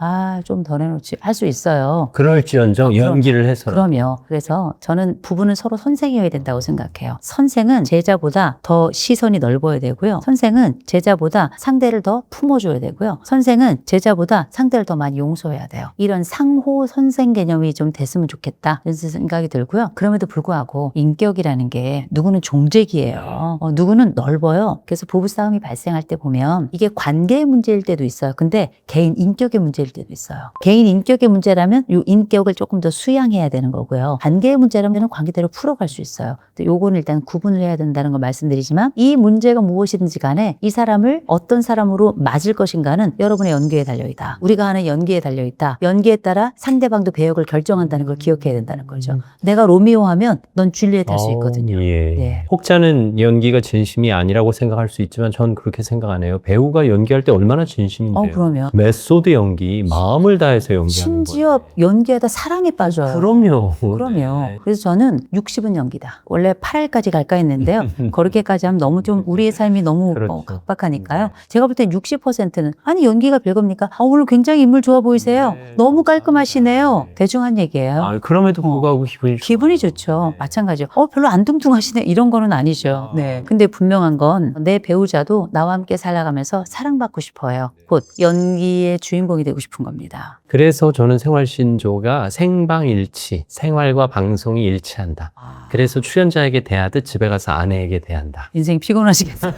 좀 더 내놓지 할 수 있어요. 그럴지언정 연기를 해서. 그럼요. 그래서 저는 부부는 서로 선생이어야 된다고 생각해요. 선생은 제자보다 더 시선이 넓어야 되고요. 선생은 제자보다 상대를 더 품어줘야 되고요. 선생은 제자보다 상대를 더 많이 용서해야 돼요. 이런 상호 선생 개념이 좀 됐으면 좋겠다 이런 생각이 들고요. 그럼에도 불구하고 인격이라는 게 누구는 종재기예요. 누구는 넓어요. 그래서 부부싸움이 발생할 때 보면 이게 관계의 문제일 때도 있어요. 근데 개인 인격의 문제일 때도 있어요. 개인 인격의 문제라면 이 인격을 조금 더 수양해야 되는 거고요. 관계의 문제라면 관계대로 풀어갈 수 있어요. 요거는 일단 구분을 해야 된다는 걸 말씀드리지만 이 문제가 무엇이든지 간에 이 사람을 어떤 사람으로 맞을 것인가는 여러분의 연기에 달려있다. 우리가 하는 연기에 달려있다. 연기에 따라 상대방도 배역을 결정한다는 걸 기억해야 된다는 거죠. 내가 로미오 하면 넌 줄리엣 할 수 있거든요. 예. 네. 혹자는 연기가 진심이 아니라고 생각할 수 있지만 전 그렇게 생각 안 해요. 배우가 연기할 때 얼마나 진심인데요. 그러면 메소드 연기, 마음을 다해서 연기하는 심지어 연기하다 사랑에 빠져요. 그럼요. 그럼요. 네. 그래서 저는 60은 연기다. 원래 8할까지 갈까 했는데요. 그렇게까지 하면 너무 좀 우리의 삶이 너무 그렇죠. 각박하니까요. 제가 볼 땐 60%는 아니 연기가 별겁니까? 오늘 굉장히 인물 좋아 보이세요. 네. 너무 깔끔하시네요. 대충 한 얘기예요. 그럼에도 불구하고 기분이 좋죠. 마찬가지요. 별로 안 뚱뚱하시네. 이런 거는 아니죠. 네. 근데 분명한 건 내 배우자도 나와 함께 살아가면서 사랑받고 싶어요. 곧 연기의 주인공이 되고 싶은 겁니다. 그래서 저는 생활신조가 생방일치, 생활과 방송이 일치한다. 그래서 출연자에게 대하듯 집에 가서 아내에게 대한다. 인생 피곤하시겠어요?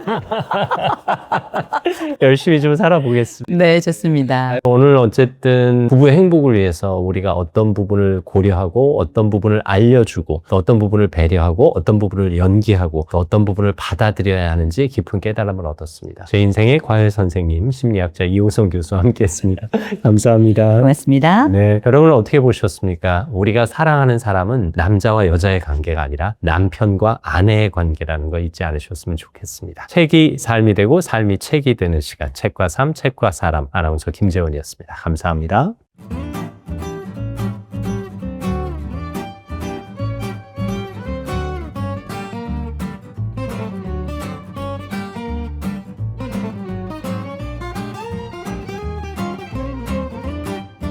열심히 좀 살아보겠습니다. 네, 좋습니다. 오늘 어쨌든 부부의 행복을 위해서 우리가 어떤 부분을 고려하고 어떤 부분을 알려주고 또 어떤 부분을 배려하고 어떤 부분을 연기하고 또 어떤 부분을 받아들여야 하는지 깊은 깨달음을 얻었습니다. 제 인생의 과외 선생님 심리학자 이호성 교수와 함께했습니다. 감사합니다. 고맙습니다. 네, 여러분은 어떻게 보셨습니까? 우리가 사랑하는 사람은 남자와 여자의 관계가 아니라 남편과 아내의 관계라는 거 잊지 않으셨으면 좋겠습니다. 책이 삶이 되고 삶이 책이 되는 시간, 책과 삶, 책과 사람 아나운서 김재원이었습니다. 감사합니다.